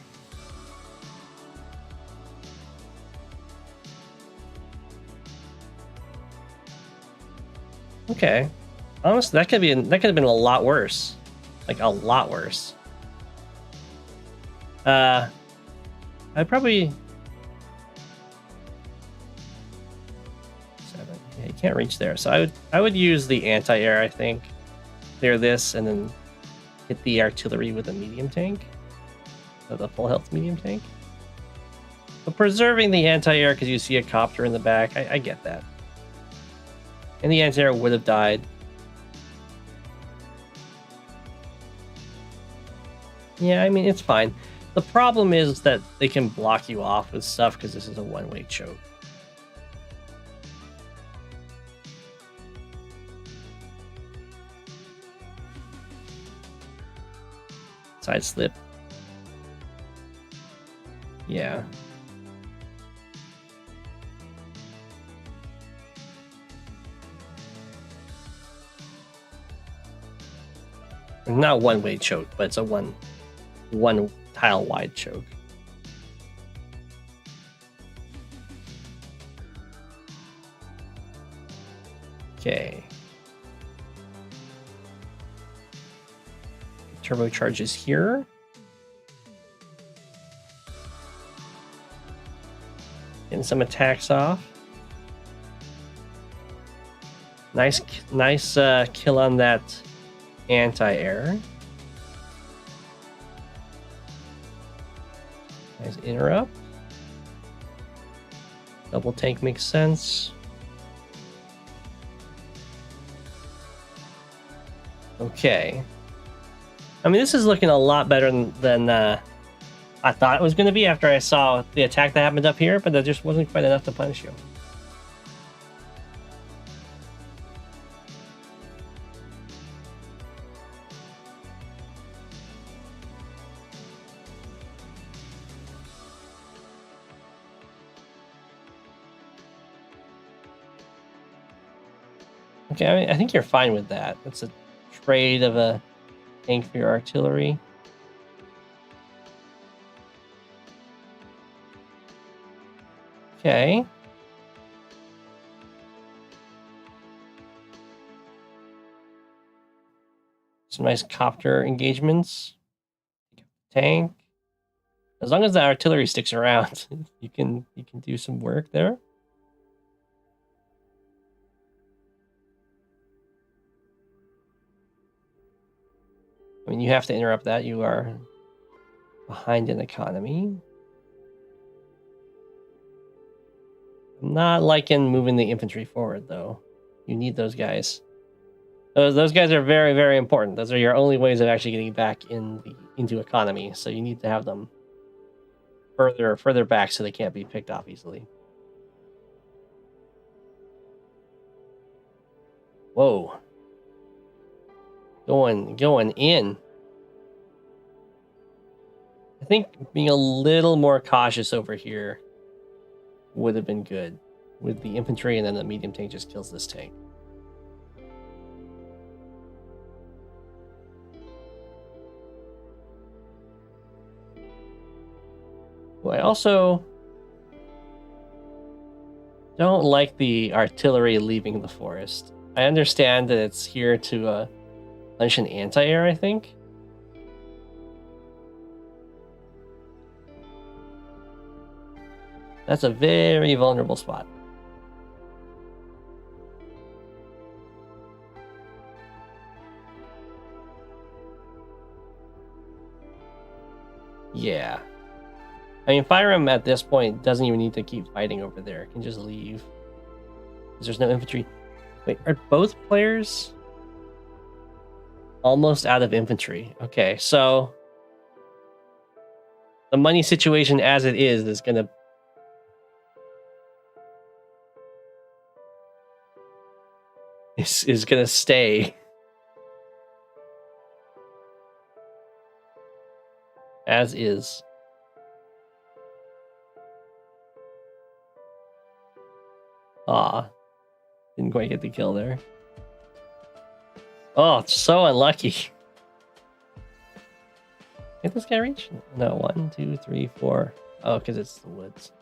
Okay. Honestly, that could have been a lot worse. Like a lot worse. I'd probably 7. Yeah, you can't reach there. So I would use the anti-air, I think. Clear this and then hit the artillery with a medium tank. So the full health medium tank. But preserving the anti-air because you see a copter in the back, I get that. And the anti-air would have died. Yeah, I mean, it's fine. The problem is that they can block you off with stuff because this is a one-way choke. Side slip. Yeah. Not one-way choke, but it's a one tile wide choke. Okay. Turbocharges here. Getting some attacks off. Nice kill on that anti-air. Nice interrupt. Double tank makes sense. Okay. I mean, this is looking a lot better than I thought it was going to be after I saw the attack that happened up here, but that just wasn't quite enough to punish you. Okay, I mean, I think you're fine with that. That's a trade of a tank for your artillery. Okay. Some nice copter engagements. Tank. As long as the artillery sticks around, you can do some work there. I mean, you have to interrupt that. You are behind in economy. I'm not liking moving the infantry forward, though. You need those guys. Those guys are very, very important. Those are your only ways of actually getting back into economy. So you need to have them further back so they can't be picked off easily. Whoa. Going in. I think being a little more cautious over here would have been good with the infantry, and then the medium tank just kills this tank. Well, I also don't like the artillery leaving the forest. I understand that it's here to unleash an anti-air, I think. That's a very vulnerable spot. Yeah. I mean, Firearm at this point doesn't even need to keep fighting over there. It can just leave. Because there's no infantry. Wait, are both players almost out of infantry? Okay, so the money situation as it is gonna is gonna stay as is. Didn't quite get the kill there. Oh, it's so unlucky. Did this guy reach? No, 1, 2, 3, 4. Oh, because it's the woods.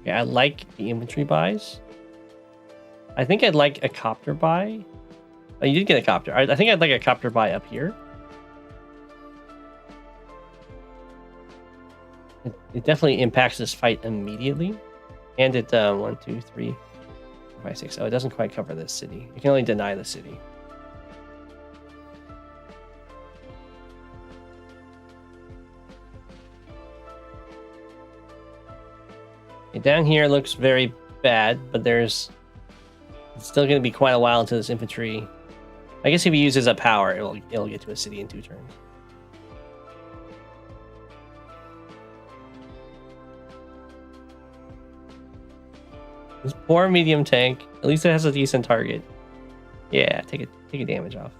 Yeah, I like the infantry buys. I think I'd like a copter buy. Oh, you did get a copter. I think I'd like a copter buy up here. It definitely impacts this fight immediately. And it, 1, 2, 3, 4, 5, 6. Oh, it doesn't quite cover this city. You can only deny the city. Okay, down here looks very bad, but it's still going to be quite a while until this infantry. I guess if he uses a power, it'll get to a city in 2 turns. This poor medium tank. At least it has a decent target. Yeah, take a damage off.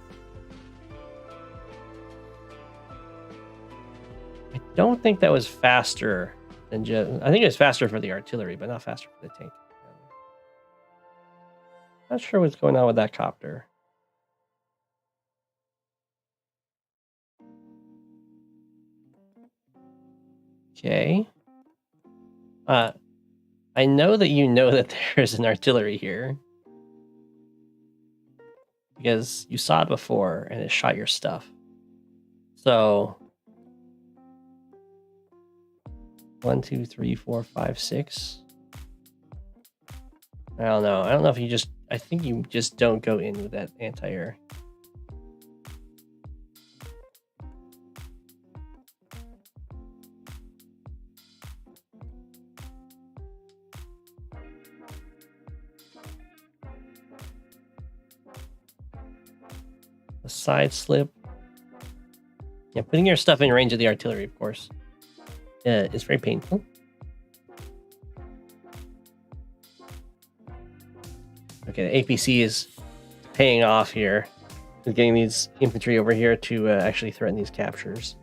I don't think that was faster than just. I think it was faster for the artillery, but not faster for the tank. Not sure what's going on with that copter. Okay. I know that you know that there's an artillery here. Because you saw it before and it shot your stuff. So 1, 2, 3, 4, 5, 6. I don't know. I don't know if you just... I think you just don't go in with that anti-air. A side slip. Yeah, putting your stuff in range of the artillery, of course, is very painful. Okay, the APC is paying off here. We're getting these infantry over here to actually threaten these captures.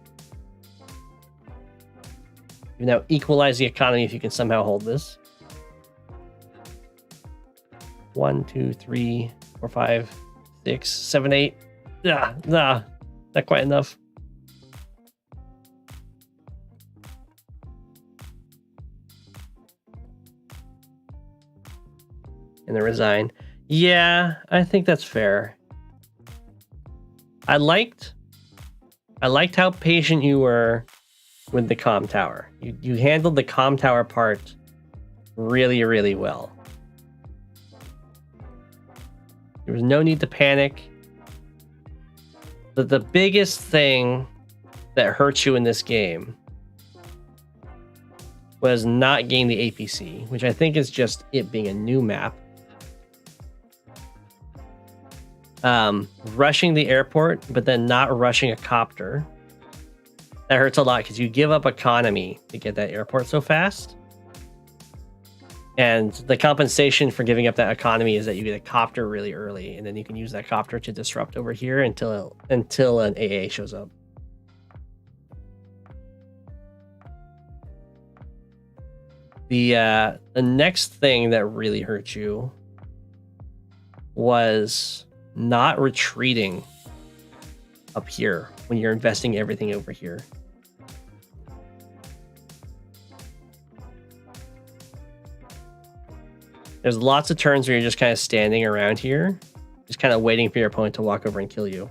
You now equalize the economy if you can somehow hold this. 1, 2, 3, 4, 5, 6, 7, 8. Nah, not quite enough. And then resign. Yeah, I think that's fair. I liked how patient you were with the comm tower. You handled the comm tower part really, really well. There was no need to panic. But the biggest thing that hurt you in this game was not getting the APC, which I think is just it being a new map. Rushing the airport, but then not rushing a copter. That hurts a lot because you give up economy to get that airport so fast. And the compensation for giving up that economy is that you get a copter really early, and then you can use that copter to disrupt over here until an AA shows up. The next thing that really hurt you was not retreating up here when you're investing everything over here. There's lots of turns where you're just kind of standing around here, just kind of waiting for your opponent to walk over and kill you.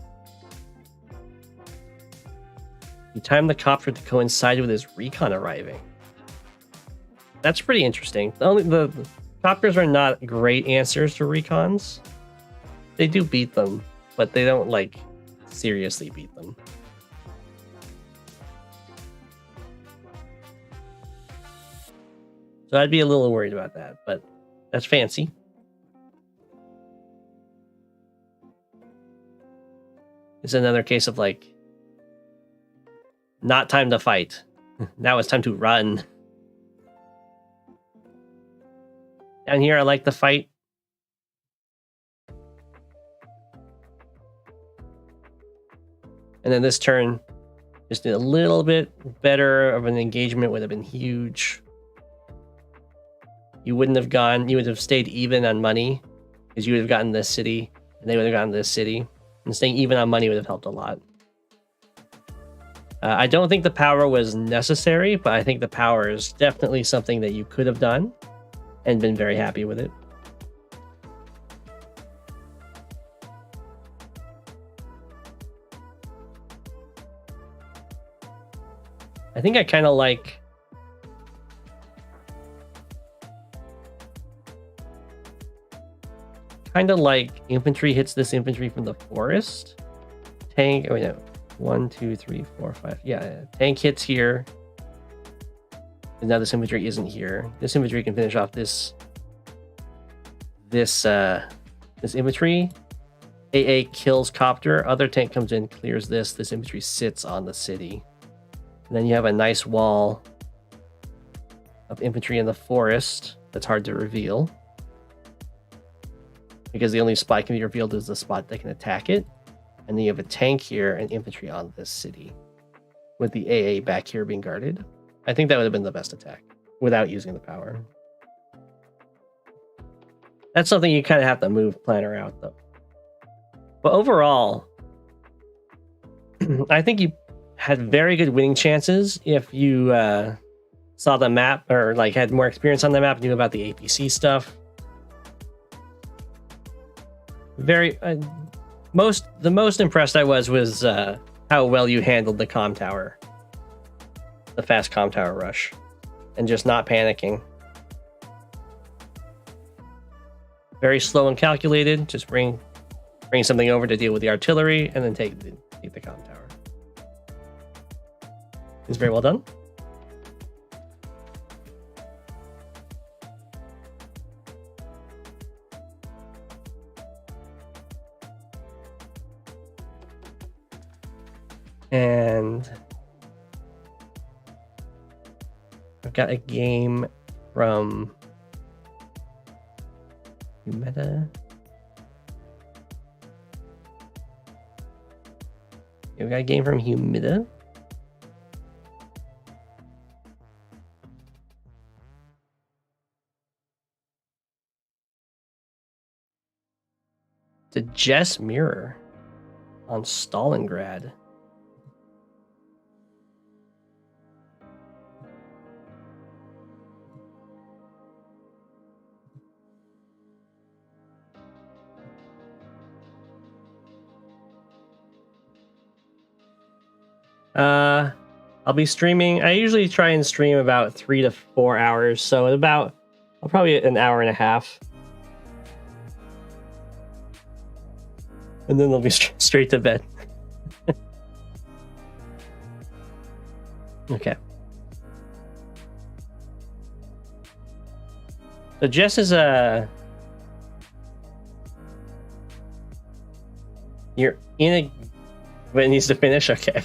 You time the copter to coincide with his recon arriving. That's pretty interesting. The copters are not great answers to recons. They do beat them, but they don't, like, seriously beat them. So I'd be a little worried about that, but that's fancy. It's another case of, like, not time to fight. Now it's time to run. Down here, I like the fight. And then this turn, just a little bit better of an engagement would have been huge. You wouldn't have gone, you would have stayed even on money because you would have gotten this city and they would have gotten this city. And staying even on money would have helped a lot. I don't think the power was necessary, but I think the power is definitely something that you could have done and been very happy with it. I think I kind of like infantry hits this infantry from the forest. Tank, oh wait, no. 1, 2, 3, 4, 5. Yeah, tank hits here. And now this infantry isn't here. This infantry can finish off this infantry. AA kills copter. Other tank comes in, clears this. This infantry sits on the city. And then you have a nice wall of infantry in the forest that's hard to reveal. Because the only spot can be revealed is the spot that can attack it. And then you have a tank here and infantry on this city. With the AA back here being guarded. I think that would have been the best attack. Without using the power. That's something you kind of have to move planner out though. But overall, I think you had very good winning chances if you saw the map or like had more experience on the map, knew about the APC stuff. The most impressed I was how well you handled the comm tower, the fast comm tower rush. and just not panicking. Very slow and calculated. Just bring something over to deal with the artillery, and then take the comm tower. It's very well done. And I've got a game from Meta. We got a game from Humida. The Jess mirror on Stalingrad. I'll be streaming. I usually try and stream about 3 to 4 hours, so I'll probably an hour and a half, and then they'll be straight to bed. Okay. So Jess is you're in a, but it needs to finish. Okay.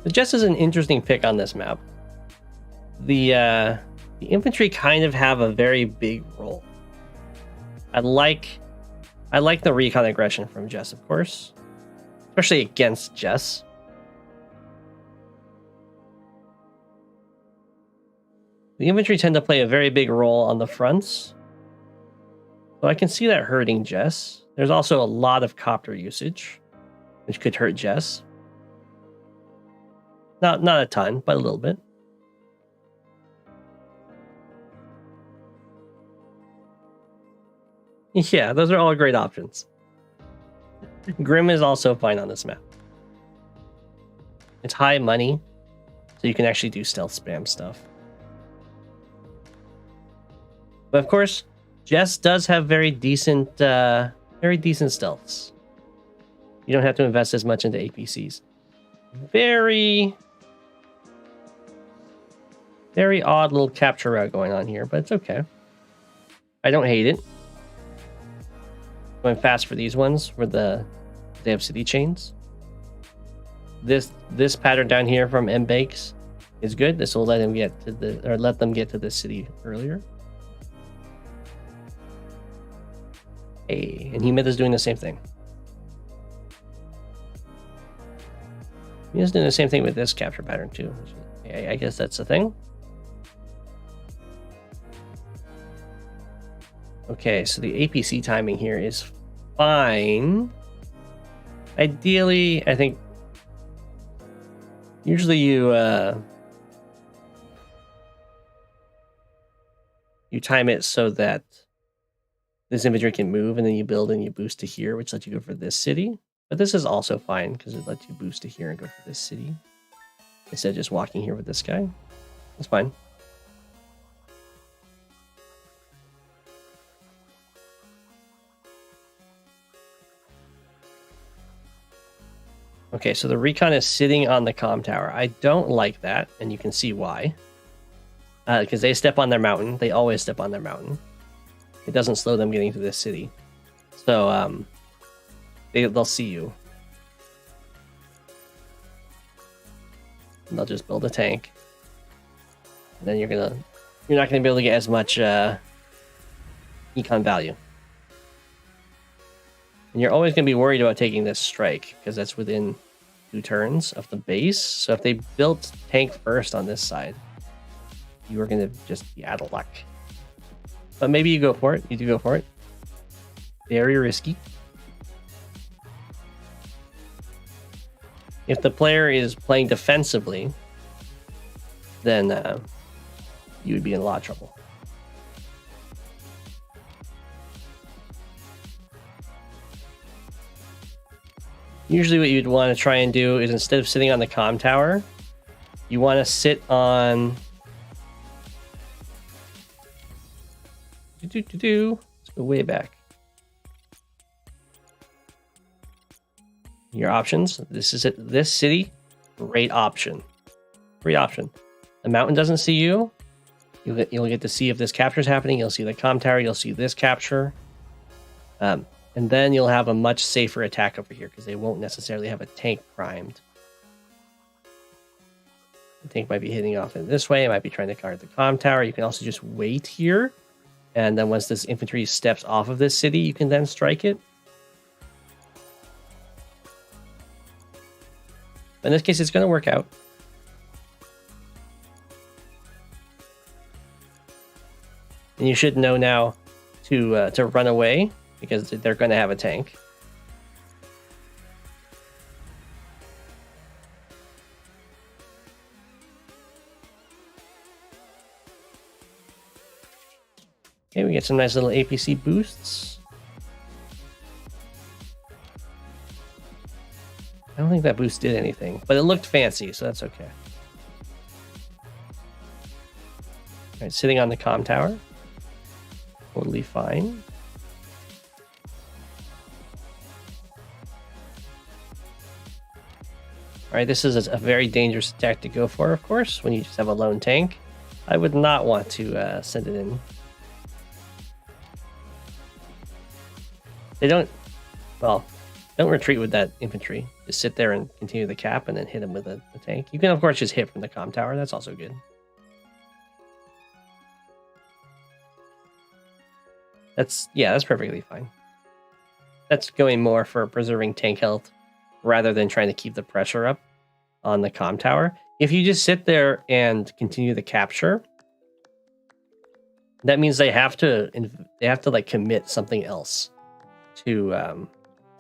So Jess is an interesting pick on this map. The infantry kind of have a very big role. I like the recon aggression from Jess, of course, especially against Jess. The infantry tend to play a very big role on the fronts, so I can see that hurting Jess. There's also a lot of copter usage, which could hurt Jess. Not a ton, but a little bit. Yeah, those are all great options. Grim is also fine on this map. It's high money, so you can actually do stealth spam stuff. But of course, Jess does have very decent stealths. You don't have to invest as much into APCs. Very odd little capture route going on here, but it's okay. I don't hate it. Going fast for these ones where they have city chains. This pattern down here from M-Bakes is good. This will let them get to the city earlier. Hey, and Humid doing the same thing. He's doing the same thing with this capture pattern too. I guess that's the thing. Okay, so the APC timing here is fine. Ideally, I think usually you time it so that this infantry can move, and then you build and you boost to here, which lets you go for this city. But this is also fine because it lets you boost to here and go for this city instead of just walking here with this guy. That's fine. Okay, so the recon is sitting on the comm tower. I don't like that, and you can see why. Because they step on their mountain. They always step on their mountain. It doesn't slow them getting to this city. So, they'll see you. And they'll just build a tank. And then you're not gonna be able to get as much econ value. And you're always gonna be worried about taking this strike, because that's within 2 turns of the base. So if they built tank first on this side, you are gonna just be out of luck. But maybe you go for it. You do go for it. Very risky. If the player is playing defensively, then you would be in a lot of trouble. Usually what you'd want to try and do is instead of sitting on the comm tower, you want to sit on... Let's go way back. Your options. This is it. This city, great option. Great option. The mountain doesn't see you. You'll get to see if this capture is happening. You'll see the comm tower. You'll see this capture. And then you'll have a much safer attack over here because they won't necessarily have a tank primed. The tank might be hitting off in this way. It might be trying to guard the comm tower. You can also just wait here. And then once this infantry steps off of this city, you can then strike it. In this case, it's going to work out. And you should know now to run away because they're going to have a tank. Okay, we get some nice little APC boosts. I don't think that boost did anything, but it looked fancy, so that's okay. All right, sitting on the comm tower. Totally fine. All right, this is a very dangerous attack to go for, of course, when you just have a lone tank. I would not want to send it in. They don't, well, don't retreat with that infantry. Just sit there and continue the cap and then hit him with the tank. You can, of course, just hit from the comm tower. That's also good. That's perfectly fine. That's going more for preserving tank health rather than trying to keep the pressure up on the comm tower. If you just sit there and continue the capture, that means they have to like commit something else to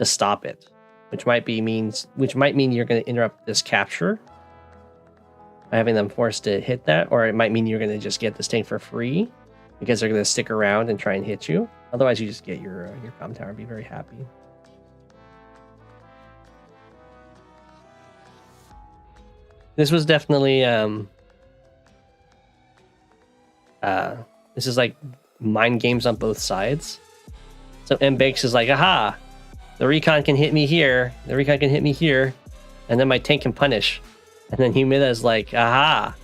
stop it, which might mean you're going to interrupt this capture by having them forced to hit that, or it might mean you're going to just get this tank for free because they're going to stick around and try and hit you. Otherwise, you just get your comm tower and be very happy. This was definitely this is like mind games on both sides. So MBakes is like, aha, the recon can hit me here, the recon can hit me here, and then my tank can punish. And then Humida is like, aha,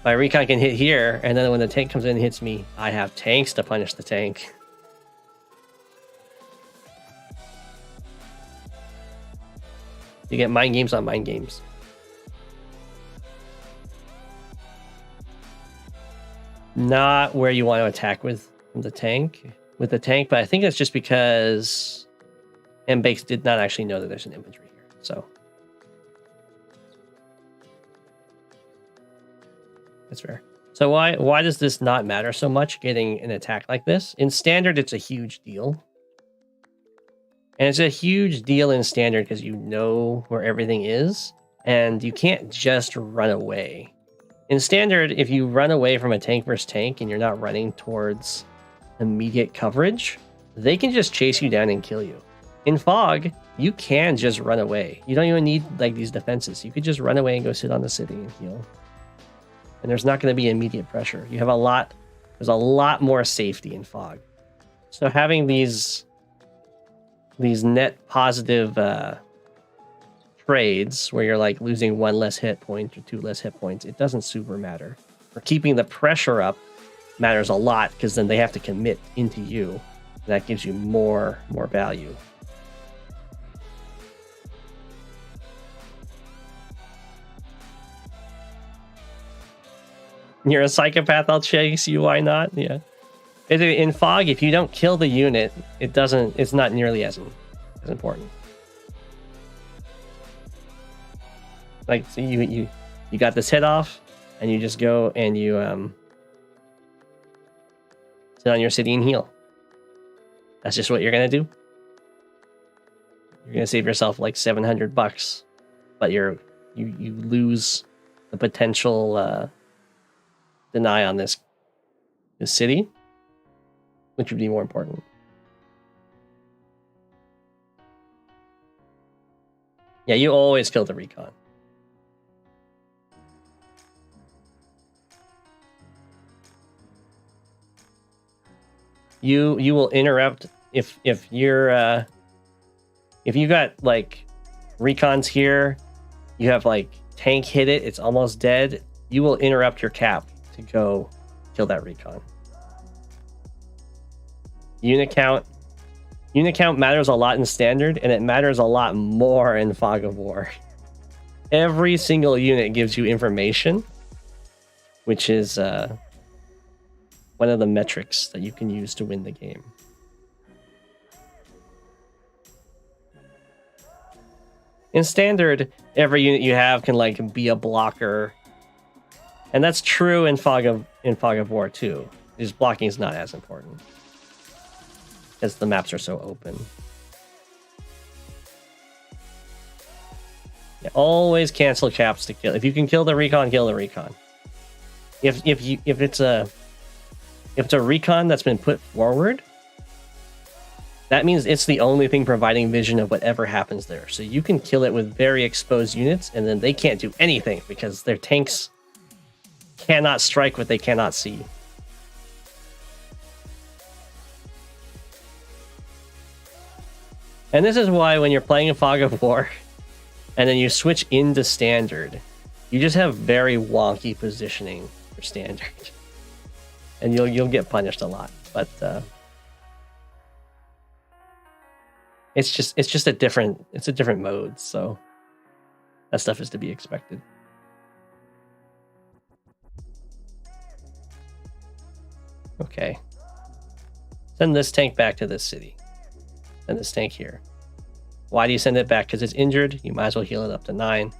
my recon can hit here, and then when the tank comes in and hits me, I have tanks to punish the tank. You get mind games on mind games. Not where you want to attack with the tank, but I think that's just because MBakes did not actually know that there's an infantry here. So that's fair. So why does this not matter so much, getting an attack like this? In Standard, it's a huge deal. And it's a huge deal in Standard because you know where everything is, and you can't just run away. In Standard, if you run away from a tank versus tank and you're not running towards immediate coverage, they can just chase you down and kill you. In Fog, you can just run away. You don't even need like these defenses. You could just run away and go sit on the city and heal. And there's not going to be immediate pressure. You have there's a lot more safety in Fog. So having these net positive trades where you're like losing 1 less hit point or 2 less hit points, it doesn't super matter. For keeping the pressure up matters a lot because then they have to commit into you. And that gives you more value. You're a psychopath, I'll chase you, why not? Yeah. In Fog, if you don't kill the unit, it's not nearly as important. Like, so you got this hit off, and you just go and you sit on your city and heal. That's just what you're gonna do. You're gonna save yourself like $700, but you lose the potential deny on this city, which would be more important. Yeah, you always kill the recon. You will interrupt if you're if you got like recons here, you have like tank hit it, it's almost dead. You will interrupt your cap to go kill that recon. Unit count matters a lot in standard, and it matters a lot more in Fog of War. Every single unit gives you information, which is one of the metrics that you can use to win the game. In standard, every unit you have can like be a blocker, and that's true in Fog of War too. Just blocking is not as important, as the maps are so open. Yeah, always cancel caps to kill. If you can kill the recon, kill the recon. If it's a recon that's been put forward, that means it's the only thing providing vision of whatever happens there. So you can kill it with very exposed units, and then they can't do anything because their tanks cannot strike what they cannot see. And this is why when you're playing a Fog of War and then you switch into standard, you just have very wonky positioning for standard. And you'll get punished a lot. But it's just a different mode, so that stuff is to be expected. Okay. Send this tank back to this city. Send this tank here. Why do you send it back? Because it's injured. You might as well heal it up to 9.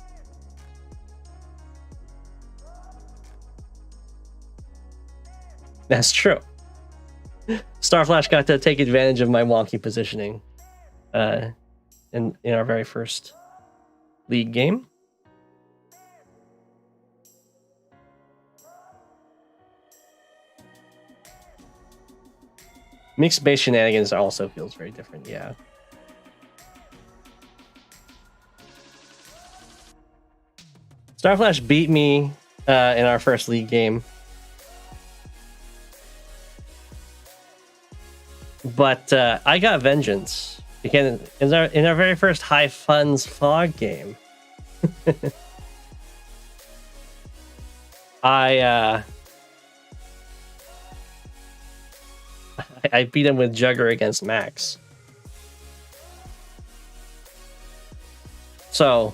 That's true. Starflash got to take advantage of my wonky positioning in our very first league game. Mixed base shenanigans also feels very different, yeah. Starflash beat me in our first league game. But I got vengeance because in our very first high funds fog game, I beat him with Jugger against Max. So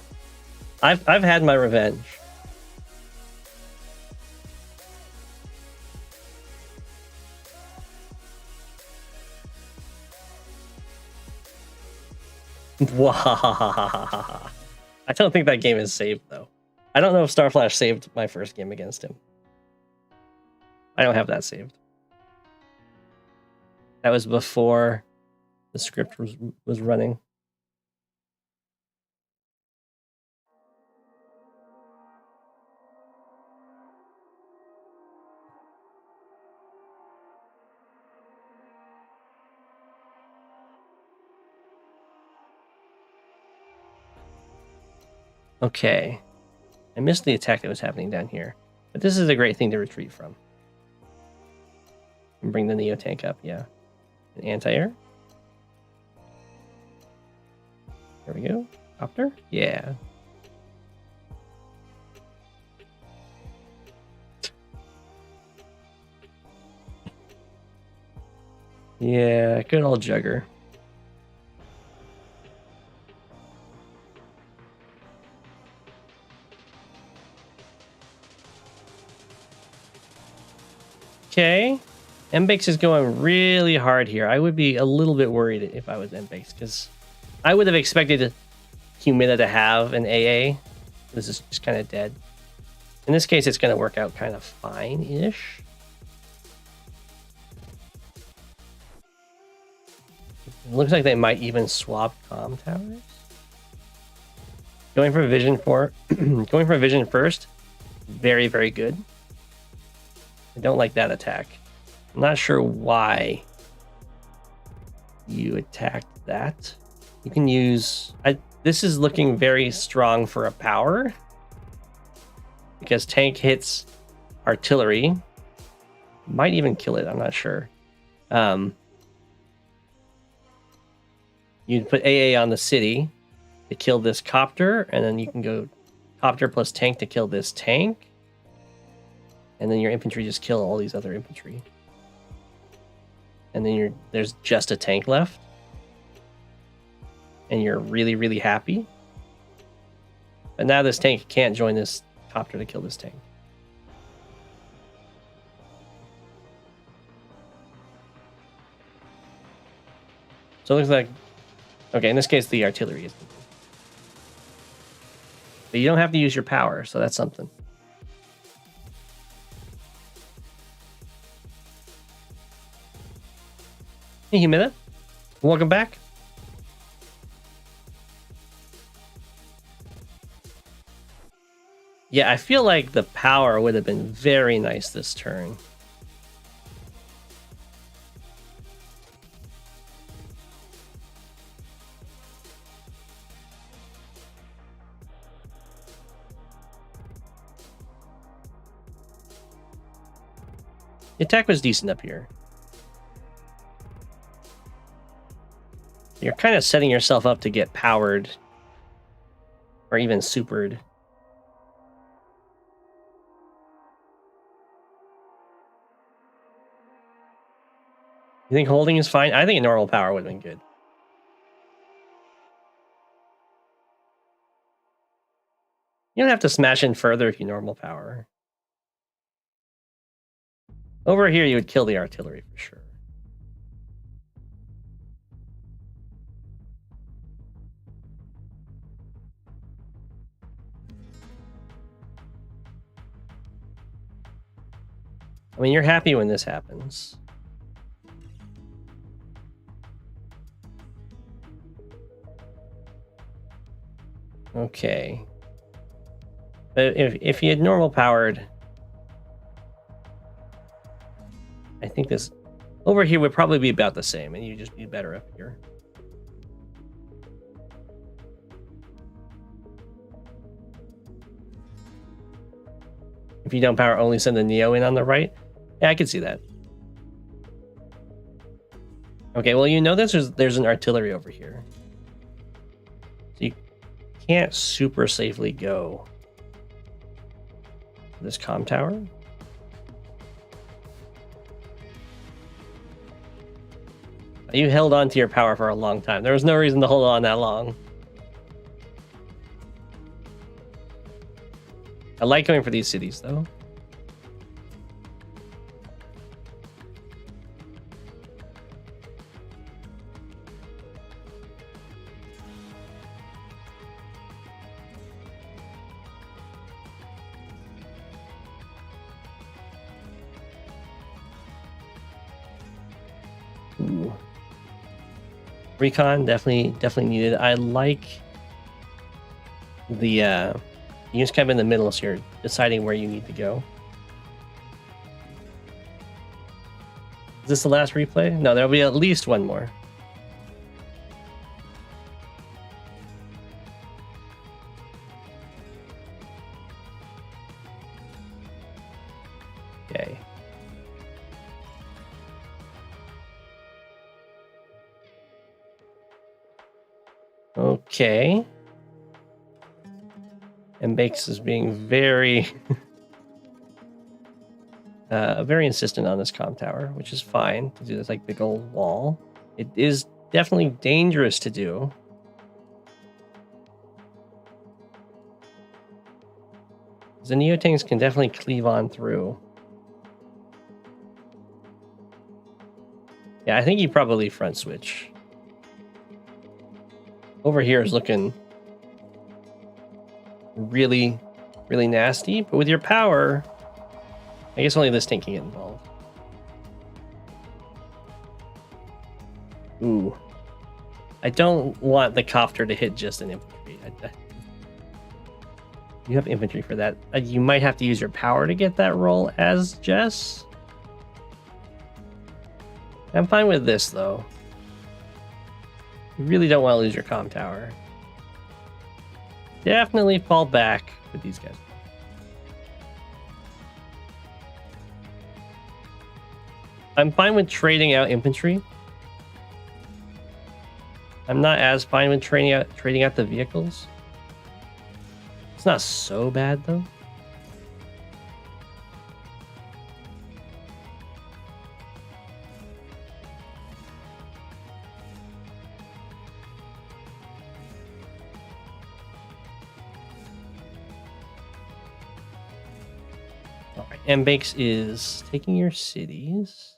I've had my revenge. I don't think that game is saved, though. I don't know if Starflash saved my first game against him. I don't have that saved. That was before the script was running. Okay. I missed the attack that was happening down here. But this is a great thing to retreat from. And bring the Neo tank up, yeah. An anti-air. There we go. Copter? Yeah. Yeah, good old Jugger. Okay. MBakes is going really hard here. I would be a little bit worried if I was MBakes, because I would have expected Humida to have an AA. This is just kind of dead. In this case, it's going to work out kind of fine-ish. It looks like they might even swap comm towers. Going for vision going for vision first. Very, very good. I don't like that attack. I'm not sure why you attacked that. You can use... This is looking very strong for a power. Because tank hits artillery. Might even kill it, I'm not sure. You'd put AA on the city to kill this copter, and then you can go copter plus tank to kill this tank. And then your infantry just kill all these other infantry. And then there's just a tank left. And you're really, really happy. But now this tank can't join this copter to kill this tank. So it looks like, okay, in this case, the artillery is. But you don't have to use your power, so that's something. Hey, Humida. Welcome back. Yeah, I feel like the power would have been very nice this turn. The attack was decent up here. You're kind of setting yourself up to get powered or even supered. You think holding is fine? I think a normal power would have been good. You don't have to smash in further if you normal power. Over here, you would kill the artillery for sure. I mean, you're happy when this happens. Okay. But if you had normal powered, I think this over here would probably be about the same, and you'd just be better up here. If you don't power, only send the Neo in on the right. Yeah, I can see that. Okay, well, you know there's an artillery over here. So you can't super safely go to this comm tower. You held on to your power for a long time. There was no reason to hold on that long. I like going for these cities, though. Ooh. Recon definitely needed. I like the units kind of in the middle, so you're deciding where you need to go. Is this the last replay? No, there'll be at least one more. Okay. Okay. And Bakes is being very, very insistent on this comm tower, which is fine to do this like big old wall. It is definitely dangerous to do. The Neotanks can definitely cleave on through. Yeah, I think you probably front switch. Over here is looking really, really nasty, but with your power, I guess only this tank can get involved. Ooh. I don't want the copter to hit just an infantry. You have infantry for that. You might have to use your power to get that roll as Jess. I'm fine with this, though. You really don't want to lose your comm tower. definitely fall back with these guys. I'm fine with trading out infantry. I'm not as fine with trading out the vehicles. It's not so bad though. All right, Mbakes is taking your cities.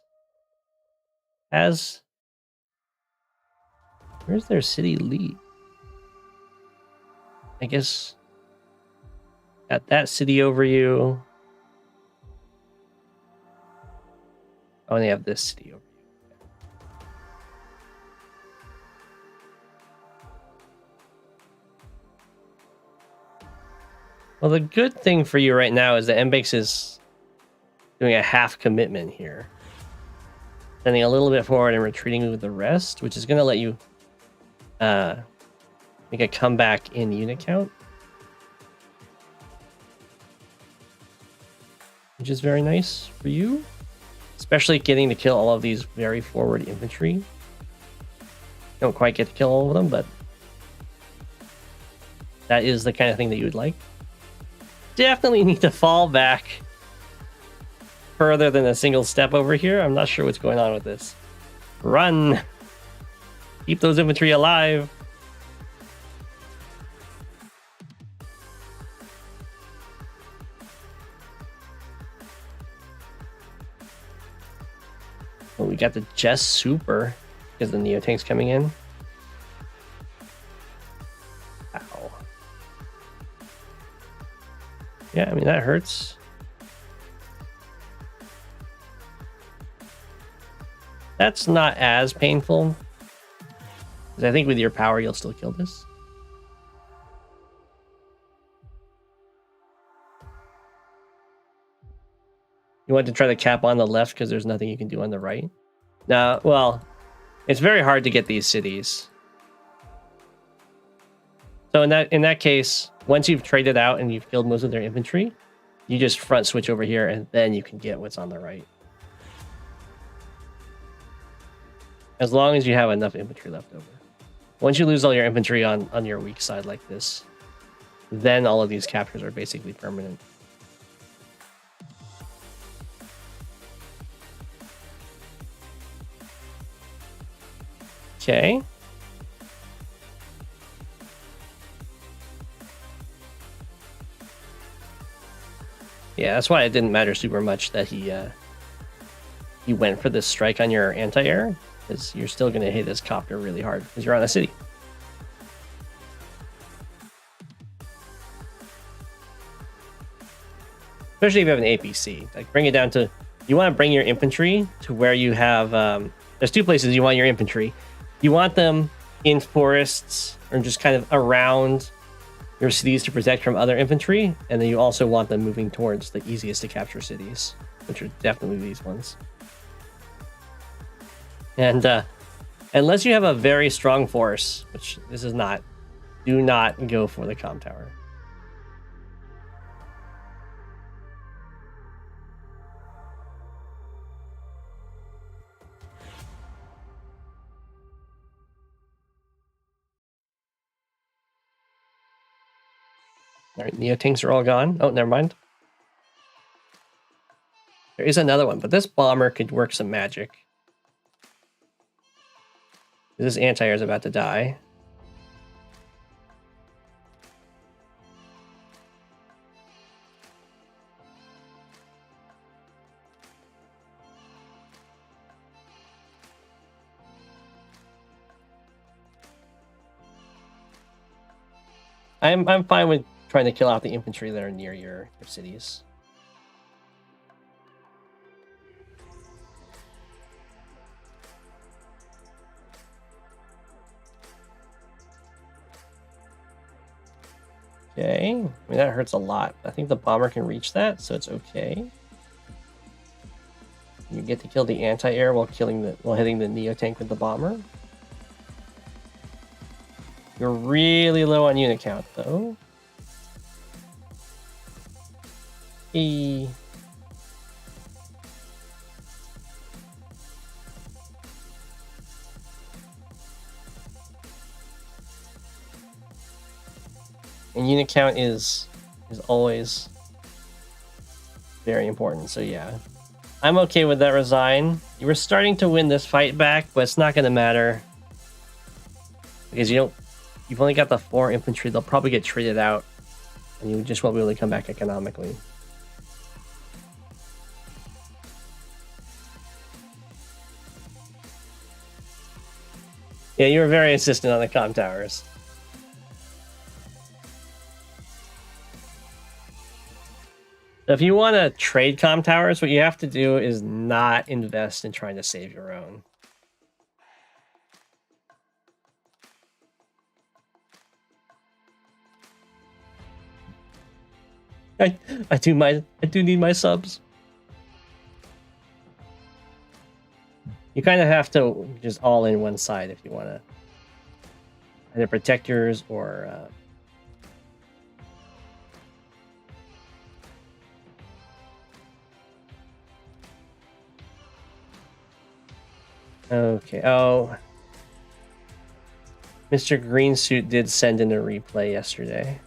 Where's their city lead? I guess at that city over you. Oh, and they have this city over you. Well, the good thing for you right now is that Mbakes is doing a half commitment here. Sending a little bit forward and retreating with the rest, which is going to let you make a comeback in unit count. Which is very nice for you. Especially getting to kill all of these very forward infantry. Don't quite get to kill all of them, but that is the kind of thing that you would like. Definitely need to fall back further than a single step over here. I'm not sure what's going on with this. Run! Keep those infantry alive. Oh, we got the Jess Super because the Neo tank's coming in. Ow. Yeah, I mean, that hurts. That's not as painful. Because I think with your power, you'll still kill this. You want to try to cap on the left because there's nothing you can do on the right? Now, well, it's very hard to get these cities. So in that case, once you've traded out and you've killed most of their infantry, you just front switch over here and then you can get what's on the right. As long as you have enough infantry left over. Once you lose all your infantry on your weak side like this, then all of these captures are basically permanent. Okay. Yeah, that's why it didn't matter super much that he went for this strike on your anti-air, because you're still going to hit his copter really hard because you're on a city. Especially if you have an APC. Like, bring it down to... You want to bring your infantry to where you have... there's two places you want your infantry. You want them in forests or just kind of around your cities to protect from other infantry, and then you also want them moving towards the easiest to capture cities, which are definitely these ones. And unless you have a very strong force, which this is not, do not go for the comm tower. All right, Neo tanks are all gone. Oh, never mind. There is another one, but this bomber could work some magic. This anti-air is about to die. I'm fine with trying to kill out the infantry that are near your cities. Okay, I mean, that hurts a lot. I think the bomber can reach that, so it's okay. You get to kill the anti-air while hitting the Neo tank with the bomber. You're really low on unit count, though. E. And unit count is always very important. So yeah, I'm okay with that resign. You were starting to win this fight back, but it's not going to matter because you've only got the 4 infantry. They'll probably get traded out, and you just won't be able to come back economically. Yeah, you were very insistent on the comm towers. If you want to trade comm towers, what you have to do is not invest in trying to save your own. I do need my subs. You kind of have to just all in one side if you want to either protect yours or okay. Oh, Mr. Greensuit did send in a replay yesterday.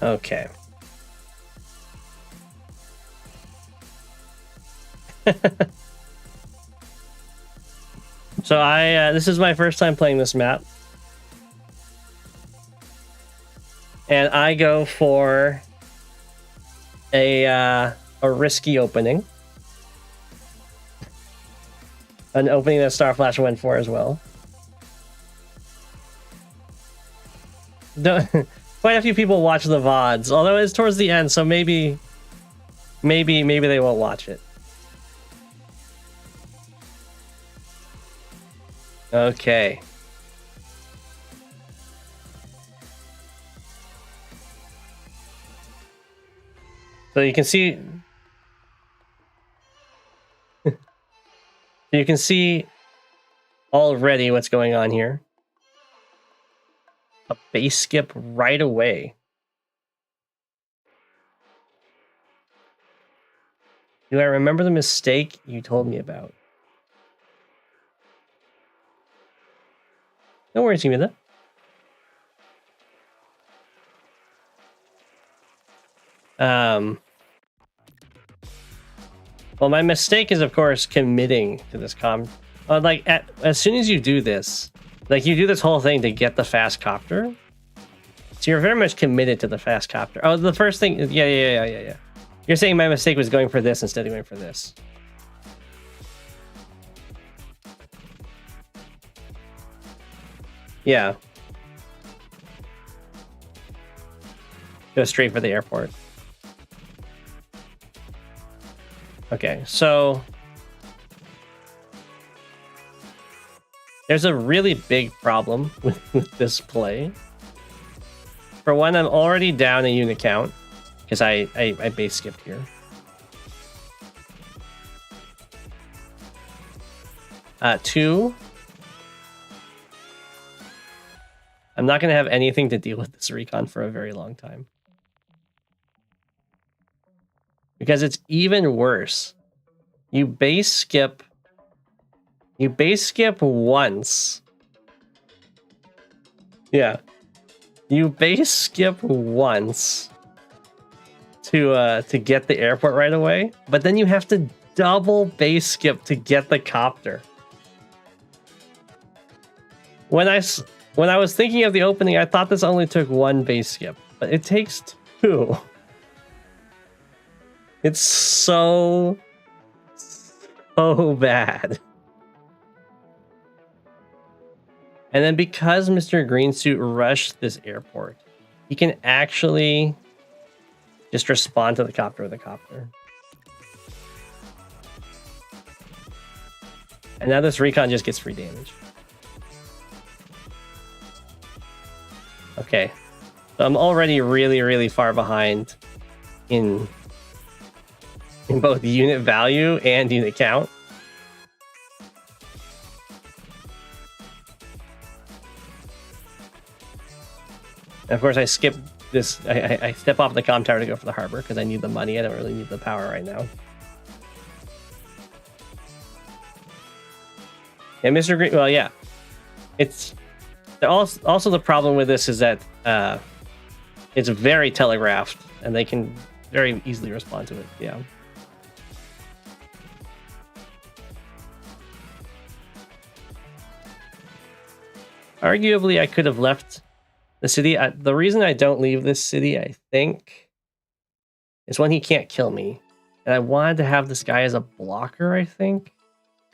Okay. So this is my first time playing this map. And I go for a risky opening. An opening that Starflash went for as well. Quite a few people watch the VODs, although it's towards the end, so maybe they won't watch it. Okay. So you can see you can see already what's going on here. A base skip right away. Do I remember the mistake you told me about? No worries, Yumida. Well, my mistake is, of course, committing to this like, as soon as you do this, like, you do this whole thing to get the fast copter. So you're very much committed to the fast copter. Oh, the first thing... Yeah. You're saying my mistake was going for this instead of going for this. Yeah. Go straight for the airport. Okay, so... There's a really big problem with this play. For one, I'm already down a unit count because I base skipped here. 2, I'm not going to have anything to deal with this recon for a very long time. Because it's even worse. You base skip once. Yeah. You base skip once to get the airport right away, but then you have to double base skip to get the copter. When I was thinking of the opening, I thought this only took 1 base skip, but it takes 2. It's so bad. And then because Mr. Greensuit rushed this airport, he can actually just respond to the copter with a copter. And now this recon just gets free damage. Okay. So I'm already really far behind in both unit value and unit count. And of course, I skip this. I step off the comm tower to go for the harbor because I need the money. I don't really need the power right now. Yeah, Mr. Green. Well, yeah, it's also the problem with this is that it's very telegraphed, and they can very easily respond to it. Yeah. Arguably, I could have left the city. The reason I don't leave this city, I think, is when he can't kill me. And I wanted to have this guy as a blocker, I think.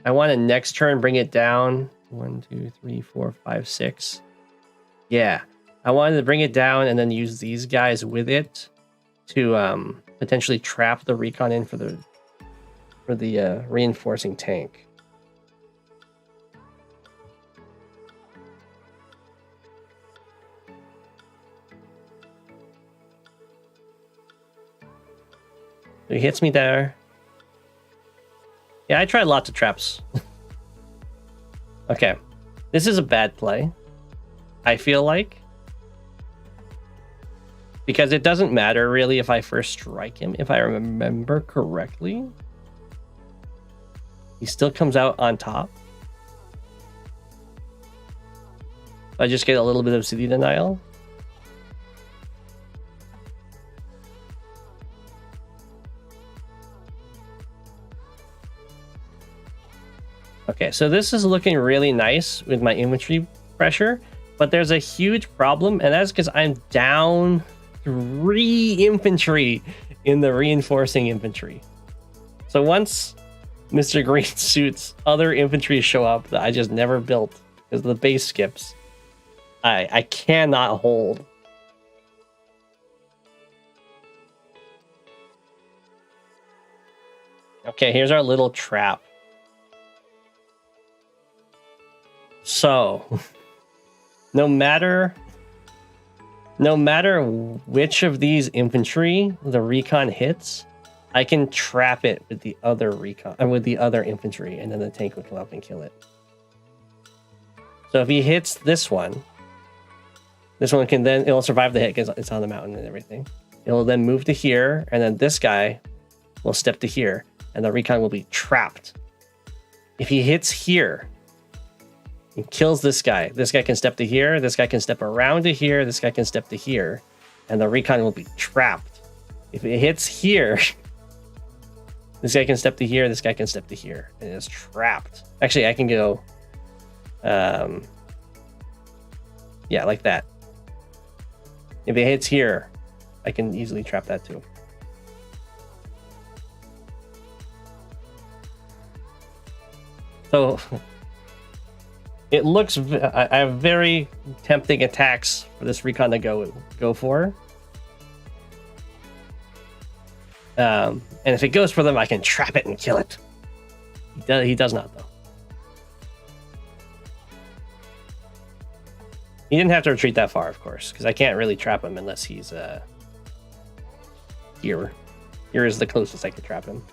I want to next turn bring it down. 1, 2, 3, 4, 5, 6. Yeah. I wanted to bring it down and then use these guys with it to potentially trap the recon in for the reinforcing tank. So he hits me there. Yeah, I tried lots of traps. Okay. This is a bad play, I feel like. Because it doesn't matter really if I first strike him. If I remember correctly, he still comes out on top. I just get a little bit of city denial. Okay, so this is looking really nice with my infantry pressure, but there's a huge problem, and that's because I'm down 3 infantry in the reinforcing infantry. So once Mr. Green Suit's other infantry show up that I just never built because the base skips, I cannot hold. Okay, here's our little trap. So, no matter which of these infantry the recon hits, I can trap it with the other recon with the other infantry, and then the tank will come up and kill it. So if he hits this one can then it'll survive the hit because it's on the mountain and everything. It'll then move to here, and then this guy will step to here, and the recon will be trapped. If he hits here and kills this guy can step to here, this guy can step around to here, this guy can step to here, and the recon will be trapped. If it hits here, this guy can step to here, this guy can step to here, and it's trapped. Actually, I can go, yeah, like that. If it hits here, I can easily trap that too. So it looks, I have very tempting attacks for this recon to go for. And if it goes for them, I can trap it and kill it. He does not, though. He didn't have to retreat that far, of course, because I can't really trap him unless he's here. Here is the closest I could trap him.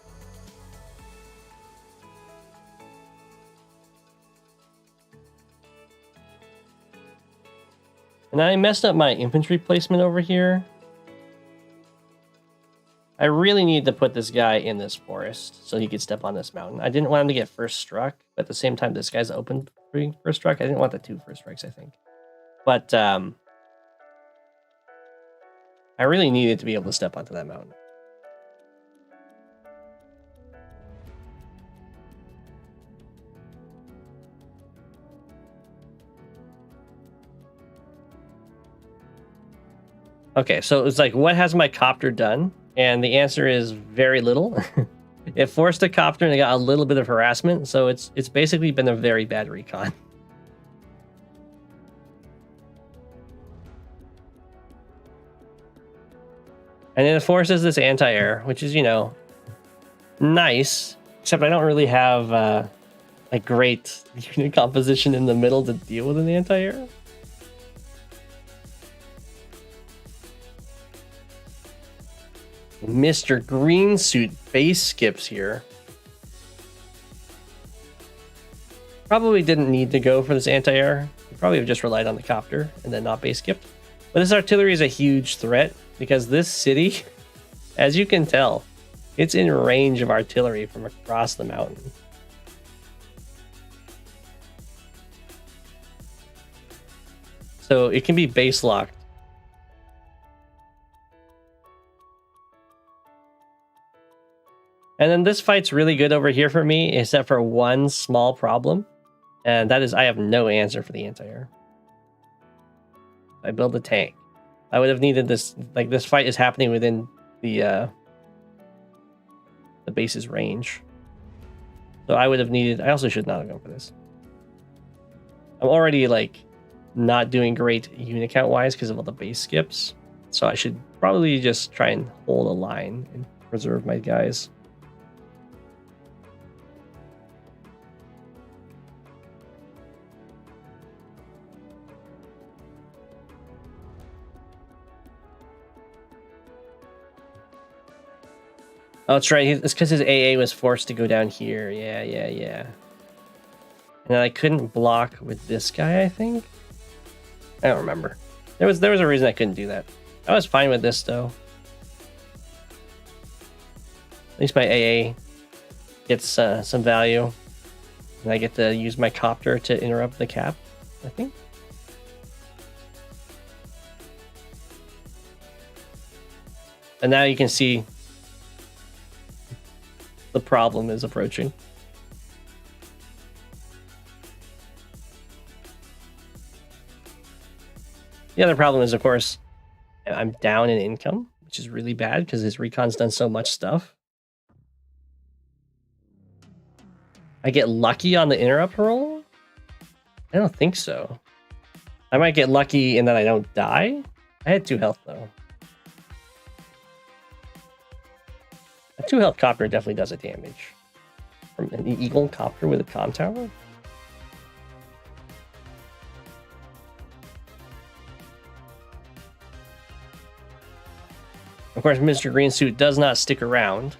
And I messed up my infantry placement over here. I really need to put this guy in this forest so he could step on this mountain. I didn't want him to get first struck, but at the same time, this guy's open for first strike. I didn't want the 2 first strikes, I think. But I really needed to be able to step onto that mountain. Okay, so it's like, what has my copter done? And the answer is very little. It forced a copter and it got a little bit of harassment, so it's basically been a very bad recon. And then it forces this anti-air, which is, you know, nice, except I don't really have a great unit composition in the middle to deal with an anti-air. Mr. Green Suit base skips here. Probably didn't need to go for this anti-air. You probably have just relied on the copter and then not base skipped. But this artillery is a huge threat because this city, as you can tell, it's in range of artillery from across the mountain. So it can be base locked. And then this fight's really good over here for me, except for one small problem. And that is I have no answer for the anti-air. I build a tank. I would have needed this, like this fight is happening within the base's range. So I would have needed, I also should not have gone for this. I'm already like not doing great unit count wise because of all the base skips. So I should probably just try and hold a line and preserve my guys. Oh, that's right. It's because his AA was forced to go down here. Yeah. And I couldn't block with this guy, I think. I don't remember. There was a reason I couldn't do that. I was fine with this, though. At least my AA gets some value. And I get to use my copter to interrupt the cap, I think. And now you can see the problem is approaching. The other problem is, of course, I'm down in income, which is really bad because his recon's done so much stuff. I get lucky on the interrupt roll? I don't think so. I might get lucky in that I don't die. I had 2 health, though. A 2 health copter definitely does a damage. From an eagle copter with a comm tower? Of course, Mr. Green Suit does not stick around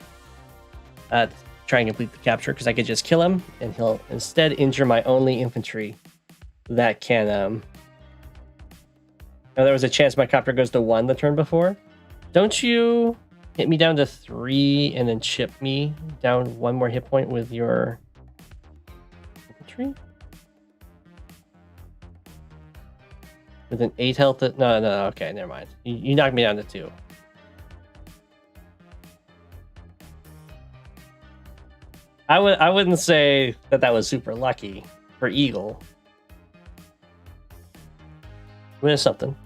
to try and complete the capture because I could just kill him and he'll instead injure my only infantry that can... Now, there was a chance my copter goes to 1 the turn before. Don't you hit me down to 3 and then chip me down 1 more hit point with your infantry? With an 8 health... No, okay, never mind. You knocked me down to 2. I wouldn't say that was super lucky for Eagle. There's something.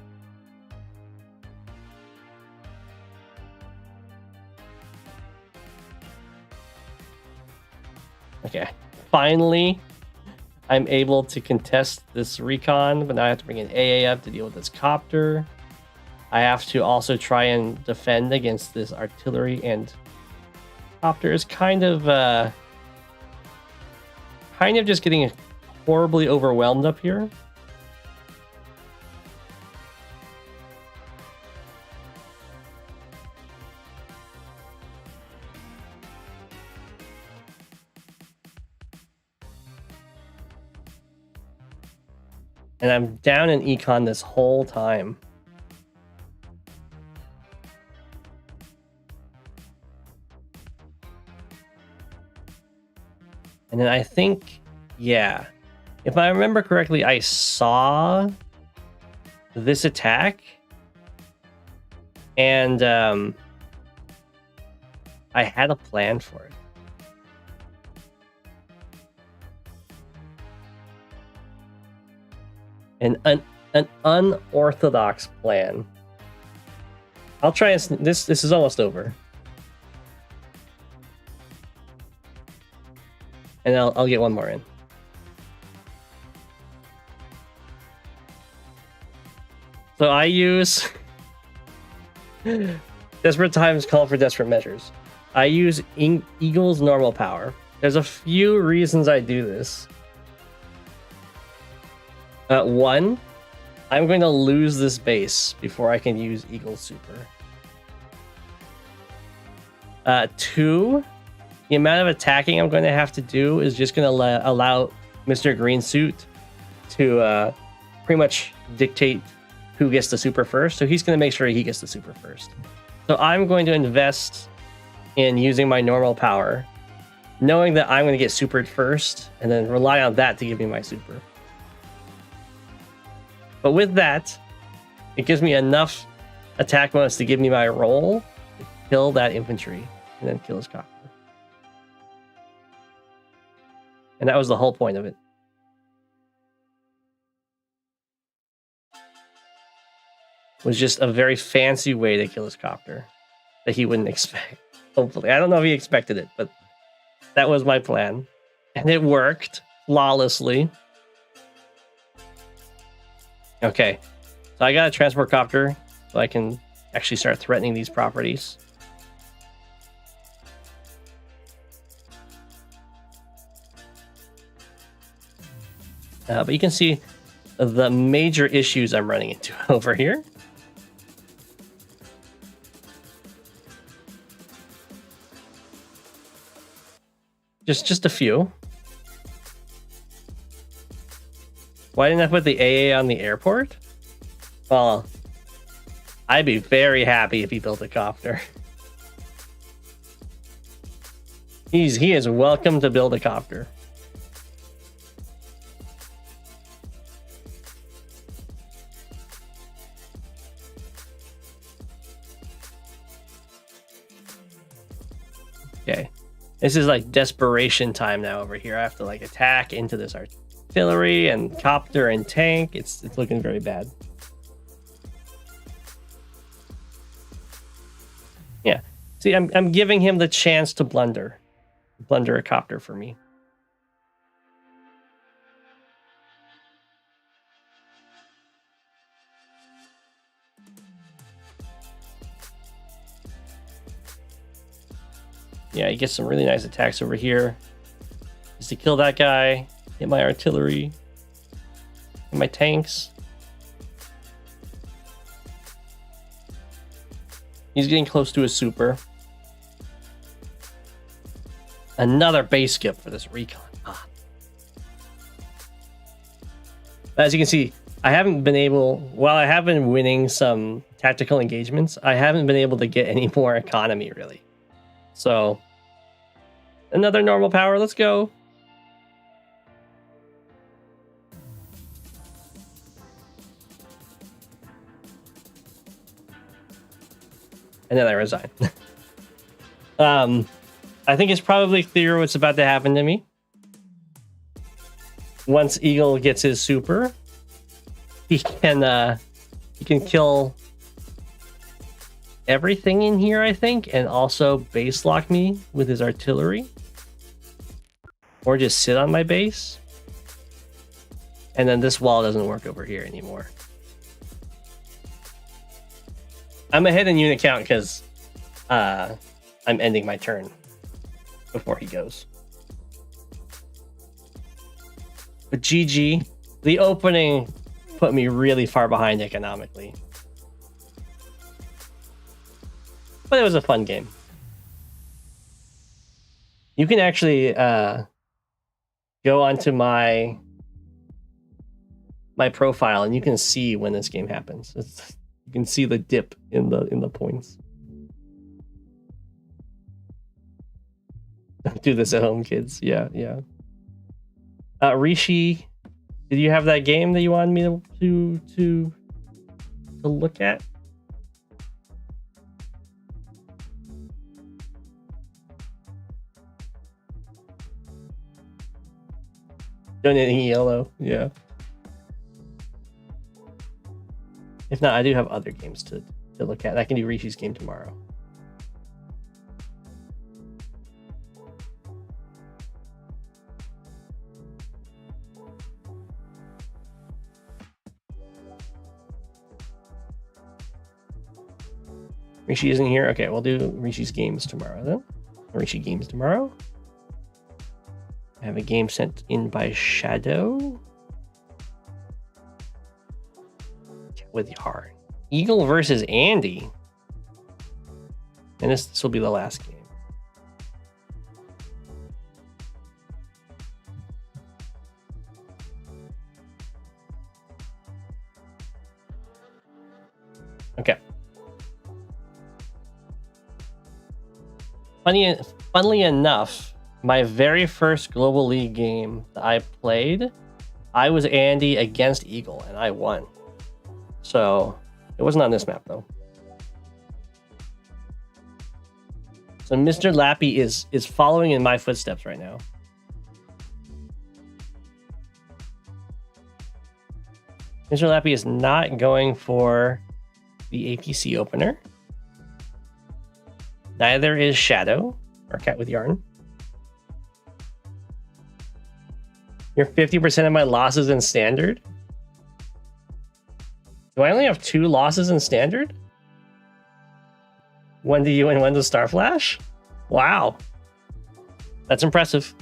Okay, finally, I'm able to contest this recon, but now I have to bring an AA up to deal with this copter. I have to also try and defend against this artillery, and copter is kind of just getting horribly overwhelmed up here. And I'm down in econ this whole time. And then I think, yeah, if I remember correctly, I saw this attack. And I had a plan for it. An unorthodox plan. I'll try and this is almost over. And I'll get 1 more in. So I use desperate times call for desperate measures. I use Eagle's normal power. There's a few reasons I do this. 1, I'm going to lose this base before I can use Eagle Super. 2, the amount of attacking I'm going to have to do is just going to allow Mr. Green Suit to pretty much dictate who gets the super first. So he's going to make sure he gets the super first. So I'm going to invest in using my normal power, knowing that I'm going to get supered first, and then rely on that to give me my super. But with that, it gives me enough attack bonus to give me my roll to kill that infantry and then kill his copter. And that was the whole point of it. It was just a very fancy way to kill his copter that he wouldn't expect. Hopefully. I don't know if he expected it, but that was my plan. And it worked flawlessly. Okay. So I got a transport copter so I can actually start threatening these properties. But you can see the major issues I'm running into over here. Just a few. Why didn't I put the AA on the airport? Well, I'd be very happy if he built a copter. He is welcome to build a copter. Okay. This is like desperation time now over here. I have to like attack into this artillery and copter and tank. It's looking very bad. Yeah. See, I'm giving him the chance to blunder a copter for me. Yeah, he gets some really nice attacks over here. Just to kill that guy, hit my artillery, hit my tanks. He's getting close to his super. Another base skip for this recon. Ah. As you can see, I haven't been able, while I have been winning some tactical engagements, I haven't been able to get any more economy really. So, another normal power, let's go. And then I resign. I think it's probably clear what's about to happen to me. Once Eagle gets his super, he can kill everything in here, I think, and also base lock me with his artillery. Or just sit on my base. And then this wall doesn't work over here anymore. I'm ahead in unit count because I'm ending my turn before he goes. But GG, the opening put me really far behind economically. But it was a fun game. You can actually go onto my profile and you can see when this game happens. You can see the dip in the points. Do this at home, kids. Yeah. Rishi, did you have that game that you wanted me to look at? Donating yellow, yeah. If not, I do have other games to look at. I can do Rishi's game tomorrow. Rishi isn't here. Okay, we'll do Rishi's games tomorrow then. Rishi games tomorrow. I have a game sent in by Shadow. With Eagle versus Andy. And this will be the last game. Okay. Funnily enough, my very first Global League game that I played, I was Andy against Eagle, and I won. So it wasn't on this map, though. So Mr. Lappy is following in my footsteps right now. Mr. Lappy is not going for the APC opener. Neither is Shadow, or Cat with Yarn. You're 50% of my losses in Standard? Do I only have 2 losses in Standard? When do you and when does Starflash? Wow. That's impressive.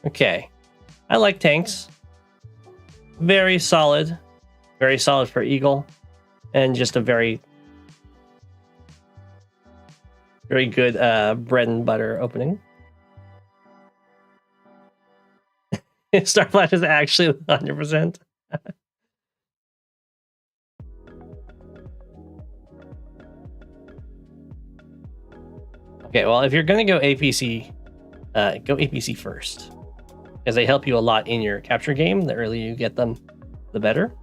Okay. I like tanks. Very solid. Very solid for Eagle. And just a very good bread and butter opening. Starflash is actually 100%. Okay, well, if you're going to go APC, go APC first. Because they help you a lot in your capture game. The earlier you get them, the better.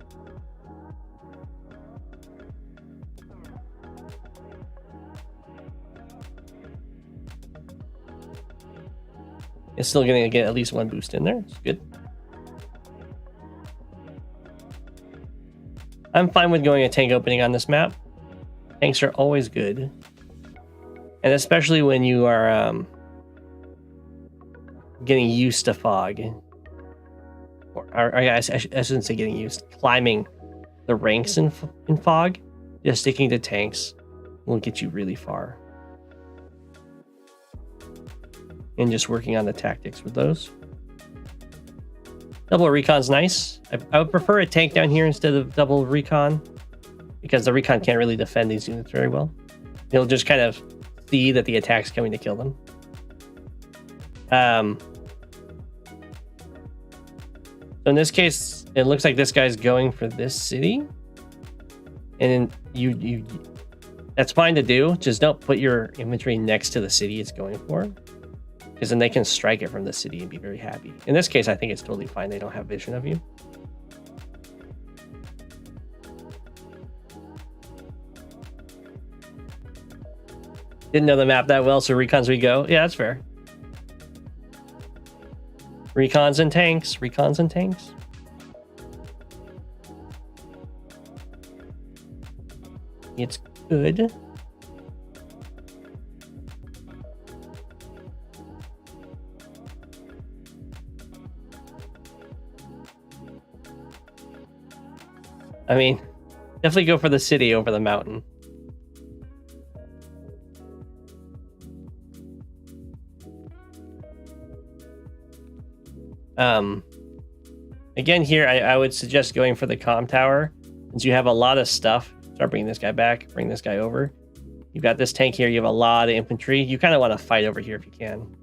It's still going to get at least 1 boost in there. It's good. I'm fine with going a tank opening on this map. Tanks are always good. And especially when you are getting used to fog. Or I shouldn't say getting used. Climbing the ranks in fog. Just sticking to tanks will get you really far. And just working on the tactics with those. Double recon's nice. I would prefer a tank down here instead of double recon, because the recon can't really defend these units very well. He'll just kind of see that the attack's coming to kill them. So in this case, it looks like this guy's going for this city, and you that's fine to do. Just don't put your infantry next to the city it's going for, because then they can strike it from the city and be very happy. In this case, I think it's totally fine. They don't have vision of you. Didn't know the map that well, so recons we go. Yeah, that's fair. Recons and tanks. Recons and tanks. It's good. I mean, definitely go for the city over the mountain. Again, here, I would suggest going for the comm tower. Since you have a lot of stuff, start bringing this guy back, bring this guy over. You've got this tank here, you have a lot of infantry. You kind of want to fight over here if you can.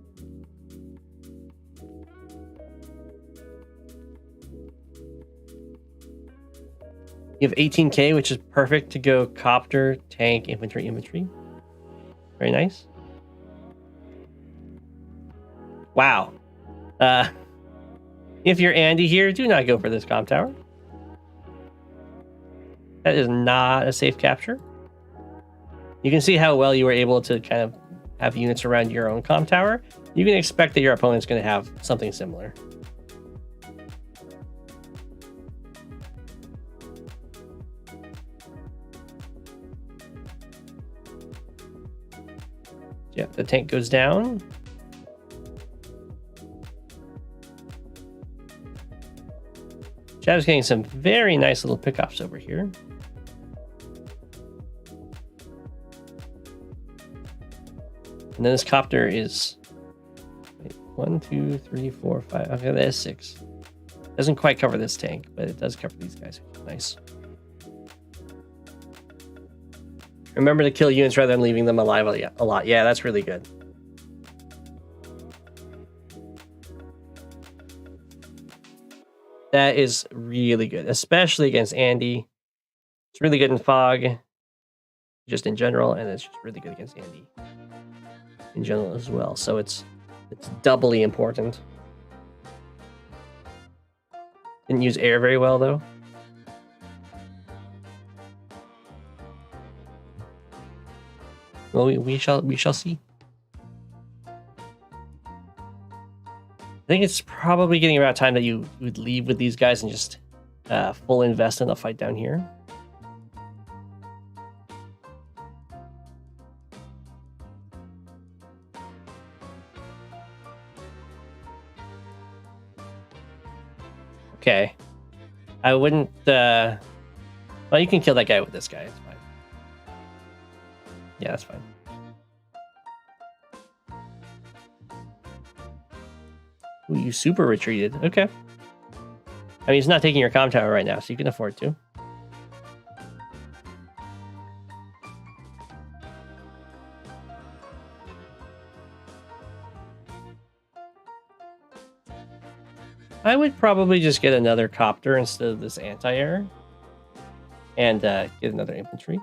You have 18k, which is perfect to go copter, tank, infantry, infantry. Very nice. Wow. If you're Andy here, do not go for this comm tower. That is not a safe capture. You can see how well you were able to kind of have units around your own comm tower. You can expect that your opponent's going to have something similar. Yep, the tank goes down. Shadow's getting some very nice little pickoffs over here. And then this copter is 1, 2, 3, 4, 5. Okay, that is 6. Doesn't quite cover this tank, but it does cover these guys. Nice. Remember to kill units rather than leaving them alive a lot. Yeah, that's really good. That is really good, especially against Andy. It's really good in Fog, just in general, and it's just really good against Andy in general as well. So it's doubly important. Didn't use air very well though. Well, we shall see. I think it's probably getting about time that you would leave with these guys and just full invest in the fight down here. Okay. I wouldn't... well, you can kill that guy with this guy. It's fine. Yeah, that's fine. Ooh, you super retreated. Okay. I mean, he's not taking your comm tower right now, so you can afford to. I would probably just get another copter instead of this anti-air. And get another infantry.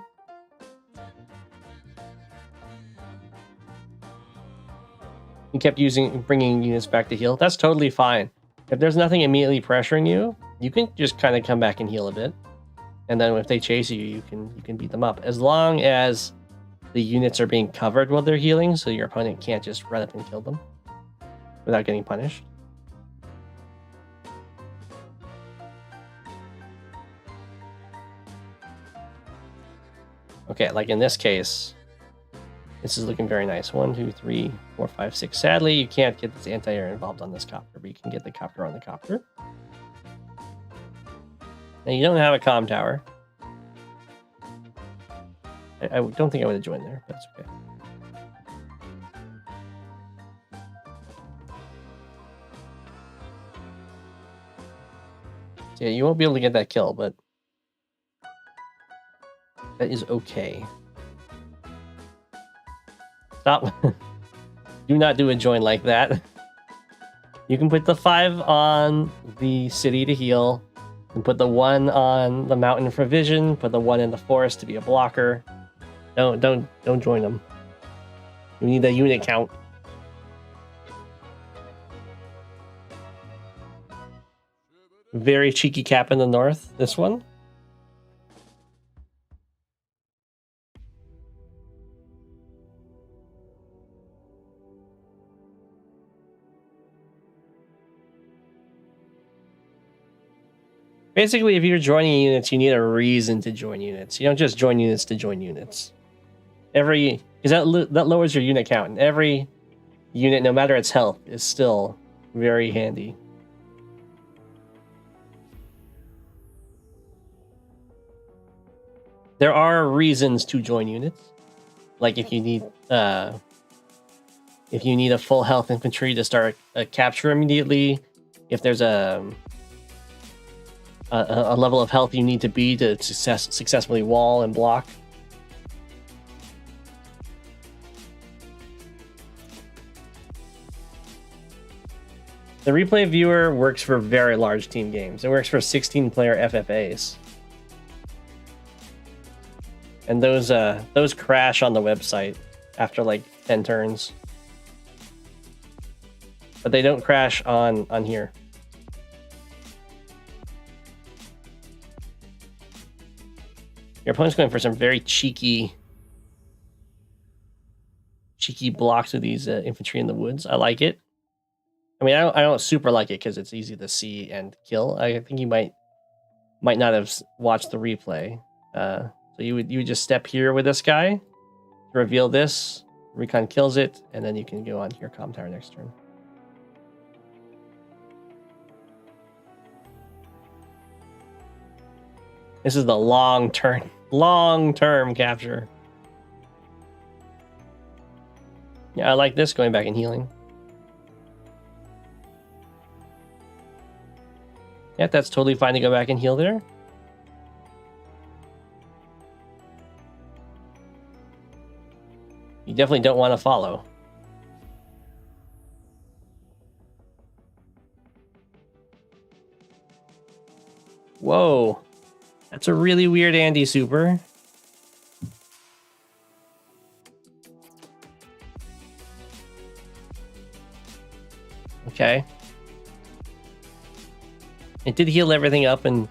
You kept bringing units back to heal. That's totally fine. If there's nothing immediately pressuring you, you can just kind of come back and heal a bit. And then if they chase you, you can beat them up. As long as the units are being covered while they're healing, so your opponent can't just run up and kill them without getting punished. Okay, like in this case, this is looking very nice. 1, 2, 3, 4, 5, 6. Sadly, you can't get this anti-air involved on this copter, but you can get the copter on the copter. Now, you don't have a comm tower. I don't think I would have joined there, but it's okay. So yeah, you won't be able to get that kill, but that is okay. Stop. Do not do a join like that. You can put the 5 on the city to heal, and put the 1 on the mountain for vision, put the 1 in the forest to be a blocker. Don't join them. We need the unit count. Very cheeky cap in the north, this one. Basically, if you're joining units, you need a reason to join units. You don't just join units to join units. Because that lowers your unit count, and every unit, no matter its health, is still very handy. There are reasons to join units, like if you need a full health infantry to start a capture immediately, if there's a level of health you need to be to successfully wall and block. The replay viewer works for very large team games. It works for 16-player FFAs. And those crash on the website after like 10 turns. But they don't crash on here. Your opponent's going for some very cheeky blocks of these infantry in the woods. I like it. I mean, I don't super like it because it's easy to see and kill. I think you might not have watched the replay. So you would just step here with this guy, reveal this, recon kills it, and then you can go on to your comm tower next turn. This is the long-term capture. Yeah, I like this, going back and healing. Yeah, that's totally fine to go back and heal there. You definitely don't want to follow. Whoa. That's a really weird Andy super. Okay. It did heal everything up and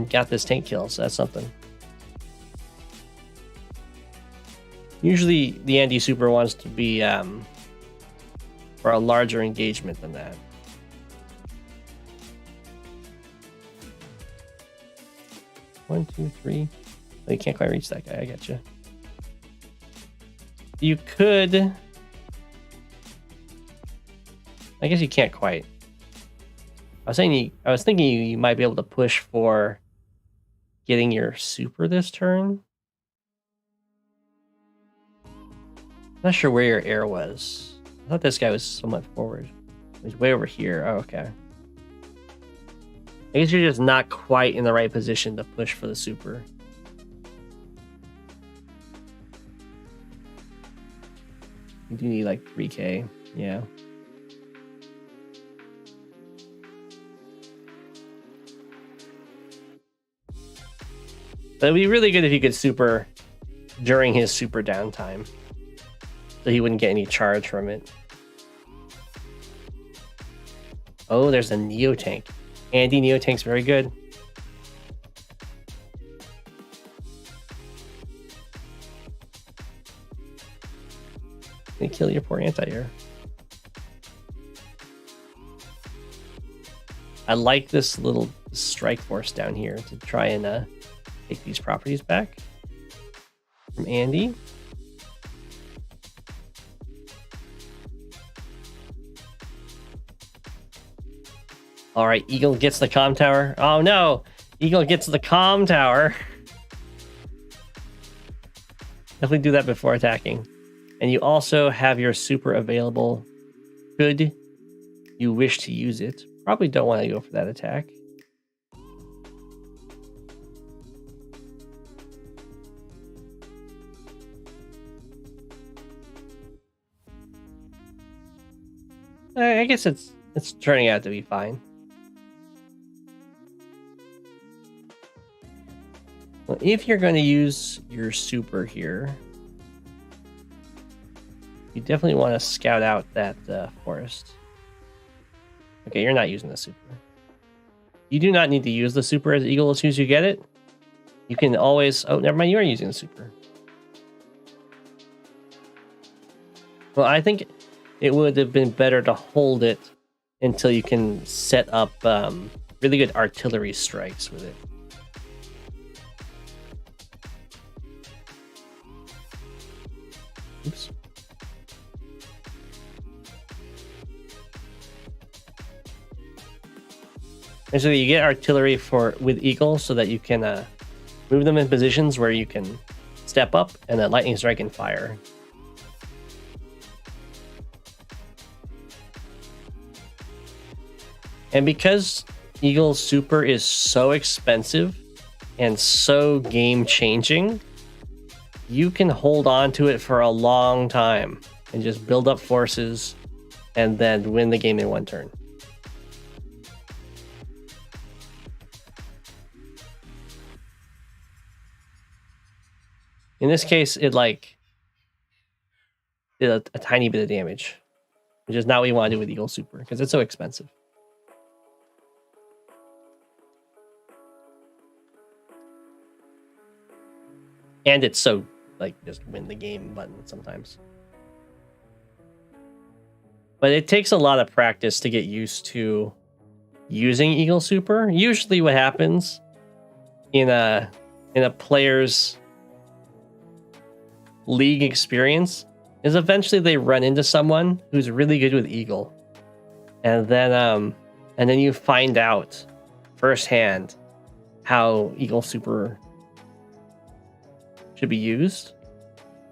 got this tank kill, so that's something. Usually the Andy super wants to be for a larger engagement than that. One, two, three. Oh, you can't quite reach that guy. I got you. You could. I guess you can't quite. I was thinking you might be able to push for getting your super this turn. Not sure where your air was. I thought this guy was somewhat forward. He's way over here. Oh, okay. I guess you're just not quite in the right position to push for the super. You do need like 3K. Yeah. But it'd be really good if you could super during his super downtime, so he wouldn't get any charge from it. Oh, there's a Neo tank. Andy Neo tank's very good. They kill your poor anti-air. I like this little strike force down here to try and take these properties back from Andy. All right, Eagle gets the comm tower. Oh no, Eagle gets the comm tower. Definitely do that before attacking. And you also have your super available should you wish to use it. Probably don't want to go for that attack. I guess it's turning out to be fine. Well, if you're going to use your super here, you definitely want to scout out that forest. Okay, you're not using the super. You do not need to use the super as Eagle as soon as you get it. You can always... Oh, never mind, you are using the super. Well, I think it would have been better to hold it until you can set up really good artillery strikes with it. Oops. And so you get artillery with Eagle so that you can move them in positions where you can step up and then lightning strike and fire. And because Eagle's super is so expensive and so game-changing, you can hold on to it for a long time and just build up forces and then win the game in one turn. In this case, it did a tiny bit of damage, which is not what you want to do with Eagle Super because it's so expensive. And it's so, just win the game button sometimes. But it takes a lot of practice to get used to using Eagle Super. Usually what happens in a player's league experience is eventually they run into someone who's really good with Eagle. And then you find out firsthand how Eagle Super should be used,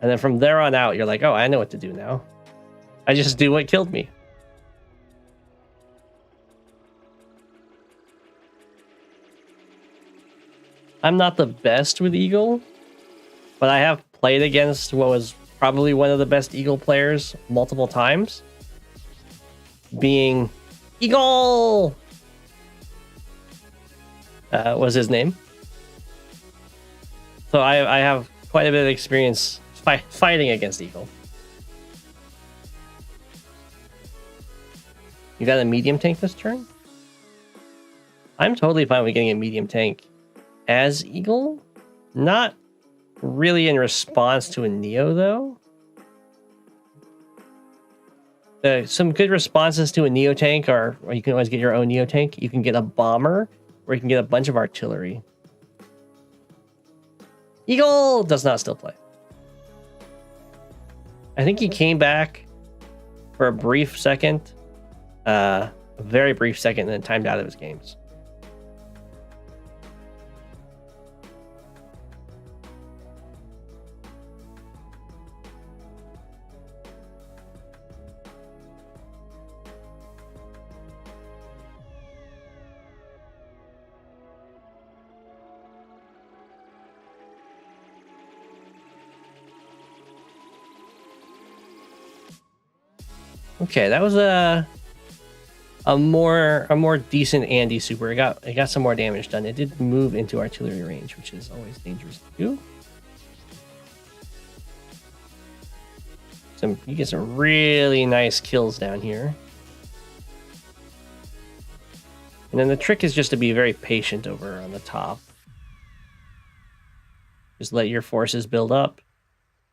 and then from there on out you're like, oh, I know what to do now. I just do what killed me. I'm not the best with Eagle, but I have played against what was probably one of the best Eagle players multiple times, being Eagle was his name. So I have quite a bit of experience fighting against Eagle. You got a medium tank this turn? I'm totally fine with getting a medium tank as Eagle. Not really in response to a Neo, though. Some good responses to a Neo tank are, or you can always get your own Neo tank. You can get a bomber, or you can get a bunch of artillery. Eagle does not still play. I think he came back for a brief second, a very brief second, and then timed out of his games. Okay, that was a more decent Andy super. It got some more damage done. It did move into artillery range, which is always dangerous to do. You get some really nice kills down here. And then the trick is just to be very patient over on the top. Just let your forces build up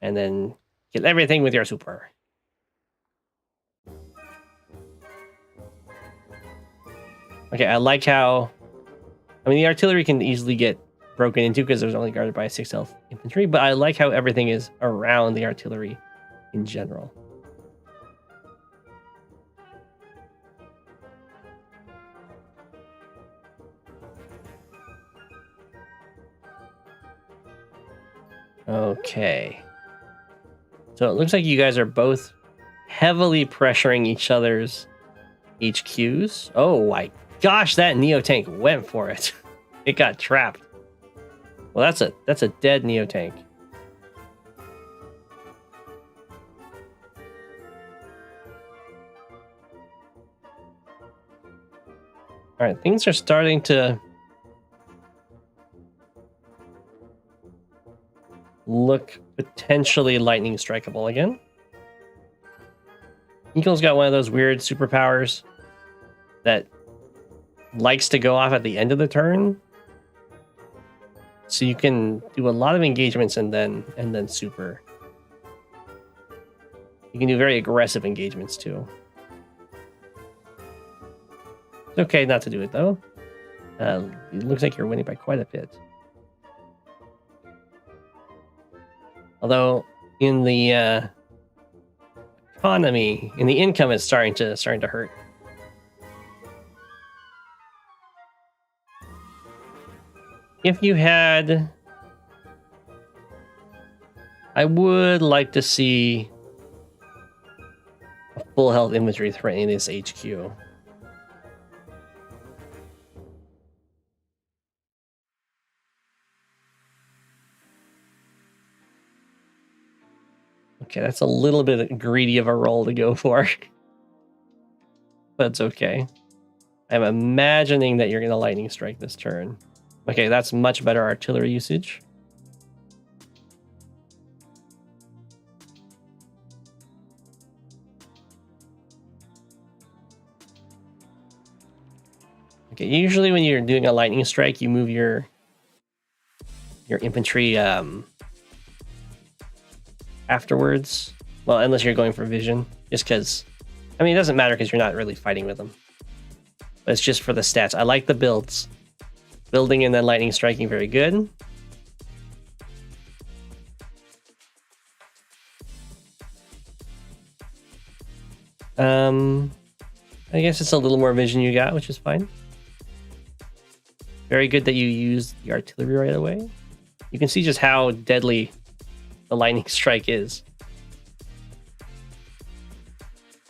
and then get everything with your super. Okay, I like how... I mean, the artillery can easily get broken into because there's only guarded by 6 health infantry, but I like how everything is around the artillery in general. Okay. So it looks like you guys are both heavily pressuring each other's HQs. Oh my gosh, that Neo tank went for it. It got trapped. Well, that's a dead Neo tank. All right, things are starting to look potentially lightning strikeable again. Eagle's got one of those weird superpowers that likes to go off at the end of the turn. So you can do a lot of engagements and then super. You can do very aggressive engagements too. It's okay not to do it though. It looks like you're winning by quite a bit. Although in the economy, in the income, it's starting to hurt. If you had, I would like to see a full health infantry threatening this HQ. Okay, that's a little bit greedy of a roll to go for. But it's okay. I'm imagining that you're going to lightning strike this turn. Okay, that's much better artillery usage. Okay, usually when you're doing a lightning strike, you move your infantry afterwards. Well, unless you're going for vision, just because, I mean, it doesn't matter because you're not really fighting with them. But it's just for the stats. I like the builds. Building and then lightning striking, very good. I guess it's a little more vision you got, which is fine. Very good that you used the artillery right away. You can see just how deadly the lightning strike is.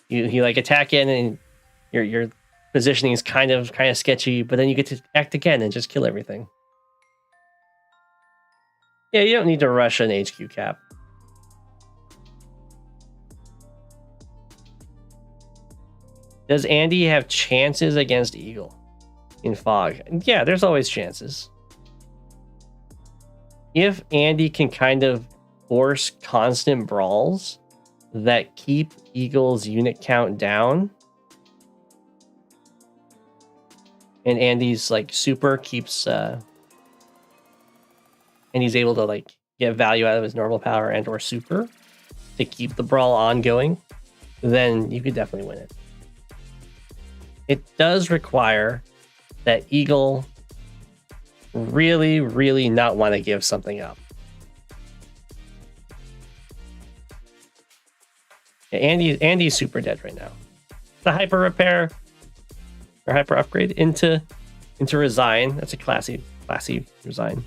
You like attack in and your positioning is kind of sketchy, but then you get to act again and just kill everything. Yeah, you don't need to rush an HQ cap. Does Andy have chances against Eagle in Fog? Yeah, there's always chances. If Andy can kind of force constant brawls that keep Eagle's unit count down, and Andy's like super keeps and he's able to like get value out of his normal power and or super to keep the brawl ongoing, then you could definitely win it. It does require that Eagle really not want to give something up. Yeah, Andy's super dead right now. The hyper repair or hyper upgrade into resign. That's a classy resign.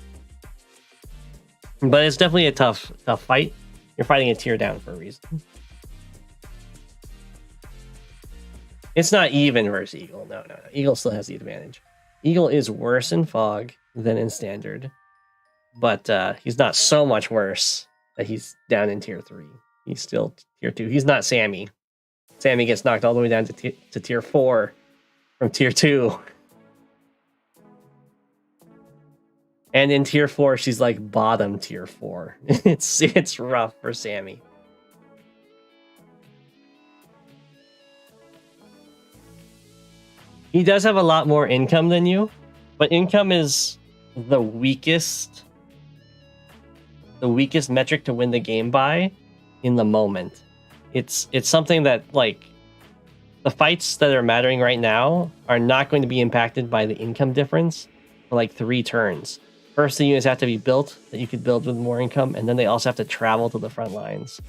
But it's definitely a tough fight. You're fighting a tier down for a reason. It's not even versus Eagle. No. Eagle still has the advantage. Eagle is worse in Fog than in Standard, but he's not so much worse that he's down in tier 3. He's still tier 2. He's not Sammy. Sammy gets knocked all the way down to tier 4 from tier 2. And in tier 4, she's like bottom tier 4. It's rough for Sammy. He does have a lot more income than you, but income is the weakest metric to win the game by in the moment. It's something that like the fights that are mattering right now are not going to be impacted by the income difference for like 3 turns. First, the units have to be built that you could build with more income, and then they also have to travel to the front lines.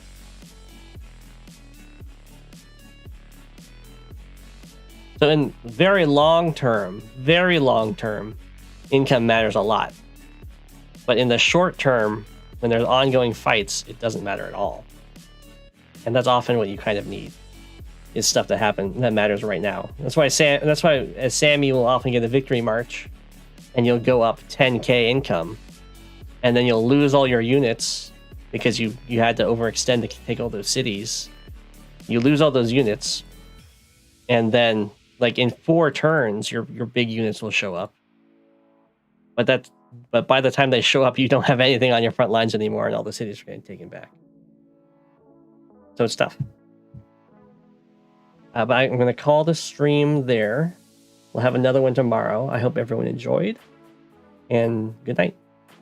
So in very long term, income matters a lot. But in the short term, when there's ongoing fights, it doesn't matter at all. And that's often what you kind of need, is stuff that matters right now. That's why Sammy will often get a victory march, and you'll go up 10k income, and then you'll lose all your units because you had to overextend to take all those cities. You lose all those units, and then like in 4 turns, your big units will show up. But by the time they show up, you don't have anything on your front lines anymore, and all the cities are getting taken back. So it's tough. But I'm going to call the stream there. We'll have another one tomorrow. I hope everyone enjoyed, and good night.